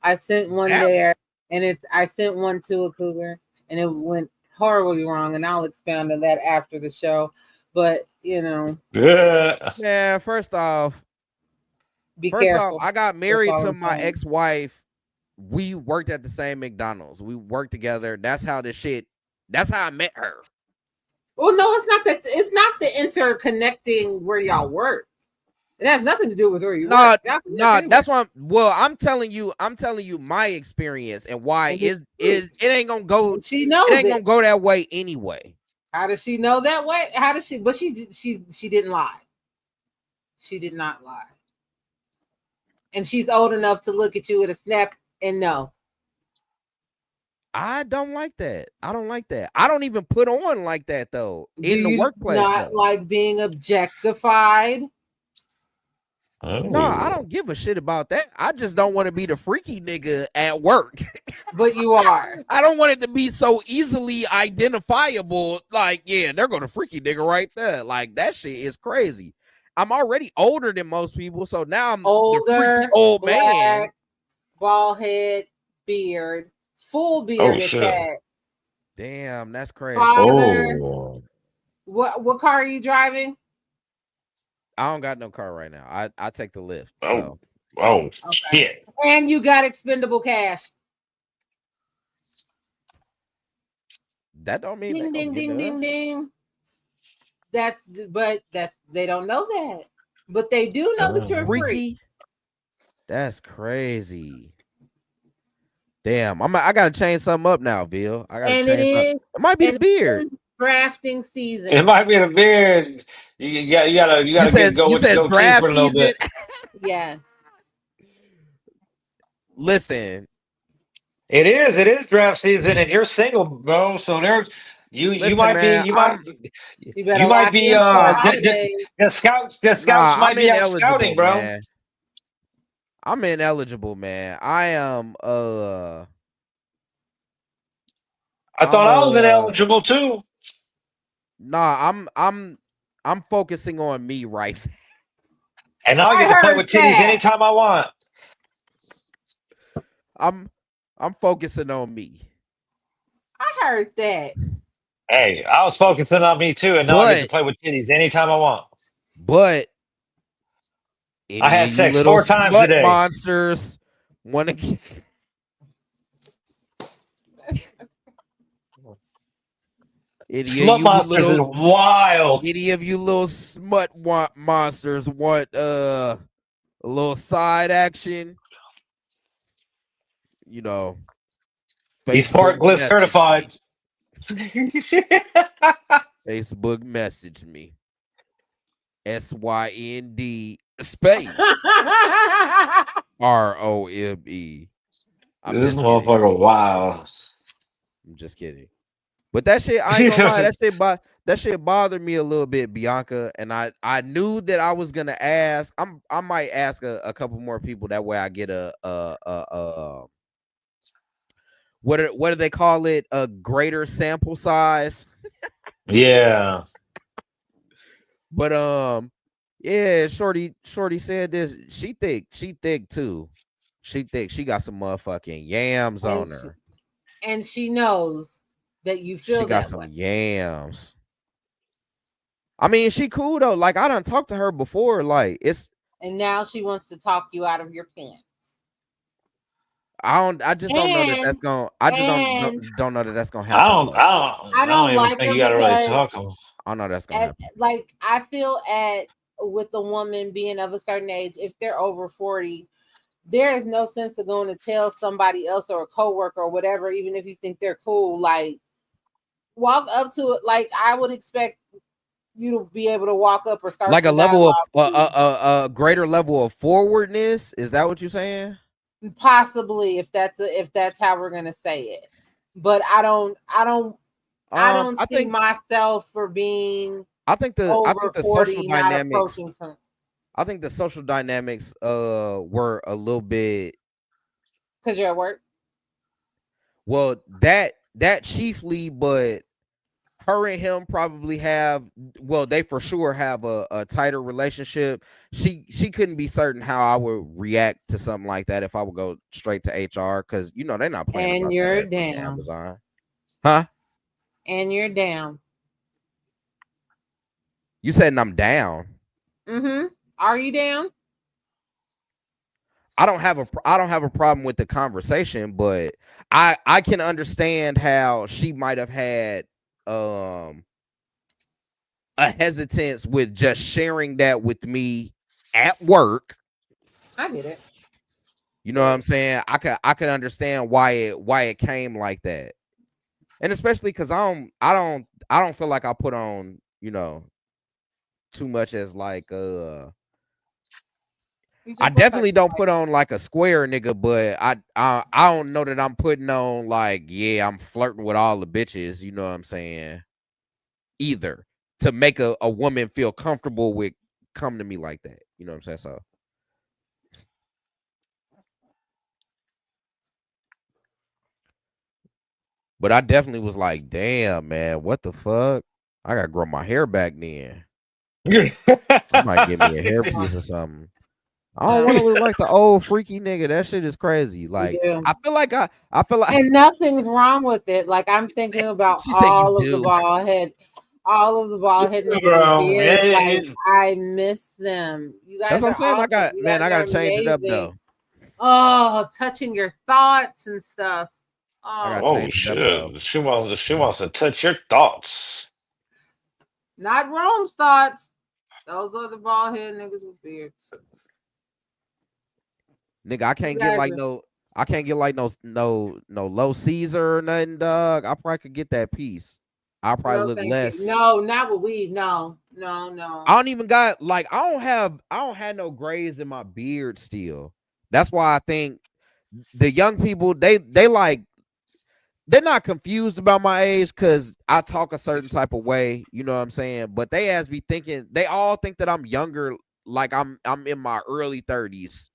[SPEAKER 4] I sent one there, and I sent one to a cougar, and it went horribly wrong, and I'll expound on that after the show. But
[SPEAKER 3] yeah. First off,
[SPEAKER 4] be careful.
[SPEAKER 3] I got married to my ex-wife. We worked at the same McDonald's. We worked together. That's how I met her.
[SPEAKER 4] Well, no, it's not that. It's not the interconnecting where y'all work. It has nothing to do with where you work.
[SPEAKER 3] No, that's why. I'm telling you my experience and why it ain't gonna go.
[SPEAKER 4] She knows
[SPEAKER 3] it ain't gonna go that way anyway.
[SPEAKER 4] How does she know that way? How does she? But she didn't lie. She did not lie. And she's old enough to look at you with a snap and know.
[SPEAKER 3] I don't like that. I don't even put on like that though in the workplace.
[SPEAKER 4] Not like being objectified.
[SPEAKER 3] No, I don't give a shit about that. I just don't want to be the freaky nigga at work.
[SPEAKER 4] But you are.
[SPEAKER 3] I don't want it to be so easily identifiable. Like, yeah, they're going to freaky nigga right there. Like, that shit is crazy. I'm already older than most people, so now I'm the
[SPEAKER 4] Older,
[SPEAKER 3] freaky old
[SPEAKER 4] black,
[SPEAKER 3] man.
[SPEAKER 4] bald head, beard, full beard
[SPEAKER 2] Oh,
[SPEAKER 4] at
[SPEAKER 2] shit.
[SPEAKER 4] that.
[SPEAKER 3] Damn, that's crazy.
[SPEAKER 4] Father.
[SPEAKER 2] Oh.
[SPEAKER 4] What car are you driving?
[SPEAKER 3] I don't got no car right now. I take the lift.
[SPEAKER 2] Oh.
[SPEAKER 3] So
[SPEAKER 2] Oh, shit.
[SPEAKER 4] And you got expendable cash.
[SPEAKER 3] that don't mean
[SPEAKER 4] Ding,
[SPEAKER 3] they
[SPEAKER 4] ding,
[SPEAKER 3] gonna give
[SPEAKER 4] ding,
[SPEAKER 3] it
[SPEAKER 4] ding,
[SPEAKER 3] up.
[SPEAKER 4] ding. That's they don't know that. But they do know that you're free.
[SPEAKER 3] Freaky. That's crazy. Damn, I gotta change something up now, Bill. I gotta
[SPEAKER 4] And
[SPEAKER 3] change it might be the beard.
[SPEAKER 4] Drafting season.
[SPEAKER 2] It might be the beard. You gotta go with the goatee for a little bit.
[SPEAKER 4] Yes.
[SPEAKER 3] Listen,
[SPEAKER 2] It is draft season, and you're single, bro. So there's you
[SPEAKER 3] Listen,
[SPEAKER 2] might
[SPEAKER 3] man,
[SPEAKER 2] be you
[SPEAKER 4] better
[SPEAKER 2] might
[SPEAKER 4] lock
[SPEAKER 2] be
[SPEAKER 4] in for the holidays.
[SPEAKER 2] the scouts
[SPEAKER 3] nah,
[SPEAKER 2] might
[SPEAKER 3] I'm
[SPEAKER 2] be out
[SPEAKER 3] ineligible,
[SPEAKER 2] scouting, bro.
[SPEAKER 3] man. I'm ineligible, man. I am
[SPEAKER 2] I thought I was ineligible too.
[SPEAKER 3] Nah, I'm focusing on me right now.
[SPEAKER 2] And now I get to play with titties
[SPEAKER 4] that.
[SPEAKER 2] anytime I want.
[SPEAKER 3] I'm focusing on me.
[SPEAKER 4] I heard that.
[SPEAKER 2] Hey, I was focusing on me too, and now I get to play with titties anytime I want.
[SPEAKER 3] But
[SPEAKER 2] I had sex
[SPEAKER 3] little
[SPEAKER 2] 4 times
[SPEAKER 3] smut
[SPEAKER 2] today.
[SPEAKER 3] monsters want to
[SPEAKER 2] Smut monsters is wild.
[SPEAKER 3] Any of you little smut monsters want a little side action? You know,
[SPEAKER 2] He's forklift certified.
[SPEAKER 3] Facebook message me. SYND space ROME.
[SPEAKER 2] This motherfucker, wow.
[SPEAKER 3] I'm just kidding. But that shit, I ain't gonna lie, that shit bothered me a little bit, Bianca. And I knew that I was gonna ask. I might ask a couple more people, that way I get a what do they call it? A greater sample size.
[SPEAKER 2] Yeah.
[SPEAKER 3] But yeah, Shorty said this. She thick too. She thick. She got some motherfucking yams on her.
[SPEAKER 4] And she knows that you feel
[SPEAKER 3] she got
[SPEAKER 4] that
[SPEAKER 3] some
[SPEAKER 4] way.
[SPEAKER 3] yams. I mean, she cool though. Like, I done talked to her before. Like,
[SPEAKER 4] and now she wants to talk you out of your pants.
[SPEAKER 3] I just don't know that that's gonna. I just don't know that that's gonna happen.
[SPEAKER 4] I don't like
[SPEAKER 2] think
[SPEAKER 4] her
[SPEAKER 2] you gotta really talk
[SPEAKER 3] to them. I know that's gonna happen.
[SPEAKER 4] Like, I feel with a woman being of a certain age, if they're over 40, there is no sense of going to tell somebody else or a coworker or whatever, even if you think they're cool. Like, walk up to it. Like, I would expect you to be able to walk up or start
[SPEAKER 3] like a level of a greater level of forwardness. Is that what you're saying?
[SPEAKER 4] Possibly, if that's how we're gonna say it. But I don't see myself for being.
[SPEAKER 3] I think the
[SPEAKER 4] 40,
[SPEAKER 3] social dynamics. I think the social dynamics were a little bit,
[SPEAKER 4] because you're at work.
[SPEAKER 3] Well, that chiefly, but her and him probably have. Well, they for sure have a tighter relationship. She couldn't be certain how I would react to something like that if I would go straight to HR, because you know they're not playing.
[SPEAKER 4] And
[SPEAKER 3] about
[SPEAKER 4] you're
[SPEAKER 3] that
[SPEAKER 4] down,
[SPEAKER 3] Amazon, huh?
[SPEAKER 4] And you're down.
[SPEAKER 3] You said I'm down.
[SPEAKER 4] Mm-hmm. Are you down?
[SPEAKER 3] I don't have a problem with the conversation, but I can understand how she might have had a hesitance with just sharing that with me at work.
[SPEAKER 4] I get it.
[SPEAKER 3] You know what I'm saying? I could understand why it came like that. And especially because I don't feel like I put on, you know, too much as like I definitely don't put on like a square nigga, but I don't know that I'm putting on like, yeah, I'm flirting with all the bitches, you know what I'm saying? Either to make a woman feel comfortable with coming to me like that. You know what I'm saying? So But I definitely was like, damn, man, what the fuck? I gotta grow my hair back then. I might give me a hairpiece or something. I don't want to look like the old freaky nigga. That shit is crazy. Like
[SPEAKER 4] Yeah.
[SPEAKER 3] I feel like
[SPEAKER 4] And nothing's wrong with it. Like I'm thinking about
[SPEAKER 3] She said you
[SPEAKER 4] all of the
[SPEAKER 3] do.
[SPEAKER 4] bald head niggas
[SPEAKER 2] Bro,
[SPEAKER 4] with beards.
[SPEAKER 2] it-
[SPEAKER 4] Like
[SPEAKER 2] it-
[SPEAKER 4] I miss them. You guys
[SPEAKER 3] That's what I'm
[SPEAKER 4] are
[SPEAKER 3] saying.
[SPEAKER 4] awesome. You
[SPEAKER 3] I
[SPEAKER 4] guys
[SPEAKER 3] gotta
[SPEAKER 4] are
[SPEAKER 3] change it up
[SPEAKER 4] amazing.
[SPEAKER 3] though.
[SPEAKER 4] Oh, touching your thoughts and stuff.
[SPEAKER 3] I
[SPEAKER 4] Oh,
[SPEAKER 3] gotta
[SPEAKER 2] oh
[SPEAKER 3] change it up though.
[SPEAKER 2] shit! She wants to touch your thoughts.
[SPEAKER 4] not Rome's thoughts. Those other bald head niggas with beards.
[SPEAKER 3] Nigga, I can't get like no low Caesar or nothing, dog. I probably could get that piece. I'll probably look
[SPEAKER 4] thank
[SPEAKER 3] less.
[SPEAKER 4] you. No, not with weave. No.
[SPEAKER 3] I don't even got like I don't have no grays in my beard still. That's why I think the young people they like they're not confused about my age because I talk a certain type of way, you know what I'm saying? But they as be thinking they all think that I'm younger, like I'm in my early 30s.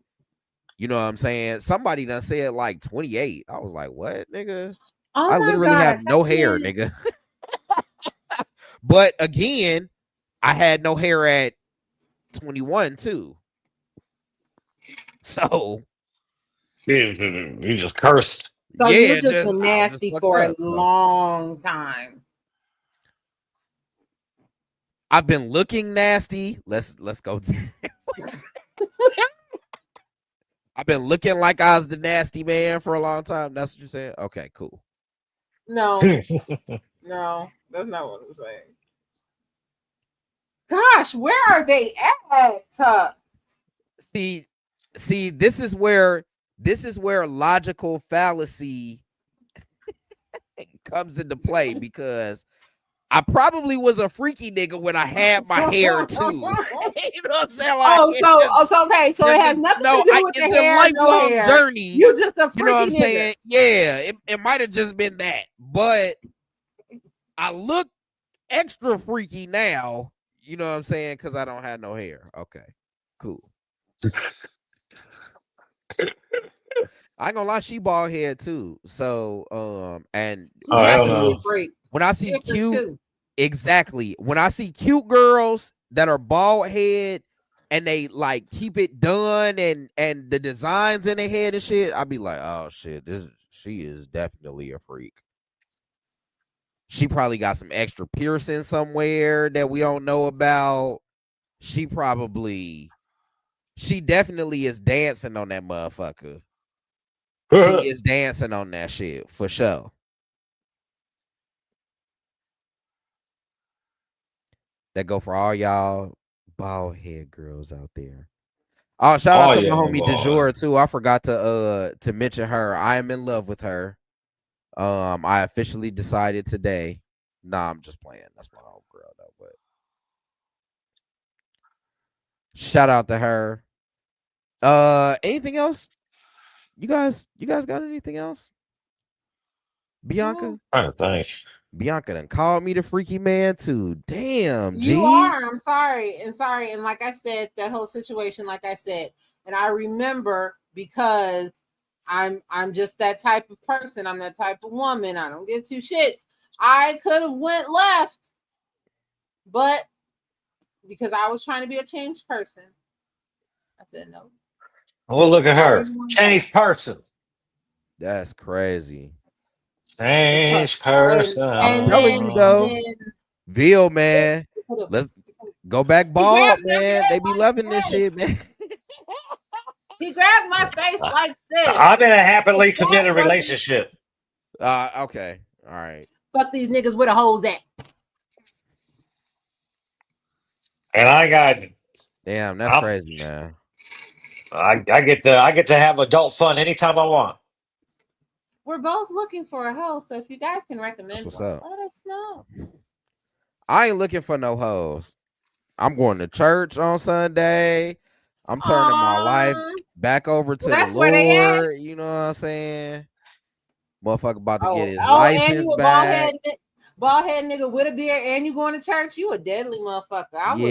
[SPEAKER 3] You know what I'm saying? Somebody done said like 28. I was like, what, nigga?
[SPEAKER 4] Oh
[SPEAKER 3] I
[SPEAKER 4] my
[SPEAKER 3] literally
[SPEAKER 4] gosh,
[SPEAKER 3] have no hair,
[SPEAKER 4] can't-
[SPEAKER 3] nigga. But again, I had no hair at 21 too. So
[SPEAKER 2] You just cursed.
[SPEAKER 4] So
[SPEAKER 3] yeah,
[SPEAKER 4] you've just been
[SPEAKER 3] I was
[SPEAKER 4] nasty
[SPEAKER 3] fucked
[SPEAKER 4] for
[SPEAKER 3] up,
[SPEAKER 4] a
[SPEAKER 3] though.
[SPEAKER 4] long time.
[SPEAKER 3] I've been looking nasty. Let's go. I've been looking like I was the nasty man for a long time. That's what you're saying? Okay, cool.
[SPEAKER 4] No, no, that's not what I'm saying. Gosh, where are they at?
[SPEAKER 3] See, this is where logical fallacy comes into play because I probably was a freaky nigga when I had my hair too. You know what I'm saying? Like,
[SPEAKER 4] Okay. So it has nothing to do with the
[SPEAKER 3] it's
[SPEAKER 4] hair.
[SPEAKER 3] a lifelong
[SPEAKER 4] No hair.
[SPEAKER 3] journey.
[SPEAKER 4] You just a freaky
[SPEAKER 3] You know what I'm
[SPEAKER 4] nigga.
[SPEAKER 3] saying? Yeah, it might have just been that, but I look extra freaky now. You know what I'm saying? Because I don't have no hair. Okay, cool. I ain't gonna lie, she bald head too. So, and
[SPEAKER 2] Oh, hell no.
[SPEAKER 4] a freak.
[SPEAKER 3] when I see
[SPEAKER 4] Different
[SPEAKER 3] cute,
[SPEAKER 4] too.
[SPEAKER 3] exactly. When I see cute girls that are bald head and they like keep it done and the designs in their head and shit, I'd be like, oh shit, she is definitely a freak. She probably got some extra piercing somewhere that we don't know about. She definitely is dancing on that motherfucker. She is dancing on that shit for sure. That go for all y'all bald head girls out there. Oh, shout out to my homie
[SPEAKER 2] boy.
[SPEAKER 3] Du jour too. I forgot to mention her. I am in love with her. I officially decided today. Nah, I'm just playing. That's my home girl though. But shout out to her. Anything else? You guys got anything else? Bianca?
[SPEAKER 2] I don't think.
[SPEAKER 3] Bianca done called me the freaky man too. Damn, G.
[SPEAKER 4] You are. I'm sorry. And like I said, that whole situation, like I said, and I remember because I'm just that type of person. I'm that type of woman. I don't give two shits. I could have went left, but because I was trying to be a changed person, I said no.
[SPEAKER 2] Well, look at her. Changed person.
[SPEAKER 3] That's crazy.
[SPEAKER 2] Changed person.
[SPEAKER 3] I'm telling you though. Veal, man. Let's go back bald, man. They be loving this shit, man.
[SPEAKER 4] He grabbed my face like this.
[SPEAKER 2] I'm in a happily committed relationship.
[SPEAKER 3] Okay. All right.
[SPEAKER 4] Fuck these niggas with a hose at.
[SPEAKER 2] And I got
[SPEAKER 3] Damn, that's crazy, man.
[SPEAKER 2] I get to have adult fun anytime I want.
[SPEAKER 4] We're both looking for a hoe, so if you guys can recommend
[SPEAKER 3] What's
[SPEAKER 4] one,
[SPEAKER 3] up?
[SPEAKER 4] let us know.
[SPEAKER 3] I ain't looking for no hoes. I'm going to church on Sunday. I'm turning my life back over to the Lord. You know what I'm saying? Motherfucker about to get his license
[SPEAKER 4] and you a
[SPEAKER 3] back.
[SPEAKER 4] Bald head nigga with a beard, and you going to church? You a deadly motherfucker.
[SPEAKER 3] I'm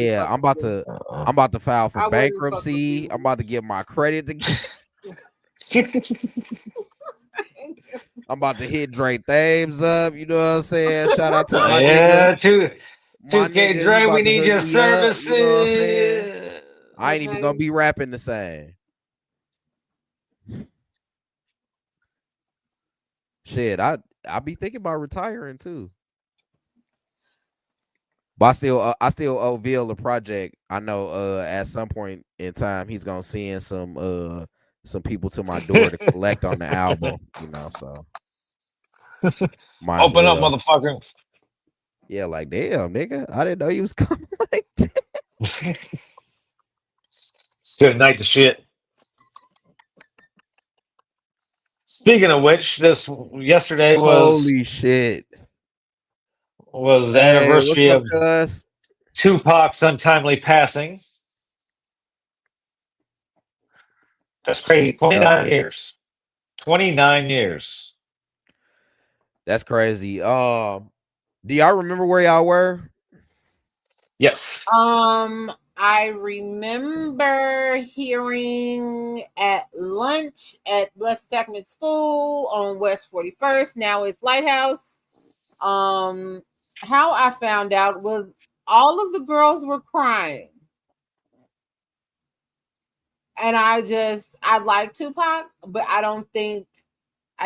[SPEAKER 3] about to file for bankruptcy. I'm about to get my credit together. I'm about to hit Dre Thames up. You know what I'm saying? Shout out to my
[SPEAKER 2] Yeah,
[SPEAKER 3] nigga.
[SPEAKER 2] two
[SPEAKER 3] My
[SPEAKER 2] 2K
[SPEAKER 3] nigga, he
[SPEAKER 2] Dre, we
[SPEAKER 3] about to
[SPEAKER 2] need
[SPEAKER 3] hook
[SPEAKER 2] your
[SPEAKER 3] me up. You know what I'm saying?
[SPEAKER 2] services.
[SPEAKER 3] I ain't even gonna be rapping the same. Shit, I be thinking about retiring too. But I still owe Vil the project. I know at some point in time he's gonna send some people to my door to collect on the album, you know, so might as
[SPEAKER 2] Open up,
[SPEAKER 3] well.
[SPEAKER 2] motherfucker.
[SPEAKER 3] Yeah, like damn, nigga. I didn't know you was coming like that.
[SPEAKER 2] Good night to shit. Speaking of which, yesterday
[SPEAKER 3] Holy shit.
[SPEAKER 2] was the
[SPEAKER 3] Hey, what's
[SPEAKER 2] anniversary
[SPEAKER 3] up,
[SPEAKER 2] of
[SPEAKER 3] cuz?
[SPEAKER 2] Tupac's untimely passing. That's crazy.
[SPEAKER 3] Yep.
[SPEAKER 2] 29 years. 29 years.
[SPEAKER 3] That's crazy. Do y'all remember where y'all were?
[SPEAKER 2] Yes.
[SPEAKER 4] I remember hearing at lunch at Blessed Sacrament School on West 41st. Now it's Lighthouse. How I found out was all of the girls were crying. And I like Tupac, but I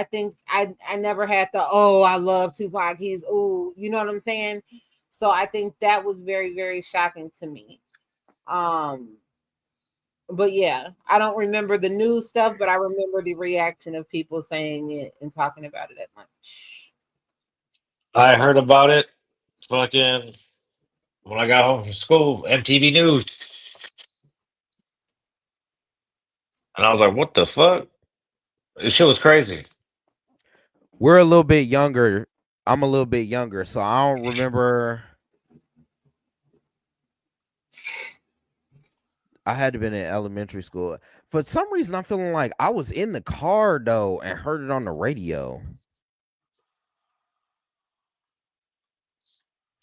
[SPEAKER 4] think I never had the I love Tupac. He's you know what I'm saying? So I think that was very, very shocking to me. But yeah, I don't remember the news stuff, but I remember the reaction of people saying it and talking about it at lunch.
[SPEAKER 2] I heard about it fucking when I got home from school, MTV News. And I was like, what the fuck? This shit was crazy.
[SPEAKER 3] We're a little bit younger. I'm a little bit younger, so I don't remember. I had to been in elementary school. For some reason, I'm feeling like I was in the car though and heard it on the radio.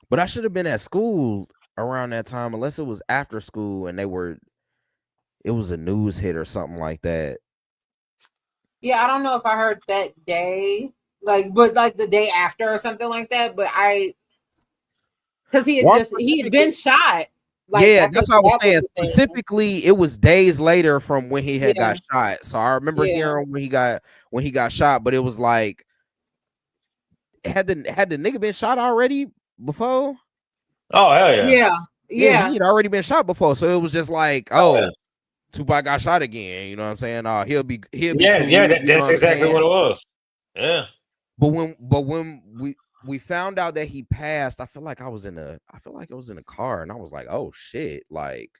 [SPEAKER 3] But I should have been at school around that time, unless it was after school and it was a news hit or something like that.
[SPEAKER 4] Yeah, I don't know if I heard that day, but the day after or something like that. But because he had been shot.
[SPEAKER 3] Yeah, that's what I was saying. Specifically, it was days later from when he had got shot. So I remember hearing when he got shot, but it was like had the nigga been shot already before?
[SPEAKER 2] Oh hell
[SPEAKER 4] yeah. Yeah.
[SPEAKER 3] He had already been shot before. So it was just like, Tupac got shot again. You know what I'm saying? He'll be cool,
[SPEAKER 2] that's exactly what it was. Yeah.
[SPEAKER 3] But when we found out that he passed, I feel like I was in a car and I was like, oh shit, like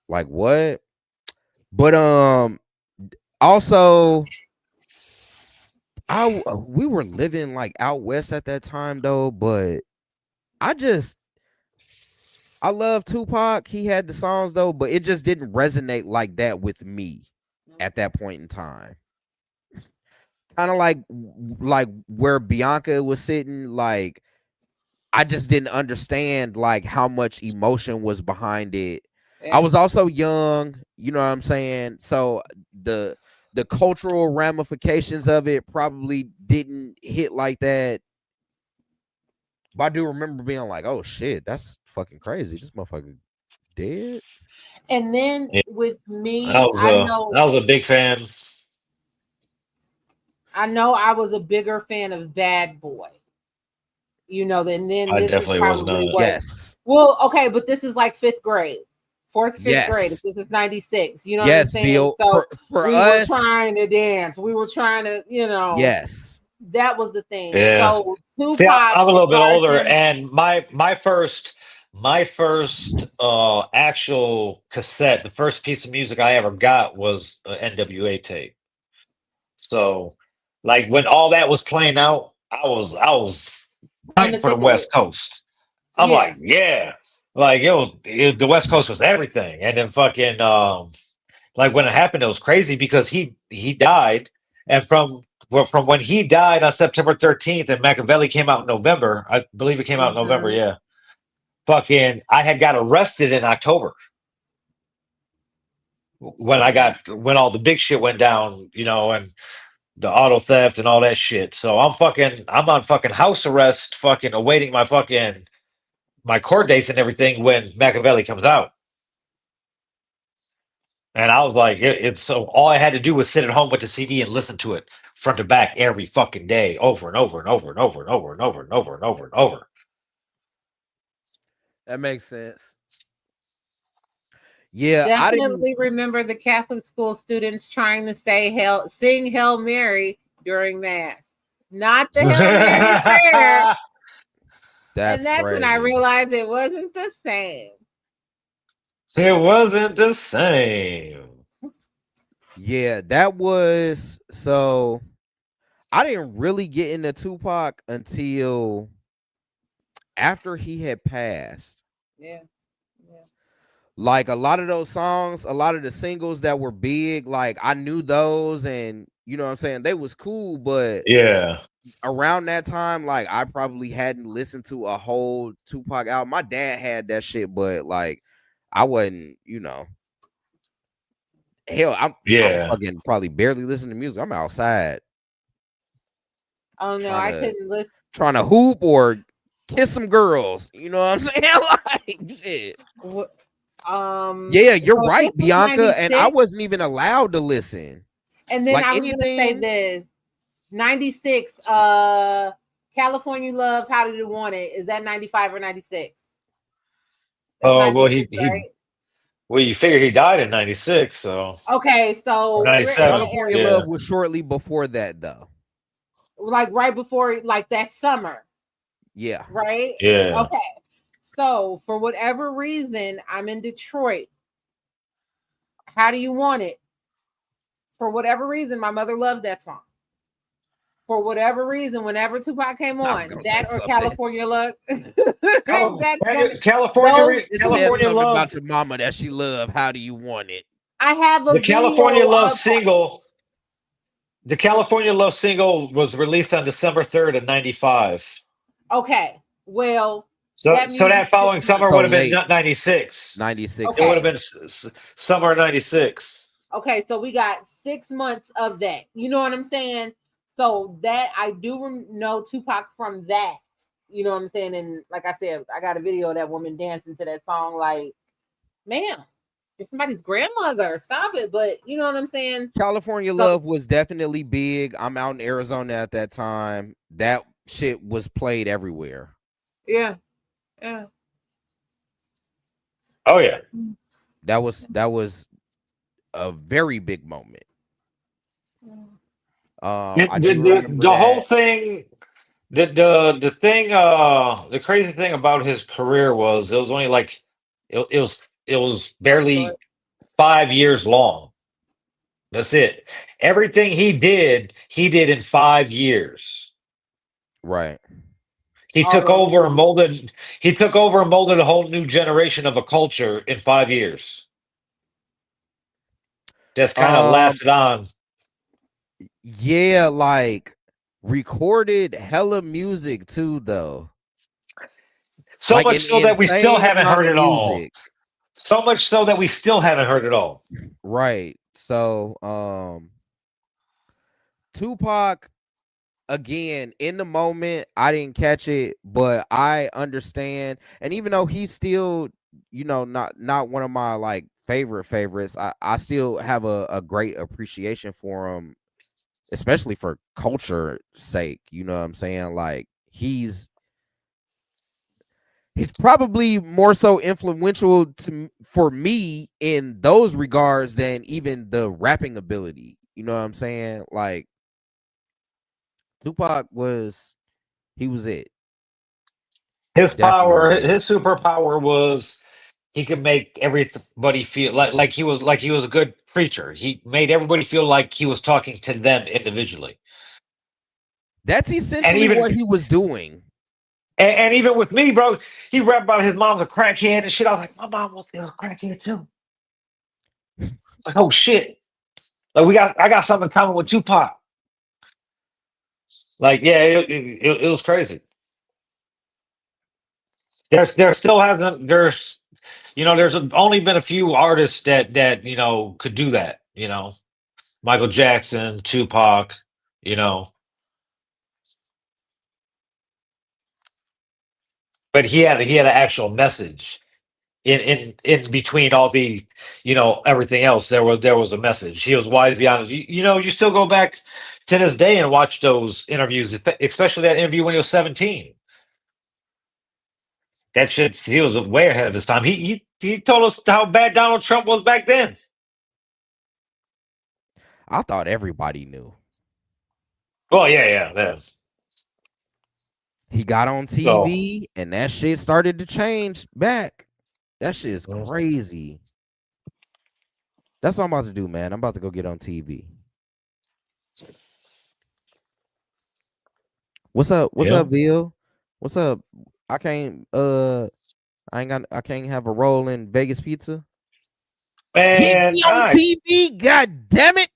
[SPEAKER 3] what? But also we were living like out west at that time though, but I love Tupac. He had the songs though, but it just didn't resonate like that with me at that point in time. Kind of like where Bianca was sitting, like I just didn't understand like how much emotion was behind it. Yeah. I was also young, you know what I'm saying? So the cultural ramifications of it probably didn't hit like that. But I do remember being like, oh shit, that's fucking crazy. This motherfucker dead.
[SPEAKER 4] And then with me,
[SPEAKER 2] I was a big fan.
[SPEAKER 4] I know I was a bigger fan of Bad Boy. You know, then
[SPEAKER 2] I
[SPEAKER 4] this
[SPEAKER 2] definitely
[SPEAKER 4] is probably
[SPEAKER 2] was
[SPEAKER 4] what.
[SPEAKER 3] Yes.
[SPEAKER 4] Well, okay, but this is like 5th grade. 4th, 5th grade. If this is 96. You know what I'm saying?
[SPEAKER 3] Bill,
[SPEAKER 4] so
[SPEAKER 3] for
[SPEAKER 4] we
[SPEAKER 3] us,
[SPEAKER 4] were trying to dance. We were trying to,
[SPEAKER 3] Yes.
[SPEAKER 4] That was the thing.
[SPEAKER 2] Yeah.
[SPEAKER 4] So Tupac,
[SPEAKER 2] see, I'm a little bit older, and my first actual cassette, the first piece of music I ever got was an NWA tape. So, like when all that was playing out, I was fighting for the West Coast. I'm like, like the West Coast was everything, and then fucking like when it happened, it was crazy because he died, and from when he died on September 13th, and Machiavelli came out in November. I believe it came out in November. Yeah, fucking, I had got arrested in October when all the big shit went down, and the auto theft and all that shit. So I'm on fucking house arrest, fucking awaiting my court dates and everything when Machiavelli comes out. And I was like, it's so all I had to do was sit at home with the CD and listen to it front to back every fucking day, over and over and over and over and over and over and over and over and over.
[SPEAKER 3] That makes sense. Yeah, I didn't.
[SPEAKER 4] Definitely remember the Catholic school students trying to sing Hail Mary during Mass. Not the Hail Mary prayer.
[SPEAKER 3] That's
[SPEAKER 4] And that's when I
[SPEAKER 3] crazy.
[SPEAKER 4] realized it wasn't the same.
[SPEAKER 2] It wasn't the same.
[SPEAKER 3] Yeah, that was so. I didn't really get into Tupac until after he had passed.
[SPEAKER 4] Yeah.
[SPEAKER 3] Like a lot of those songs, a lot of the singles that were big, like I knew those, and you know what I'm saying, they was cool, but
[SPEAKER 2] Yeah.
[SPEAKER 3] around that time, like I probably hadn't listened to a whole Tupac album. My dad had that shit, but like I wasn't, you know. Hell, I'm fucking probably barely listening to music. I'm outside.
[SPEAKER 4] Oh no, I couldn't listen.
[SPEAKER 3] Trying to hoop or kiss some girls. You know what I'm saying? Like shit. Yeah, you're
[SPEAKER 4] so
[SPEAKER 3] right,
[SPEAKER 4] this was
[SPEAKER 3] Bianca. And I
[SPEAKER 4] 96.
[SPEAKER 3] wasn't even allowed to listen.
[SPEAKER 4] And then
[SPEAKER 3] like
[SPEAKER 4] I was gonna say this 96, California Love, How Did You Want It? Is that 95 or 96?
[SPEAKER 2] Oh, well,
[SPEAKER 4] right?
[SPEAKER 2] Well, you figure he died in 96, so
[SPEAKER 4] Okay, so
[SPEAKER 2] Or 97.
[SPEAKER 3] California
[SPEAKER 2] Yeah.
[SPEAKER 3] Love was shortly before that, though.
[SPEAKER 4] like right before, like that summer,
[SPEAKER 3] Yeah.
[SPEAKER 4] right?
[SPEAKER 2] Yeah.
[SPEAKER 4] Okay. So for whatever reason, I'm in Detroit. How Do You Want It? For whatever reason, my mother loved that song. For whatever reason, whenever Tupac came on, that or California Love.
[SPEAKER 2] California
[SPEAKER 3] It says something
[SPEAKER 2] Love.
[SPEAKER 3] about your mama that she loved. How do you want it?
[SPEAKER 4] I have a
[SPEAKER 2] The California
[SPEAKER 4] video
[SPEAKER 2] Love
[SPEAKER 4] of-
[SPEAKER 2] single. The California Love single was released on December 3rd of 95.
[SPEAKER 4] Okay, well,
[SPEAKER 2] So that following summer
[SPEAKER 3] So
[SPEAKER 2] would have been
[SPEAKER 3] late.
[SPEAKER 2] 96.
[SPEAKER 3] 96.
[SPEAKER 2] It would have been summer of 96.
[SPEAKER 4] Okay, so we got 6 months of that. You know what I'm saying? So that I do know Tupac from that. You know what I'm saying? And like I said, I got a video of that woman dancing to that song. Like, man, you're somebody's grandmother. Stop it. But you know what I'm saying?
[SPEAKER 3] California Love was definitely big. I'm out in Arizona at that time. That shit was played everywhere.
[SPEAKER 4] Yeah. Yeah.
[SPEAKER 2] Oh yeah.
[SPEAKER 3] That was a very big moment.
[SPEAKER 2] The whole thing, the thing, the crazy thing about his career was it was only like it was barely 5 years long. That's it. Everything he did in 5 years.
[SPEAKER 3] Right.
[SPEAKER 2] He took over and molded a whole new generation of a culture in 5 years. That's kind of lasted on.
[SPEAKER 3] Yeah, like recorded hella music too, though.
[SPEAKER 2] So
[SPEAKER 3] like
[SPEAKER 2] much so that we still haven't heard it all.
[SPEAKER 3] Music.
[SPEAKER 2] So much so that we still haven't heard it all.
[SPEAKER 3] Right. So Tupac, again, in the moment, I didn't catch it, but I understand. And even though he's still, you know, not one of my like favorites, I still have a great appreciation for him, especially for culture's sake. You know what I'm saying? Like he's probably more so influential for me in those regards than even the rapping ability. You know what I'm saying? Like Tupac was it.
[SPEAKER 2] His superpower was he could make everybody feel like he was a good preacher. He made everybody feel like he was talking to them individually.
[SPEAKER 3] That's essentially what he was doing.
[SPEAKER 2] And even with me, bro, he rapped about his mom's a crackhead and shit. I was like, my mom was a crackhead too. It's like, oh shit. Like I got something in common with Tupac. Like, yeah, it was crazy. There still hasn't there's only been a few artists that could do that, Michael Jackson, Tupac, you know. But he had an actual message in between all the, everything else. There was a message. He was wise beyond. You still go back to this day and watch those interviews, especially that interview when he was 17. That shit, he was way ahead of his time. He told us how bad Donald Trump was back then.
[SPEAKER 3] I thought everybody knew.
[SPEAKER 2] Well, yeah.
[SPEAKER 3] He got on
[SPEAKER 2] So
[SPEAKER 3] TV and that shit started to change back. That shit is crazy. That's what I'm about to do, man. I'm about to go get on TV. What's up? What's
[SPEAKER 2] Yeah.
[SPEAKER 3] up, Bill? What's up? I can't I can't have a roll in Vegas pizza. Get
[SPEAKER 2] man,
[SPEAKER 3] me on TV, god damn it.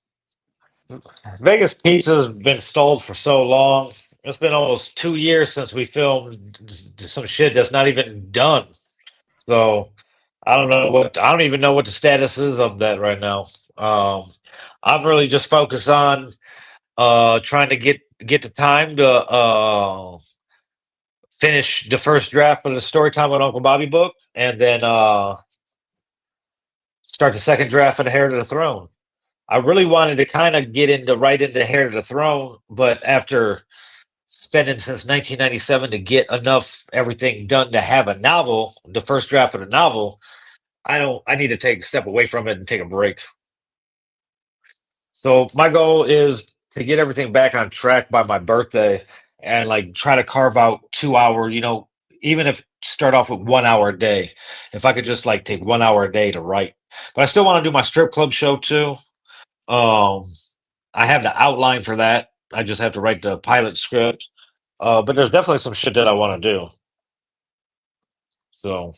[SPEAKER 2] Vegas Pizza's been stalled for so long. It's been almost 2 years since we filmed some shit that's not even done. So I don't even know what the status is of that right now. I'm really just focused on trying to get the time to finish the first draft of the Storytime with Uncle Bobby book, and then start the second draft of the Heir to the Throne. I really wanted to kind of get right into Heir to the Throne, but after spending since 1997 to get enough everything done to have a novel, the first draft of the novel, I need to take a step away from it and take a break. So my goal is to get everything back on track by my birthday and like try to carve out 2 hour, even if start off with 1 hour a day. If I could just like take 1 hour a day to write. But I still want to do my strip club show too. Um I have the outline for that. I just have to write the pilot script. But there's definitely some shit that I want to do. So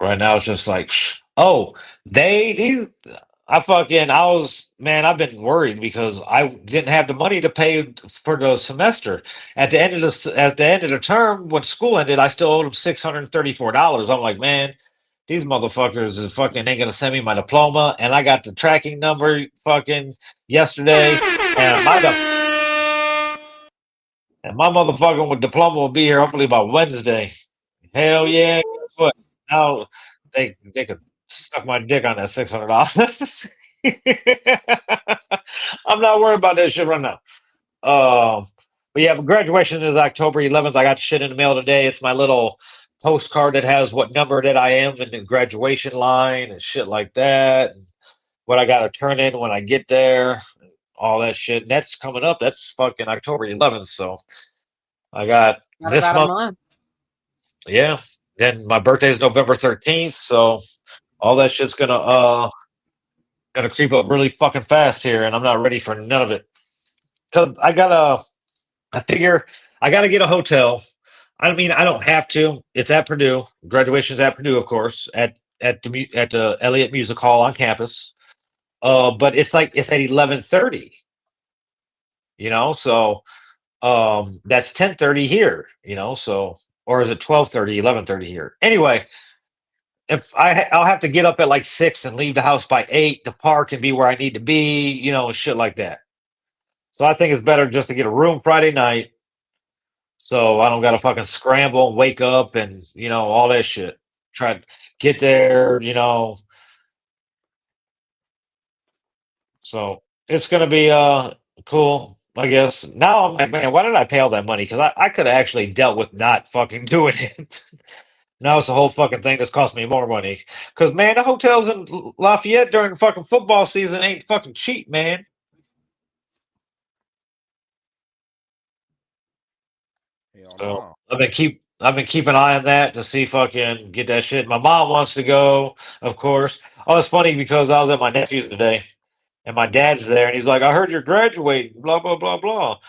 [SPEAKER 2] right now it's just like, oh, these. I've been worried because I didn't have the money to pay for the semester. At the end of the term, when school ended, I still owed them $634. I'm like, man, these motherfuckers is fucking ain't gonna send me my diploma, and I got the tracking number fucking yesterday, and my motherfucking with diploma will be here hopefully by Wednesday. Hell yeah! Guess what? Now they could suck my dick on that $600. I'm not worried about that shit right now. But yeah, graduation is October 11th. I got shit in the mail today. It's my little postcard that has what number that I am in the graduation line and shit like that. And what I got to turn in when I get there. All that shit. And that's coming up. That's fucking October 11th. So I got
[SPEAKER 4] Not
[SPEAKER 2] this
[SPEAKER 4] about a
[SPEAKER 2] month.
[SPEAKER 4] month.
[SPEAKER 2] Yeah. Then my birthday is November 13th. So all that shit's gonna creep up really fucking fast here, and I'm not ready for none of it. Cause I figure I gotta get a hotel. I mean, I don't have to. It's at Purdue. Graduation's at Purdue, of course, at the Elliott Music Hall on campus. But it's at 11:30. So that's 10:30 here. So or is it 12:30, 11:30 here? Anyway, if I'll have to get up at like 6 and leave the house by 8 to park and be where I need to be, shit like that. So I think it's better just to get a room Friday night, so I don't got to fucking scramble and wake up and all that shit. Try to get there. So it's gonna be cool, I guess. Now I'm like, man, why did I pay all that money? Because I could have actually dealt with not fucking doing it. Now it's a whole fucking thing that's cost me more money. Because man, the hotels in Lafayette during fucking football season ain't fucking cheap, man.
[SPEAKER 3] Hell
[SPEAKER 2] So
[SPEAKER 3] no.
[SPEAKER 2] I've been keeping an eye on that to see fucking get that shit. My mom wants to go, of course. Oh, it's funny because I was at my nephew's today, and my dad's there, and he's like, "I heard you're graduating." Blah blah blah blah.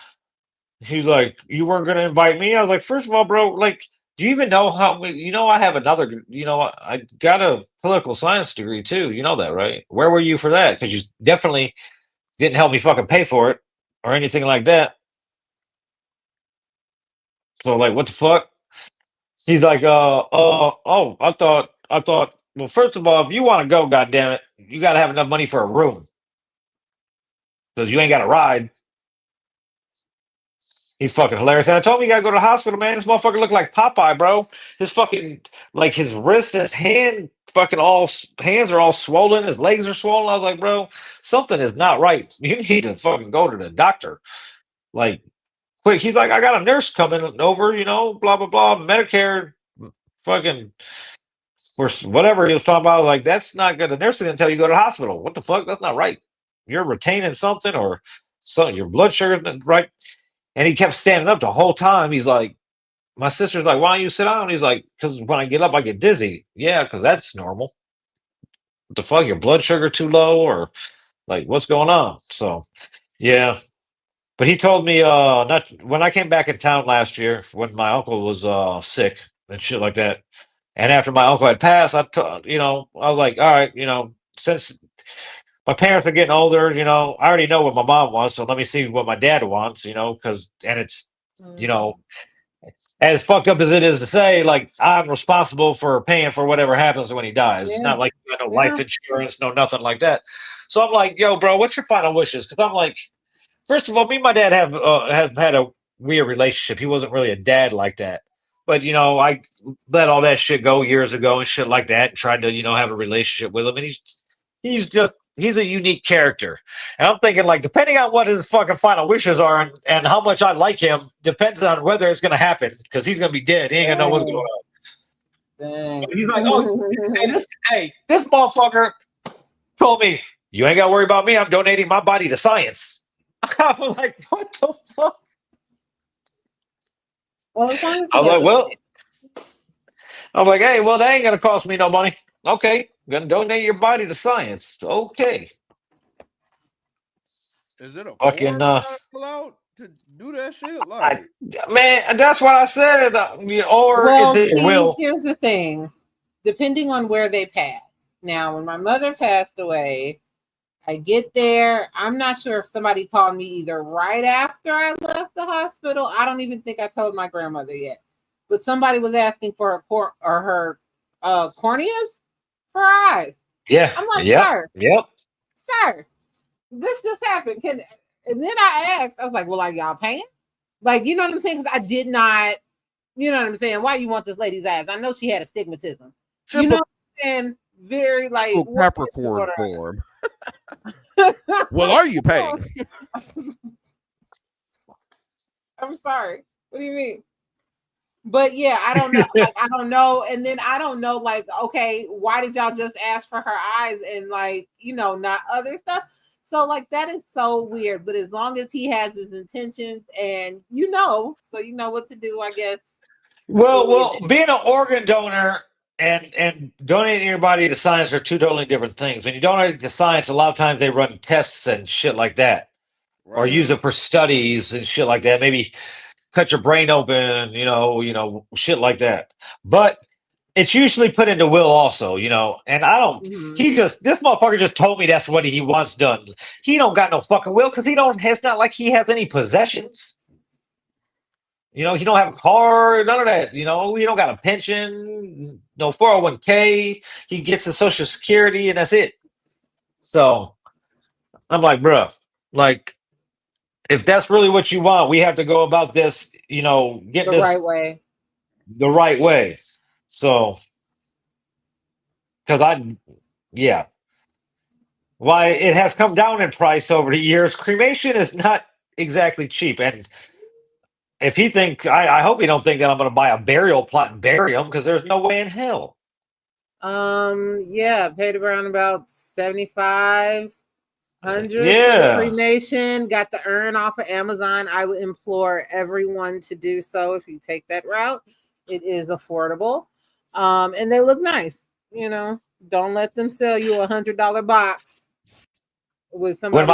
[SPEAKER 2] He's like, "You weren't gonna invite me?" I was like, "First of all, bro, like, do you even know how? I have another. I got a political science degree too. You know that, right? Where were you for that? Because you definitely didn't help me fucking pay for it or anything like that. So like, what the fuck?" He's like, oh, I thought Well, first of all, if you want to go, goddamn it, you got to have enough money for a room because you ain't got a ride. He's fucking hilarious. And I told him you gotta go to the hospital, man. This motherfucker looked like Popeye, bro. His fucking like his wrist and his hand fucking all hands are all swollen, his legs are swollen. I was like, bro, something is not right. You need to fucking go to the doctor. Like quick. He's like, I got a nurse coming over, blah blah blah. Medicare fucking for whatever he was talking about. Like, that's not good. The nurse didn't tell you to go to the hospital. What the fuck? That's not right. You're retaining something or something, your blood sugar isn't right. And he kept standing up the whole time. He's like, my sister's like, why don't you sit down? He's like, because when I get up, I get dizzy. Yeah, because that's normal. What the fuck? Your blood sugar too low, or like, what's going on? So, yeah. But he told me, not when I came back in town last year, when my uncle was sick and shit like that. And after my uncle had passed, I was like, all right, since my parents are getting older, I already know what my mom wants, so let me see what my dad wants, because it's, as fucked up as it is to say, like, I'm responsible for paying for whatever happens when he dies. It's not like you got no life insurance, no nothing like that. So I'm like, yo, bro, what's your final wishes? Because I'm like, first of all, me and my dad have had a weird relationship. He wasn't really a dad like that. But, I let all that shit go years ago and shit like that and tried to, have a relationship with him. And he's a unique character. And I'm thinking, like, depending on what his fucking final wishes are and how much I like him, depends on whether it's going to happen, because he's going to be dead. He ain't going to know what's going on.
[SPEAKER 4] Dang.
[SPEAKER 2] He's like, oh, this motherfucker told me, you ain't got to worry about me. I'm donating my body to science. I was like, what the fuck?
[SPEAKER 4] Well, as long as
[SPEAKER 2] I was like, hey, well, that ain't going to cost me no money. Okay, going to donate your body to science. Okay.
[SPEAKER 3] Is it a
[SPEAKER 2] fucking
[SPEAKER 3] form fill out to do that shit? Like,
[SPEAKER 2] man, that's what I said. Or
[SPEAKER 4] well,
[SPEAKER 2] is it will?
[SPEAKER 4] here's the thing. Depending on where they pass. Now, when my mother passed away, I get there. I'm not sure if somebody called me either right after I left the hospital. I don't even think I told my grandmother yet. But somebody was asking for her corneas for her eyes.
[SPEAKER 2] Yeah.
[SPEAKER 4] I'm like, sir, this just happened. And then I asked, I was like, well, are y'all paying? Like, you know what I'm saying? Because I did not, you know what I'm saying? Why you want this lady's eyes? I know she had astigmatism. You know what I'm saying? Very like
[SPEAKER 3] peppercorn form. Well, are you paying?
[SPEAKER 4] I'm sorry. What do you mean? But yeah, I don't know. Like, I don't know. And then I don't know, like, okay, why did y'all just ask for her eyes and, like, not other stuff? So, like, that is so weird. But as long as he has his intentions and so you know what to do, I guess.
[SPEAKER 2] Well, being an organ donor and donating your body to science are two totally different things. When you donate to science, a lot of times they run tests and shit like that, or use it for studies and shit like that. Maybe cut your brain open, shit like that. But it's usually put into will also, and I don't, this motherfucker just told me that's what he wants done. He don't got no fucking will, because it's not like he has any possessions. He don't have a car, none of that. He don't got a pension, no 401k. He gets the Social Security, and that's it. So I'm like, bro, like, if that's really what you want, we have to go about this, get
[SPEAKER 4] the right way.
[SPEAKER 2] The right way. So, because why it has come down in price over the years. Cremation is not exactly cheap, and if he I hope he don't think that I'm going to buy a burial plot and bury him, because there's no way in hell.
[SPEAKER 4] Yeah, paid around about $7,500 for the cremation. Got the urn off of Amazon. I would implore everyone to do so if you take that route. It is affordable, and they look nice. Don't let them sell you $100 box with somebody.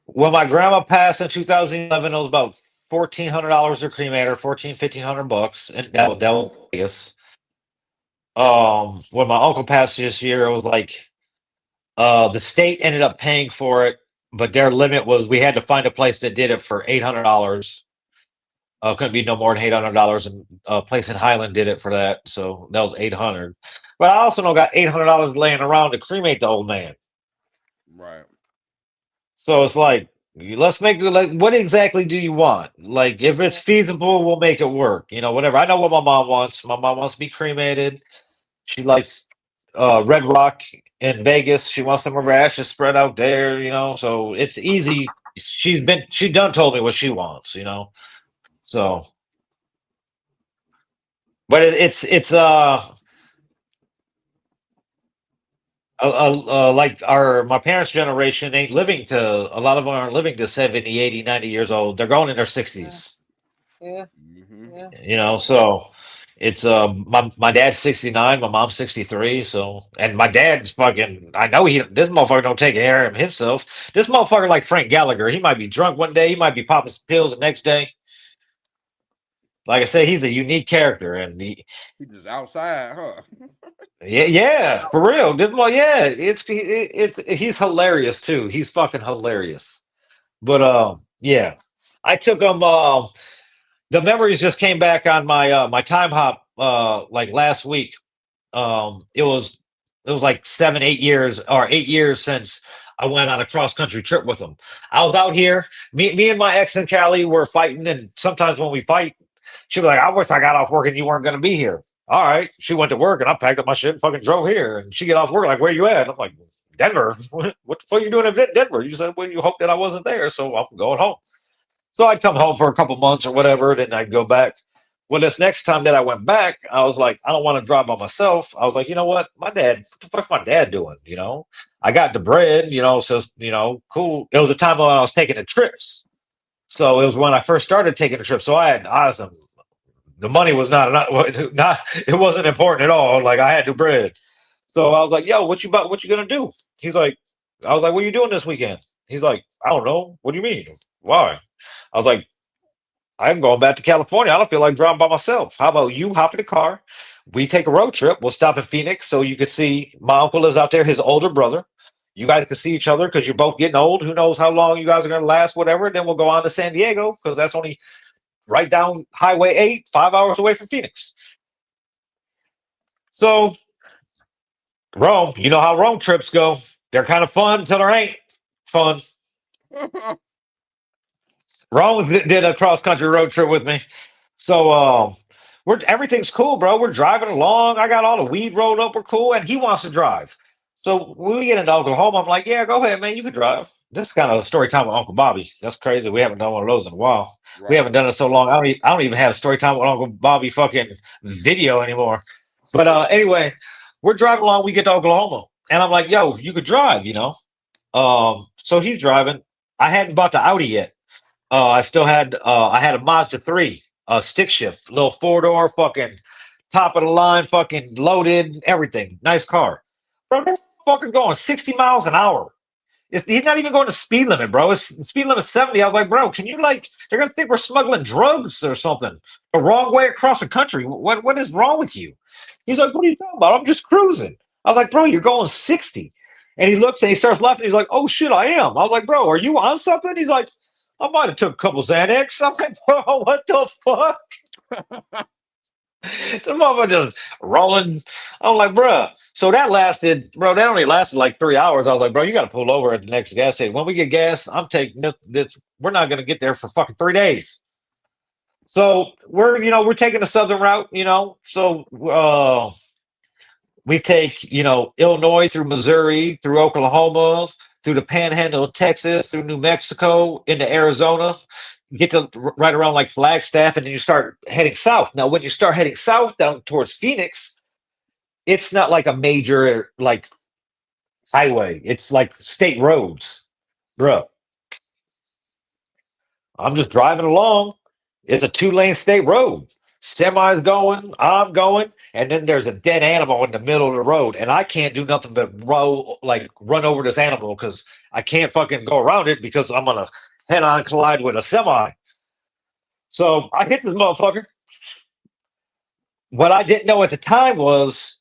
[SPEAKER 2] When my grandma passed in 2011, it was about $1,400 to cremate her, $1,500 in Dallas, Vegas. When my uncle passed this year, it was like the state ended up paying for it, but their limit was we had to find a place that did it for $800. Couldn't be no more than $800, and a place in Highland did it for that, so that was 800. But I also know got $800 laying around to cremate the old man.
[SPEAKER 3] Right.
[SPEAKER 2] So it's like, let's make it like, what exactly do you want? Like, if it's feasible, we'll make it work. Whatever. I know what my mom wants. My mom wants to be cremated. She likes Red Rock in Vegas. She wants some of her ashes spread out there. So it's easy. She done told me what she wants. So, but it's like my parents' generation ain't living to, a lot of them aren't living to 70, 80, 90 years old. They're going in their 60s.
[SPEAKER 4] Yeah.
[SPEAKER 3] Mm-hmm.
[SPEAKER 2] So it's my dad's 69, my mom's 63. So, and my dad's fucking, I know this motherfucker don't take care of himself. This motherfucker like Frank Gallagher. He might be drunk one day, he might be popping some pills the next day. Like I said, he's a unique character, and
[SPEAKER 3] He just outside, huh?
[SPEAKER 2] yeah, for real. He's hilarious too. He's fucking hilarious. But yeah, I took him. The memories just came back on my time hop like last week. It was like 7 8 years or 8 years since I went on a cross country trip with him. I was out here. Me and my ex and Callie were fighting, and sometimes when we fight, she'd be like, "I wish I got off work and you weren't going to be here." All right, she went to work and I packed up my shit and fucking drove here. And she get off work like, "Where you at?" I'm like, "Denver." What the fuck you doing in Denver? You said, "Well, you hope that I wasn't there, so I'm going home." So I'd come home for a couple months or whatever, then I'd go back. Well, this next time that I went back, I was like, I don't want to drive by myself. I was like, you know what? What the fuck's my dad doing? I got the bread, so, cool. It was a time when I was taking the trips. So it was when I first started taking the trips. So I had some, the money was it wasn't important at all. Like I had the bread. So I was like, yo, what you gonna do? I was like, what are you doing this weekend? He's like, I don't know. What do you mean? Why? I was like, I'm going back to California. I don't feel like driving by myself. How about you hop in the car? We take a road trip. We'll stop in Phoenix so you can see my uncle lives out there, his older brother. You guys can see each other because you're both getting old. Who knows how long you guys are going to last, whatever. Then we'll go on to San Diego because that's only right down Highway 8, 5 hours away from Phoenix. So, Rome, you know how Rome trips go. They're kind of fun until they ain't fun. Rome did a cross country road trip with me. So everything's cool, bro. We're driving along. I got all the weed rolled up. We're cool, and he wants to drive. So when we get into Oklahoma, I'm like, yeah, go ahead, man. You can drive. This is kind of a story time with Uncle Bobby. That's crazy. We haven't done one of those in a while.
[SPEAKER 3] Right.
[SPEAKER 2] We haven't done it so long. I don't even have a story time with Uncle Bobby fucking video anymore. But anyway, we're driving along. We get to Oklahoma, and I'm like, yo, you could drive, So he's driving. I hadn't bought the Audi yet. I had a Mazda 3, stick shift, little 4-door, fucking top of the line, fucking loaded, everything. Nice car. Bro, this fucking going 60 miles an hour. He's not even going to speed limit, bro. It's speed limit 70. I was like, bro, can you they're gonna think we're smuggling drugs or something. The wrong way across the country. What is wrong with you? He's like, what are you talking about? I'm just cruising. I was like, bro, you're going 60. And he looks and he starts laughing. He's like, oh shit, I am. I was like, bro, are you on something? He's like, I might have took a couple Xanax. I'm like, bro, what the fuck? The motherfucker just rolling. I'm like, bro. So that only lasted like 3 hours. I was like, bro, you got to pull over at the next gas station. When we get gas, I'm taking this. We're not going to get there for fucking 3 days. So we're taking the southern route, So we take, Illinois through Missouri, through Oklahoma, through the Panhandle of Texas, through New Mexico, into Arizona. You get to right around like Flagstaff, and then you start heading south. Now, when you start heading south down towards Phoenix, it's not like a major like highway. It's like state roads, bro. I'm just driving along. It's a 2-lane state road. Semi's going, I'm going, and then there's a dead animal in the middle of the road, and I can't do nothing but run over this animal because I can't fucking go around it because I'm gonna head-on collide with a semi. So I hit this motherfucker. What I didn't know at the time was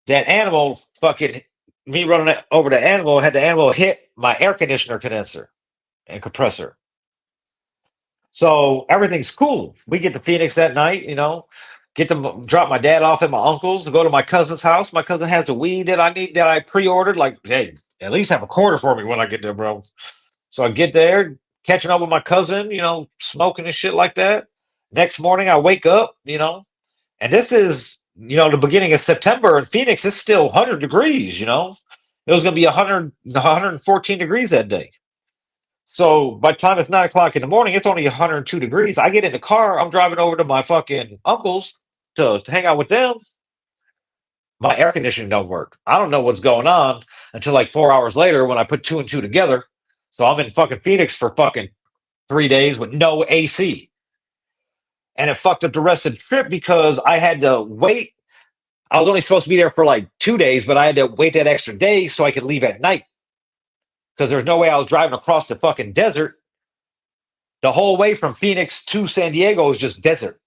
[SPEAKER 2] that animal fucking me running over the animal had the animal hit my air conditioner condenser and compressor. So everything's cool. We get to Phoenix that night, get to drop my dad off at my uncle's to go to my cousin's house. My cousin has the weed that I need that I pre-ordered. Like, hey, at least have a quarter for me when I get there, bro. So I get there, catching up with my cousin, smoking and shit like that. Next morning I wake up, and this is, the beginning of September in Phoenix. It's still 100 degrees, It was going to be 114 degrees that day. So by the time it's 9 o'clock in the morning, it's only 102 degrees. I get in the car. I'm driving over to my fucking uncle's to hang out with them. My air conditioning don't work. I don't know what's going on until like 4 hours later when I put two and two together. So I'm in fucking Phoenix for fucking 3 days with no AC. And it fucked up the rest of the trip because I had to wait. I was only supposed to be there for like 2 days, but I had to wait that extra day so I could leave at night. Because there's no way I was driving across the fucking desert. The whole way from Phoenix to San Diego is just desert.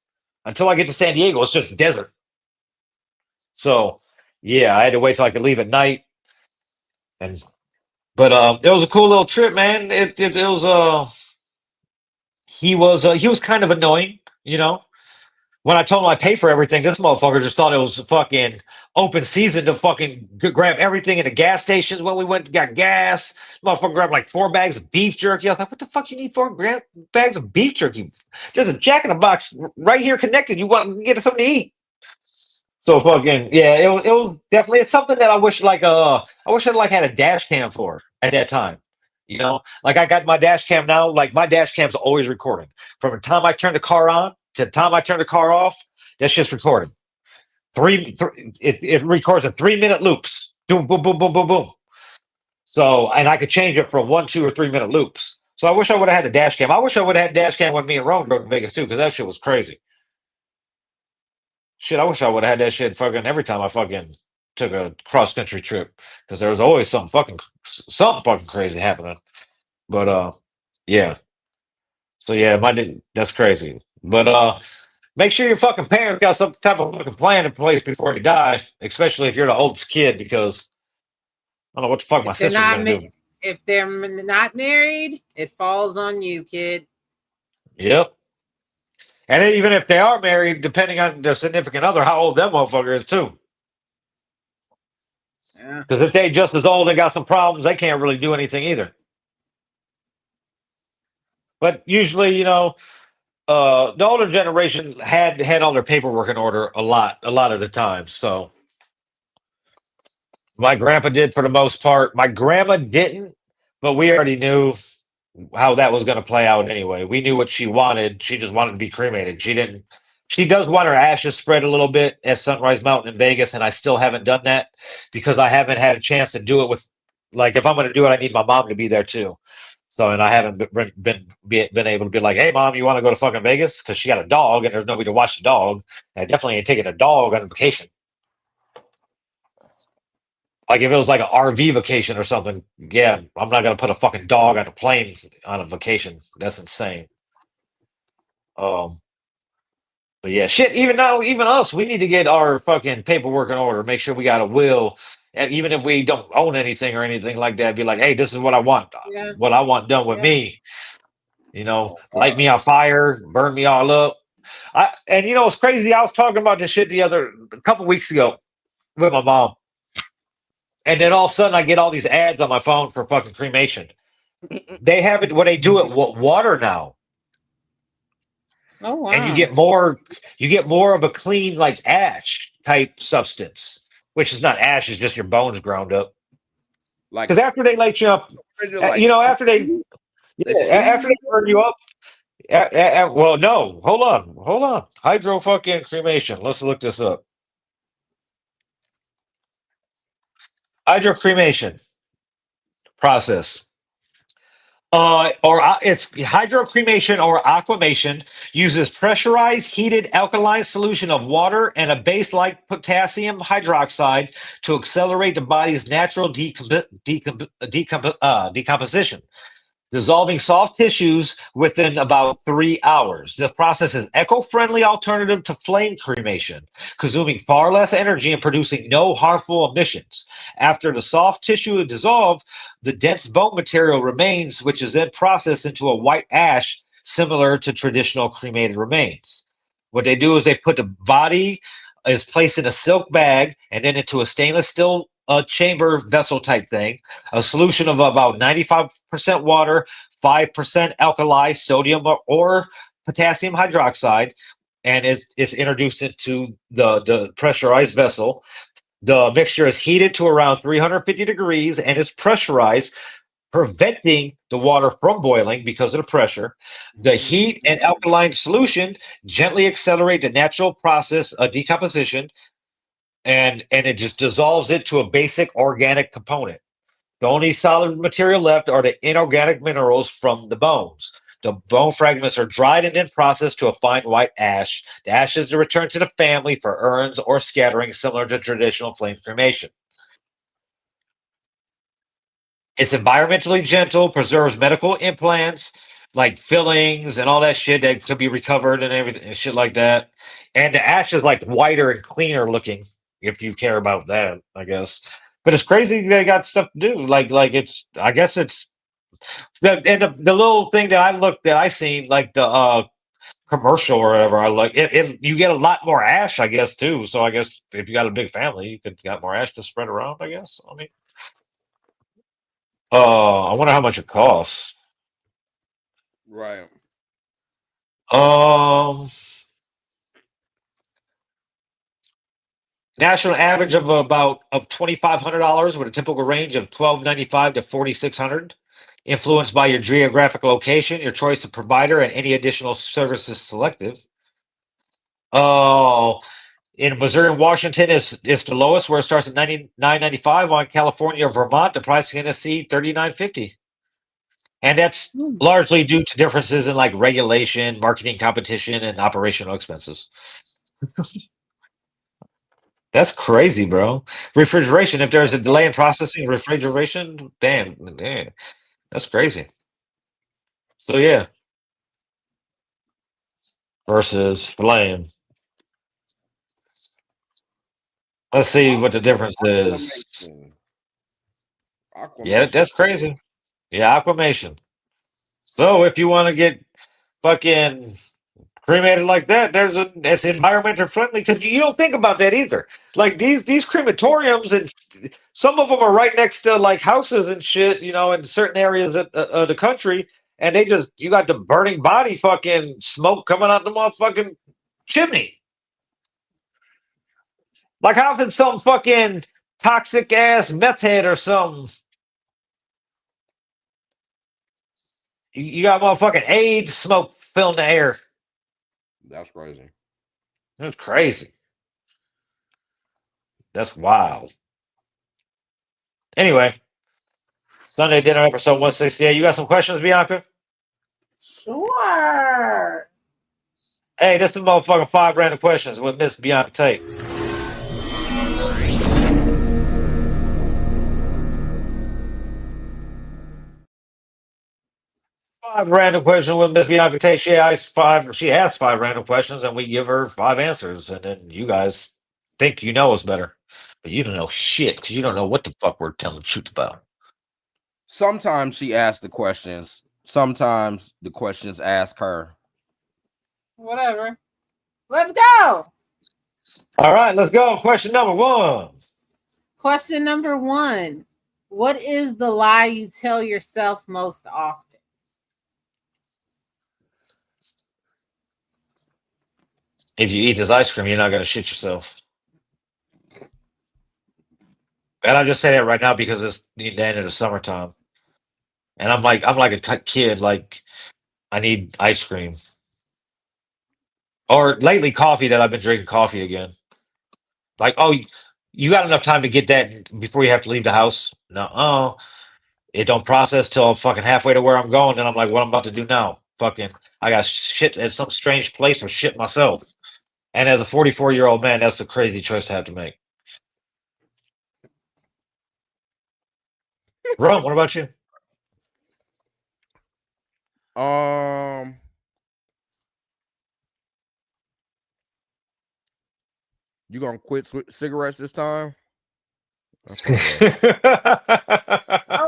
[SPEAKER 2] Until I get to San Diego, it's just desert. So, yeah, I had to wait till I could leave at night. But it was a cool little trip, man. It was he was kind of annoying, When I told him I paid for everything, this motherfucker just thought it was fucking open season to fucking grab everything at the gas stations when we went and got gas. Motherfucker grabbed like 4 bags of beef jerky. I was like, what the fuck you need 4 bags of beef jerky? There's a Jack in the Box right here connected. You want to get something to eat. So fucking yeah, it was definitely, it's something that I wish I like had a dash cam for at that time. Like I got my dash cam now, like my dash cam's always recording. From the time I turn the car on to the time I turn the car off, that's just recording. It records in 3-minute loops. Boom, boom, boom, boom, boom, boom. So, and I could change it from 1, 2, or 3-minute loops. So I wish I would have had a dash cam. I wish I would have had a dash cam when me and Rome drove to Vegas too, because that shit was crazy. Shit, I wish I would have had that shit fucking every time I fucking took a cross country trip, because there was always something fucking crazy happening. But yeah. So yeah, that's crazy. But make sure your fucking parents got some type of fucking plan in place before you die, especially if you're the oldest kid, because I don't know what the fuck my sister's gonna do.
[SPEAKER 4] If they're not married, it falls on you, kid.
[SPEAKER 2] Yep. And even if they are married, depending on their significant other, how old that motherfucker is too.
[SPEAKER 4] Yeah.
[SPEAKER 2] Because if they just as old and got some problems, they can't really do anything either. But usually, the older generation had all their paperwork in order a lot of the time. So my grandpa did for the most part. My grandma didn't, but we already knew how that was going to play out anyway. We knew what she wanted. She just wanted to be cremated. She does want her ashes spread a little bit at Sunrise Mountain in Vegas, and I still haven't done that because I haven't had a chance to do it with, like, if I'm going to do it, I need my mom to be there too. So, and I haven't been able to be like, hey, mom, you want to go to fucking Vegas? Because she got a dog, and there's nobody to watch the dog. And I definitely ain't taking a dog on vacation. Like if it was like an RV vacation or something, yeah, I'm not gonna put a fucking dog on a plane on a vacation. That's insane. But yeah, shit. Even us, we need to get our fucking paperwork in order. Make sure we got a will, and even if we don't own anything or anything like that, be like, hey, this is what I want.
[SPEAKER 4] Yeah.
[SPEAKER 2] What I want done with me. Light me on fire, burn me all up. It's crazy. I was talking about this shit a couple weeks ago with my mom. And then all of a sudden, I get all these ads on my phone for fucking cremation. They have it where they do it with water now.
[SPEAKER 4] Oh wow!
[SPEAKER 2] And you get more of a clean, like ash type substance, which is not ash; it's just your bones ground up.
[SPEAKER 3] Like,
[SPEAKER 2] because after they light you up, after they burn you up. Well, no, hold on. Hydro fucking cremation. Let's look this up. Hydrocremation process. It's hydrocremation or aquamation uses pressurized heated alkaline solution of water and a base like potassium hydroxide to accelerate the body's natural decomposition, dissolving soft tissues within about 3 hours. The process is eco-friendly alternative to flame cremation, consuming far less energy and producing no harmful emissions. After the soft tissue is dissolved, the dense bone material remains, which is then processed into a white ash similar to traditional cremated remains. What they do is they put the body is placed in a silk bag and then into a stainless steel chamber vessel type thing, a solution of about 95% water, 5% alkali, sodium or potassium hydroxide, and is introduced into the pressurized vessel. The mixture is heated to around 350 degrees and is pressurized, preventing the water from boiling because of the pressure. The heat and alkaline solution gently accelerate the natural process of decomposition, and it just dissolves it to a basic organic component. The only solid material left are the inorganic minerals from the bones. The bone fragments are dried and then processed to a fine white ash. The ashes are returned to the family for urns or scattering, similar to traditional flame cremation. It's environmentally gentle, preserves medical implants like fillings and all that shit that could be recovered and everything and shit like that. And the ash is like whiter and cleaner looking, if you care about that, I guess. But it's crazy they got stuff to do. Like it's, I guess it's the little thing that I seen, like the commercial or whatever. I like it. You get a lot more ash, I guess, too. So I guess if you got a big family, you could got more ash to spread around. I guess. I mean, I wonder how much it costs.
[SPEAKER 3] Right.
[SPEAKER 2] National average of about $2,500 with a typical range of $1,295 to $4,600. Influenced by your geographic location, your choice of provider, and any additional services selected. Oh, in Missouri and Washington is the lowest, where it starts at $99.95. On California or Vermont, the price is going to see $39.50, and that's largely due to differences in like regulation, marketing competition, and operational expenses. That's crazy, bro. Refrigeration. If there's a delay in processing refrigeration, damn, that's crazy. So yeah, versus flame. Let's see what the difference is. Yeah, that's crazy. Yeah, aquamation. So if you want to get fucking cremated like that, it's environmental friendly, because you don't think about that either. Like these crematoriums, and some of them are right next to like houses and shit, in certain areas of the country, and you got the burning body fucking smoke coming out the motherfucking chimney. Like how if it's some fucking toxic ass meth head or something, you got motherfucking AIDS smoke filling the air.
[SPEAKER 3] That's crazy.
[SPEAKER 2] That's crazy. That's wild. Anyway, Sunday dinner episode 168. You got some questions, Bianca?
[SPEAKER 4] Sure.
[SPEAKER 2] Hey, this is motherfucking 5 random questions with Miss Bianca Tate. 5 random questions with Miss Bianca Tate. She has 5 random questions, and we give her 5 answers, and then you guys think you know us better, but you don't know shit because you don't know what the fuck we're telling the truth about.
[SPEAKER 3] Sometimes she asks the questions. Sometimes the questions ask her.
[SPEAKER 4] Whatever. Let's go.
[SPEAKER 2] All right, let's go. Question number 1.
[SPEAKER 4] Question number 1. What is the lie you tell yourself most often?
[SPEAKER 2] If you eat this ice cream, you're not gonna shit yourself. And I just say that right now because it's the end of the summertime, and I'm like a kid. Like I need ice cream, or lately coffee. That I've been drinking coffee again. Like, oh, you got enough time to get that before you have to leave the house? No, it don't process till I'm fucking halfway to where I'm going. Then I'm like, what I'm about to do now? Fucking, I got shit at some strange place or shit myself. And as a 44-year-old man, that's a crazy choice to have to make. Ron, what about you?
[SPEAKER 3] You gonna quit cigarettes this time?
[SPEAKER 4] All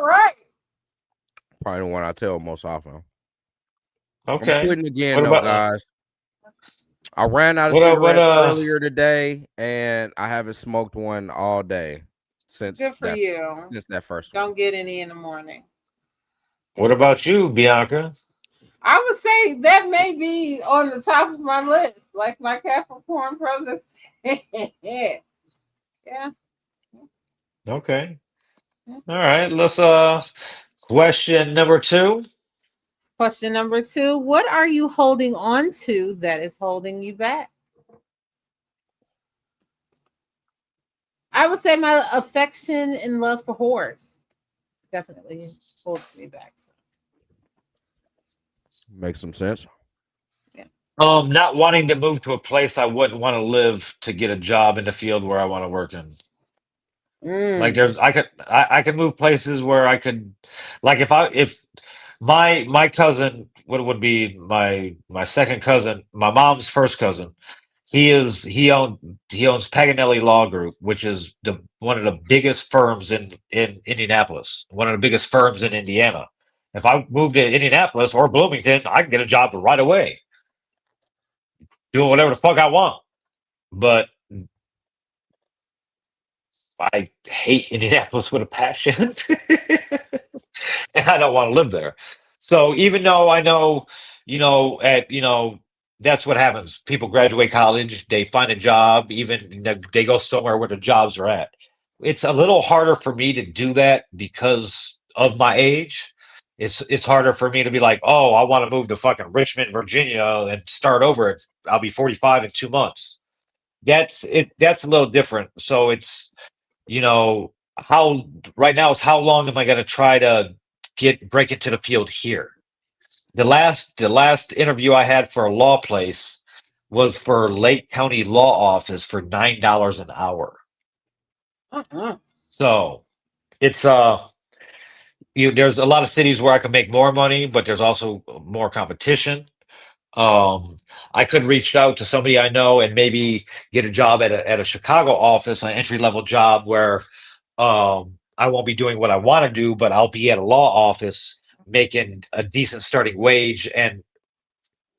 [SPEAKER 4] right.
[SPEAKER 3] Probably the one I tell most often. I'm
[SPEAKER 2] Okay.
[SPEAKER 3] quitting again,
[SPEAKER 2] What
[SPEAKER 3] though,
[SPEAKER 2] about
[SPEAKER 3] guys. I ran out of
[SPEAKER 2] what
[SPEAKER 3] cigarettes earlier today, and I haven't smoked one all day since
[SPEAKER 4] Good for you.
[SPEAKER 3] that first one.
[SPEAKER 4] Don't get any in the morning.
[SPEAKER 2] what about you, Bianca?
[SPEAKER 4] I would say that may be on the top of my list, like my Capricorn brother said. Yeah.
[SPEAKER 2] Okay. All right. Let's question number 2.
[SPEAKER 4] Question number 2. What are you holding on to that is holding you back? I would say my affection and love for horse definitely holds me back.
[SPEAKER 3] Makes some sense.
[SPEAKER 4] Yeah.
[SPEAKER 2] Not wanting to move to a place I wouldn't want to live to get a job in the field where I want to work in. Like I could move places where I could, like if my cousin, what would be my second cousin, my mom's first cousin, he owns Paganelli Law Group, which is one of the biggest firms in Indianapolis, one of the biggest firms in Indiana. If I moved to Indianapolis or Bloomington, I can get a job right away, doing whatever the fuck I want. But I hate Indianapolis with a passion, and I don't want to live there. So even though I know, that's what happens. People graduate college, they find a job, even they go somewhere where the jobs are at. It's a little harder for me to do that because of my age. It's harder for me to be like, oh, I want to move to fucking Richmond, Virginia, and start over. I'll be 45 in 2 months. That's it. That's a little different. So it's how right now is how long am I going to try to break into the field here? The last interview I had for a law place was for Lake County Law Office for $9 an hour. So it's there's a lot of cities where I can make more money, but there's also more competition. Um, I could reach out to somebody I know and maybe get a job at a Chicago office, an entry level job where I won't be doing what I want to do, but I'll be at a law office making a decent starting wage and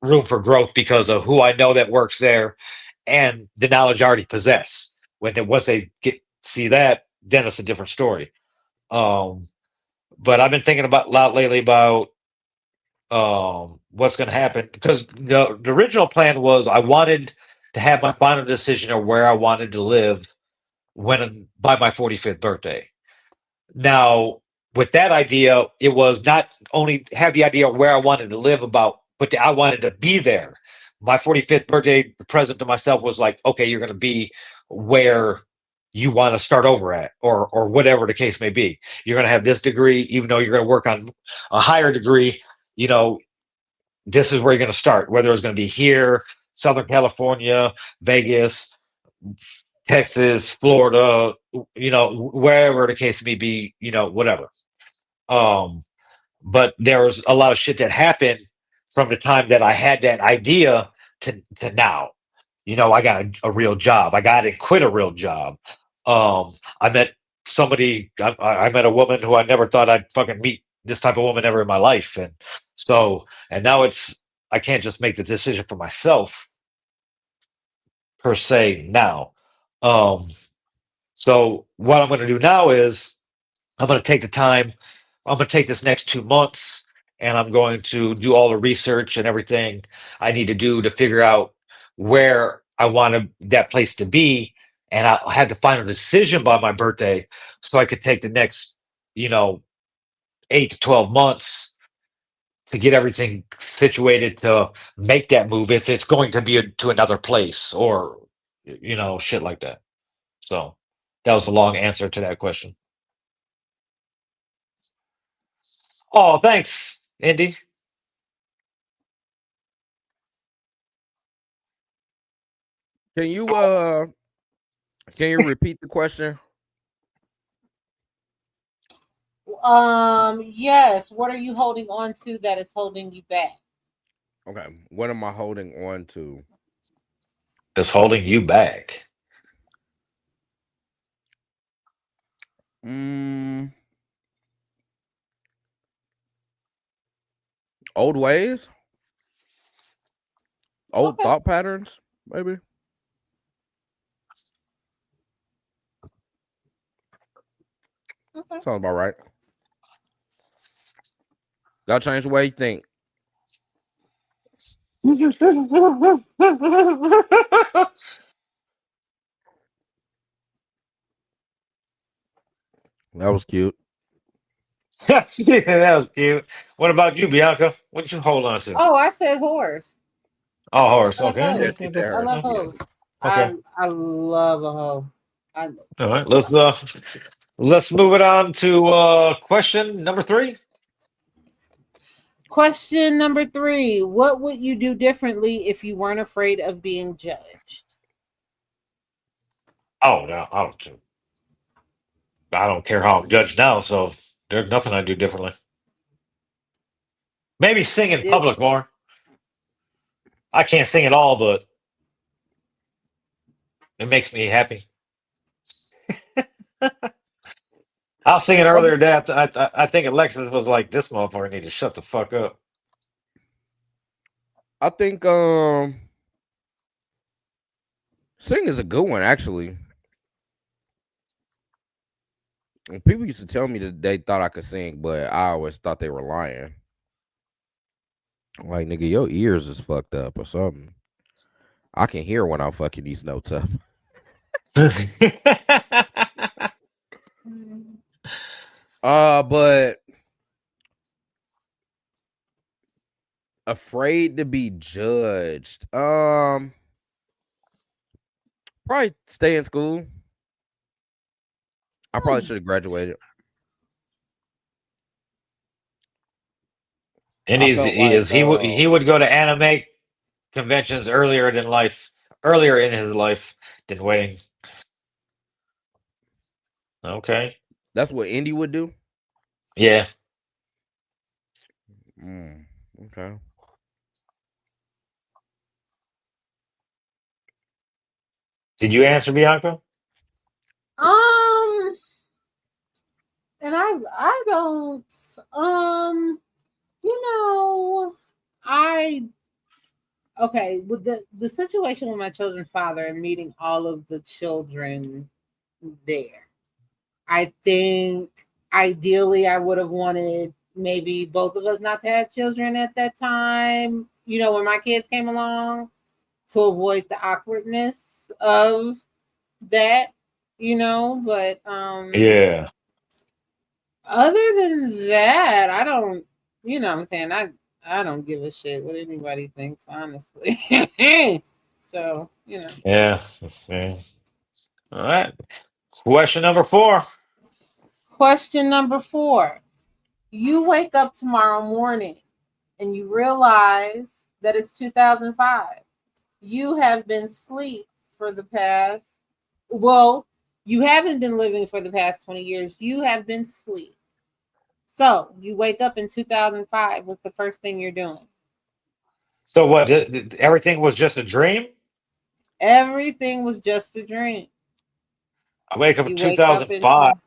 [SPEAKER 2] room for growth because of who I know that works there and the knowledge I already possess. Once they see that, then it's a different story. Um, but I've been thinking about a lot lately about what's going to happen because the original plan was I wanted to have my final decision of where I wanted to live by my 45th birthday. Now, with that idea, it was not only have the idea of where I wanted to live but I wanted to be there. My 45th birthday present to myself was like, okay, you're going to be where you want to start over at, or whatever the case may be. You're going to have this degree, even though you're going to work on a higher degree. This is where you're going to start, whether it's going to be here, Southern California, Vegas, Texas, Florida, wherever the case may be, whatever. But there was a lot of shit that happened from the time that I had that idea to now. I got a real job. I got to quit a real job. I met somebody. I met a woman who I never thought I'd fucking meet this type of woman ever in my life, and now I can't just make the decision for myself per se now. So what I'm going to do now is I'm going to take the time. I'm going to take this next 2 months and I'm going to do all the research and everything I need to do to figure out where I want that place to be. And I'll have to final decision by my birthday so I could take the next, 8 to 12 months to get everything situated to make that move if it's going to be to another place or, shit like that. So that was a long answer to that question. Oh, thanks, Indy.
[SPEAKER 3] Can you repeat the question?
[SPEAKER 4] Yes. What are you holding on to that is holding you back?
[SPEAKER 3] Okay. What am I holding on to?
[SPEAKER 2] It's holding you back.
[SPEAKER 3] Old ways? Old
[SPEAKER 4] Okay.
[SPEAKER 3] thought patterns, maybe.
[SPEAKER 4] Okay.
[SPEAKER 3] Sounds about right. Gotta change the way you think. That was cute.
[SPEAKER 2] Yeah, that was cute. What about you, Bianca? What you hold on to?
[SPEAKER 4] Oh, I said horse.
[SPEAKER 2] Oh, horse.
[SPEAKER 4] I love
[SPEAKER 2] Okay.
[SPEAKER 3] Yeah,
[SPEAKER 4] hoes.
[SPEAKER 3] she said
[SPEAKER 4] I
[SPEAKER 3] her.
[SPEAKER 4] love
[SPEAKER 2] Okay.
[SPEAKER 4] hoes.
[SPEAKER 2] Okay.
[SPEAKER 4] I love a hoe. I,
[SPEAKER 2] All right. Let's move it on to question number 3.
[SPEAKER 4] Question number 3. What would you do differently if you weren't afraid of being judged?
[SPEAKER 2] Oh no, I don't care how I'm judged now, so there's nothing I do differently. Maybe sing in
[SPEAKER 4] Did-
[SPEAKER 2] public more. I can't sing at all, but it makes me happy. I was singing earlier today. I think Alexis was like, "This motherfucker need to shut the fuck up."
[SPEAKER 3] I think sing is a good one, actually. And people used to tell me that they thought I could sing, but I always thought they were lying. Like, nigga, your ears is fucked up or something. I can hear when I'm fucking these notes up. But afraid to be judged. Probably stay in school. I probably should have graduated.
[SPEAKER 2] And
[SPEAKER 3] I
[SPEAKER 2] he's
[SPEAKER 3] felt
[SPEAKER 2] he
[SPEAKER 3] like
[SPEAKER 2] is he would go to anime conventions earlier in his life than waiting. Okay,
[SPEAKER 3] that's what Indy would do.
[SPEAKER 2] yeah.
[SPEAKER 3] Okay.
[SPEAKER 2] Did you answer, Bianca?
[SPEAKER 4] and I don't you know, I okay, with the situation with my children's father and meeting all of the children there. I think ideally I would have wanted maybe both of us not to have children at that time, you know, when my kids came along, to avoid the awkwardness of that, you know, but
[SPEAKER 2] Yeah.
[SPEAKER 4] other than that, I don't, you know what I'm saying? I don't give a shit what anybody thinks, honestly. So, you know.
[SPEAKER 2] Yeah. Yeah. All right. Question number 4.
[SPEAKER 4] Question number 4. You wake up tomorrow morning and you realize that it's 2005. You have been asleep for the past, well, you haven't been living for the past 20 years. You have been asleep. So you wake up in 2005. What's the first thing you're doing?
[SPEAKER 2] So what? Everything was just a dream?
[SPEAKER 4] Everything was just a dream.
[SPEAKER 2] I wake up in
[SPEAKER 4] You wake up
[SPEAKER 2] 2005.
[SPEAKER 4] into,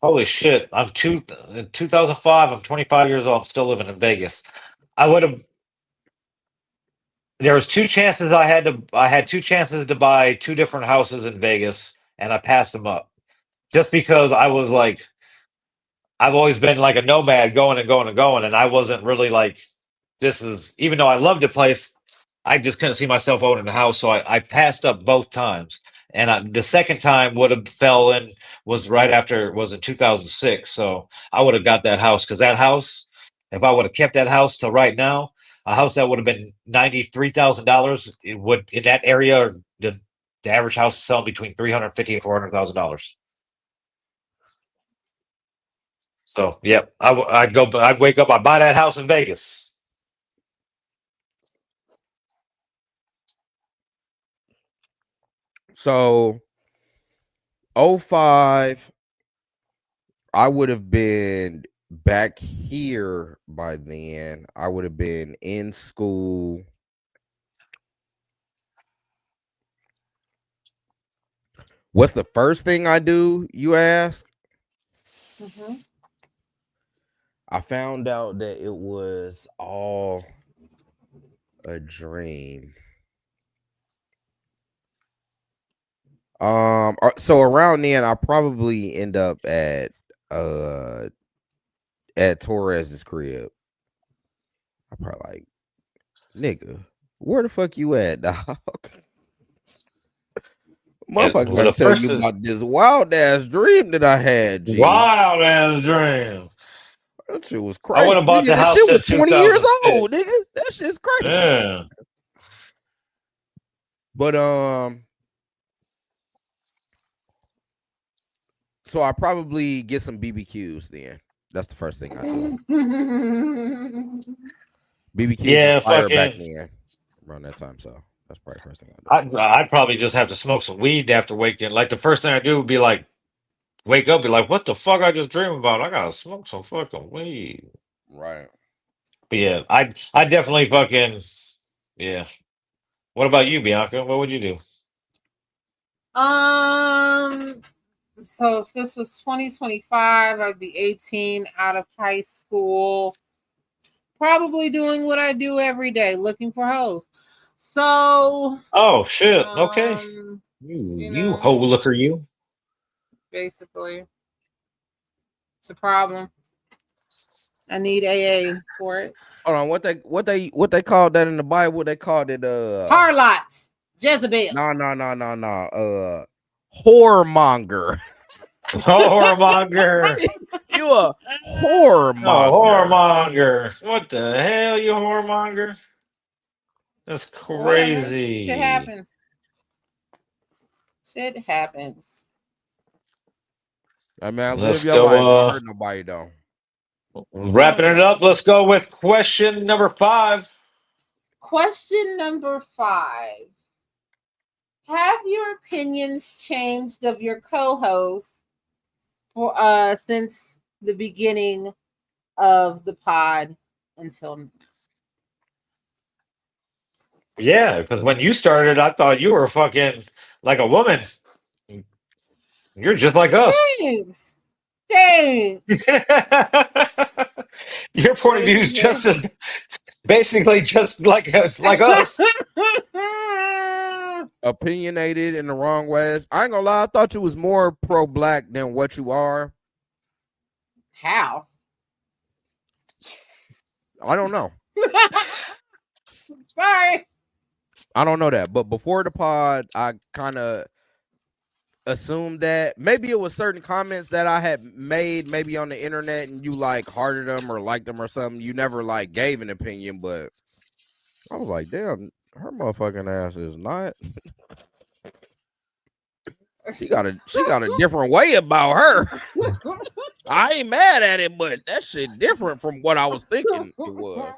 [SPEAKER 2] Holy shit! In 2005. I'm 25 years old. I'm still living in Vegas. I would have. There was two chances I had two chances to buy two different houses in Vegas, and I passed them up just because I was like, I've always been like a nomad, going and going and going, and I wasn't really like, this is, even though I loved the place, I just couldn't see myself owning a house, so I passed up both times. And the second time would have fell in was right after, was in 2006. So I would have got that house, because that house, if I would have kept that house till right now, a house that would have been $93,000, it would, in that area, the average house is selling between $350,000 and $400,000. So, yep, I'd wake up, I'd buy that house in Vegas.
[SPEAKER 3] So 05, I would have been back here by then. I would have been in school. What's the first thing I do, you ask? I found out that it was all a dream. So around then, I'll probably end up at Torres's crib. I probably like, nigga, where the fuck you at, dog? Motherfucker
[SPEAKER 2] well,
[SPEAKER 3] gotta
[SPEAKER 2] the
[SPEAKER 3] tell
[SPEAKER 2] first
[SPEAKER 3] you
[SPEAKER 2] is
[SPEAKER 3] about this wild ass dream that I had, G.
[SPEAKER 2] wild ass dream.
[SPEAKER 3] That shit was
[SPEAKER 2] I would
[SPEAKER 3] crazy.
[SPEAKER 2] have bought
[SPEAKER 3] Nigga,
[SPEAKER 2] the
[SPEAKER 3] that
[SPEAKER 2] house
[SPEAKER 3] shit was
[SPEAKER 2] in
[SPEAKER 3] 20 years
[SPEAKER 2] 2006.
[SPEAKER 3] old, nigga. That shit's crazy.
[SPEAKER 2] Yeah.
[SPEAKER 3] But so I probably get some BBQs then. That's the first thing I do. BBQs
[SPEAKER 2] Yeah,
[SPEAKER 3] was fire back
[SPEAKER 2] fucking.
[SPEAKER 3] then around that time, so that's probably the first thing I do.
[SPEAKER 2] I'd probably just have to smoke some weed after waking. Like the first thing I do would be like wake up, be like, what the fuck I just dreamed about? I gotta smoke some fucking weed.
[SPEAKER 3] Right.
[SPEAKER 2] But yeah, I definitely fucking yeah. What about you, Bianca? What would you do?
[SPEAKER 4] So if this was 2025, I'd be 18, out of high school, probably doing what I do every day, looking for hoes. So
[SPEAKER 2] Oh shit. Okay. You hoe
[SPEAKER 4] know,
[SPEAKER 2] looker, you.
[SPEAKER 4] basically, it's a problem. I need AA for it.
[SPEAKER 3] Hold on, what they called that in the Bible? They called it
[SPEAKER 4] Harlots, Jezebel.
[SPEAKER 3] no. Whoremonger.
[SPEAKER 2] Whoremonger.
[SPEAKER 3] You a whoremonger.
[SPEAKER 2] Oh, whoremonger. What the hell, you whoremonger? That's
[SPEAKER 4] Whatever.
[SPEAKER 2] crazy.
[SPEAKER 4] Shit happens. Shit happens.
[SPEAKER 3] I mean,
[SPEAKER 2] Let's
[SPEAKER 3] live your life. Don't
[SPEAKER 2] go.
[SPEAKER 3] hurt nobody though.
[SPEAKER 2] Wrapping it up. Let's go with question number 5.
[SPEAKER 4] Question number 5. Have your opinions changed of your co-host for since the beginning of the pod until now?
[SPEAKER 2] Yeah, because when you started, I thought you were fucking like a woman. You're just like us.
[SPEAKER 4] Thanks.
[SPEAKER 2] Your point of view is just as basically just like us.
[SPEAKER 3] Opinionated in the wrong ways. I ain't gonna lie, I thought you was more pro-black than what you are.
[SPEAKER 4] How?
[SPEAKER 3] I don't know.
[SPEAKER 4] Sorry.
[SPEAKER 3] I don't know that. But before the pod, I kind of assumed that maybe it was certain comments that I had made maybe on the internet and you like hearted them or liked them or something. You never like gave an opinion, but I was like, damn, her motherfucking ass is not. She got a different way about her. I ain't mad at it, but that shit different from what I was thinking it was.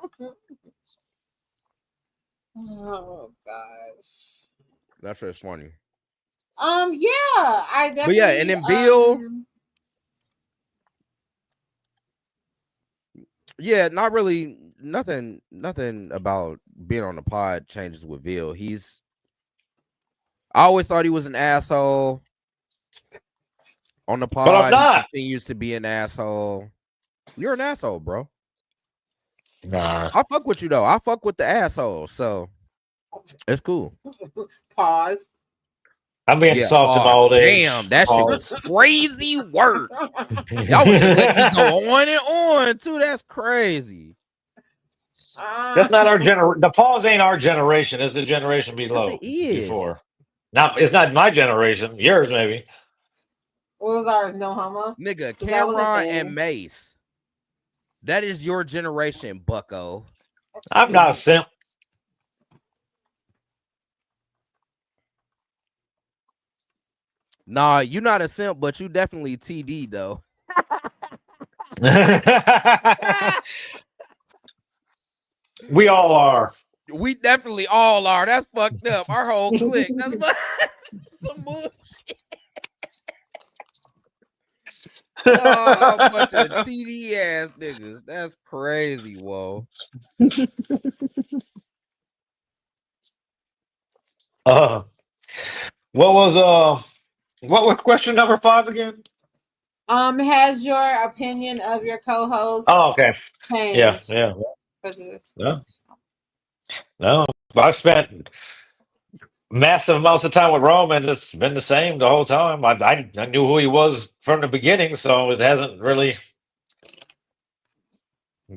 [SPEAKER 4] Oh gosh.
[SPEAKER 3] That's just funny.
[SPEAKER 4] Yeah, I definitely.
[SPEAKER 3] But yeah, and then Bill. Yeah, not really. Nothing about being on the pod changes with Bill. I always thought he was an asshole. On the pod,
[SPEAKER 2] But I'm not.
[SPEAKER 3] he continues to be an asshole. You're an asshole, bro.
[SPEAKER 2] Nah.
[SPEAKER 3] I fuck with you though. I fuck with the asshole, so it's cool.
[SPEAKER 4] Pause.
[SPEAKER 2] I'm being soft in my old age.
[SPEAKER 3] Damn, that shit was crazy work. Y'all was just letting me go on and on too. That's crazy.
[SPEAKER 2] That's not our generation. The pause ain't our generation. It's the generation below.
[SPEAKER 3] Yes, it is.
[SPEAKER 2] Before. Now it's not my generation. Yours maybe.
[SPEAKER 4] What was ours? No homo.
[SPEAKER 3] Nigga, Cameron and Mace. That is your generation, bucko.
[SPEAKER 2] I'm not a simp.
[SPEAKER 3] Nah, you not a simp, but you definitely TD though.
[SPEAKER 2] We all are.
[SPEAKER 3] We definitely all are. That's fucked up. Our whole clique. That's some bullshit. Oh, a bunch of TD ass niggas. That's crazy, whoa.
[SPEAKER 2] What was question number 5 again?
[SPEAKER 4] Has your opinion of your co-host
[SPEAKER 2] okay.
[SPEAKER 4] changed?
[SPEAKER 2] Yeah. No. I spent massive amounts of time with Roman. It's been the same the whole time. I knew who he was from the beginning, so it hasn't really.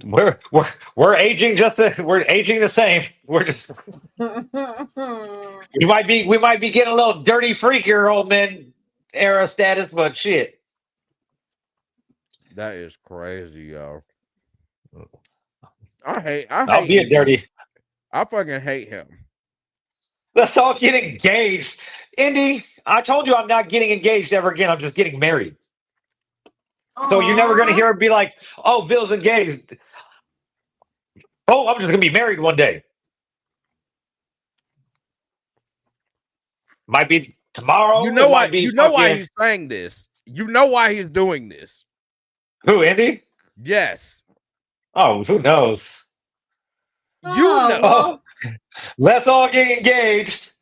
[SPEAKER 2] We're aging we're aging the same. We're just we might be getting a little dirty freakier old man era status, but shit.
[SPEAKER 3] That is crazy, yo. I
[SPEAKER 2] I'll
[SPEAKER 3] hate
[SPEAKER 2] be a
[SPEAKER 3] him.
[SPEAKER 2] dirty.
[SPEAKER 3] I fucking hate him.
[SPEAKER 2] Let's all get engaged. Indy, I told you I'm not getting engaged ever again. I'm just getting married. So you're never going to hear it be like, oh, Bill's engaged. Oh, I'm just going to be married one day. Might be tomorrow.
[SPEAKER 3] You know
[SPEAKER 2] it
[SPEAKER 3] why?
[SPEAKER 2] might be
[SPEAKER 3] You know why
[SPEAKER 2] fucking-
[SPEAKER 3] he's saying this. You know why he's doing this.
[SPEAKER 2] Who, Indy?
[SPEAKER 3] Yes,
[SPEAKER 2] Oh, who knows?
[SPEAKER 3] you know.
[SPEAKER 4] well,
[SPEAKER 2] Let's all get engaged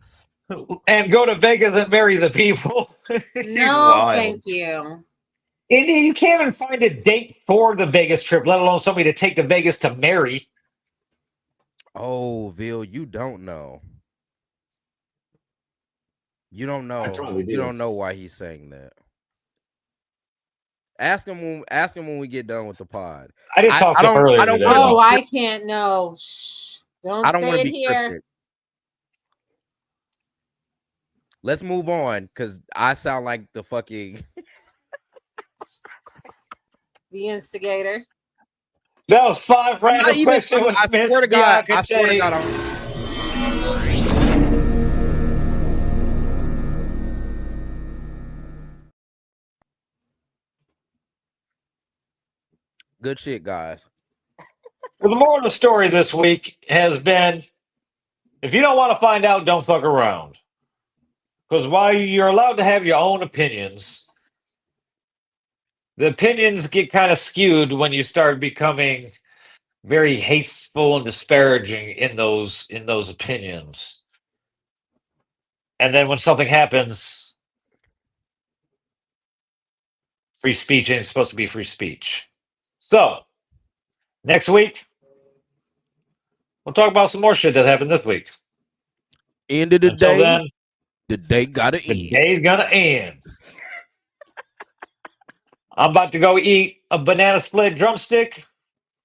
[SPEAKER 2] and go to Vegas and marry the people.
[SPEAKER 4] no,
[SPEAKER 2] Wild.
[SPEAKER 4] thank you.
[SPEAKER 2] Indy, you can't even find a date for the Vegas trip, let alone somebody to take to Vegas to marry.
[SPEAKER 3] Oh, Vil, you don't know. You don't know.
[SPEAKER 2] totally
[SPEAKER 3] You
[SPEAKER 2] do.
[SPEAKER 3] don't know why he's saying that. Ask him when we get done with the pod.
[SPEAKER 2] I did talk to him
[SPEAKER 3] don't-
[SPEAKER 2] earlier
[SPEAKER 3] I don't
[SPEAKER 2] today.
[SPEAKER 3] wanna
[SPEAKER 4] Oh,
[SPEAKER 2] though.
[SPEAKER 4] I can't know. Shh. Don't
[SPEAKER 3] I don't
[SPEAKER 4] say
[SPEAKER 3] want to
[SPEAKER 4] it
[SPEAKER 3] be
[SPEAKER 4] here.
[SPEAKER 3] cryptic. Let's move on because I sound like the fucking.
[SPEAKER 4] The instigator.
[SPEAKER 2] That was 5
[SPEAKER 3] I'm not
[SPEAKER 2] random
[SPEAKER 3] even-
[SPEAKER 2] questions. with
[SPEAKER 3] I
[SPEAKER 2] Miss
[SPEAKER 3] swear to God.
[SPEAKER 2] Bianca
[SPEAKER 3] I swear to
[SPEAKER 2] Tate.
[SPEAKER 3] God. Good shit, guys.
[SPEAKER 2] Well, the moral of the story this week has been, if you don't want to find out, don't fuck around. Because while you're allowed to have your own opinions, the opinions get kind of skewed when you start becoming very hateful and disparaging in those opinions. And then when something happens, free speech ain't supposed to be free speech. So, next week, we'll talk about some more shit that happened this week.
[SPEAKER 3] End of the
[SPEAKER 2] Until
[SPEAKER 3] day,
[SPEAKER 2] then,
[SPEAKER 3] the day gotta
[SPEAKER 2] the
[SPEAKER 3] end.
[SPEAKER 2] day's gonna end. I'm about to go eat a banana split drumstick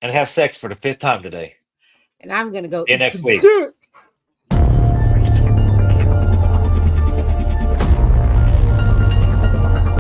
[SPEAKER 2] and have sex for the 5th time today.
[SPEAKER 4] And I'm gonna go
[SPEAKER 2] See you
[SPEAKER 4] eat
[SPEAKER 2] next
[SPEAKER 4] some
[SPEAKER 2] week.
[SPEAKER 4] dick.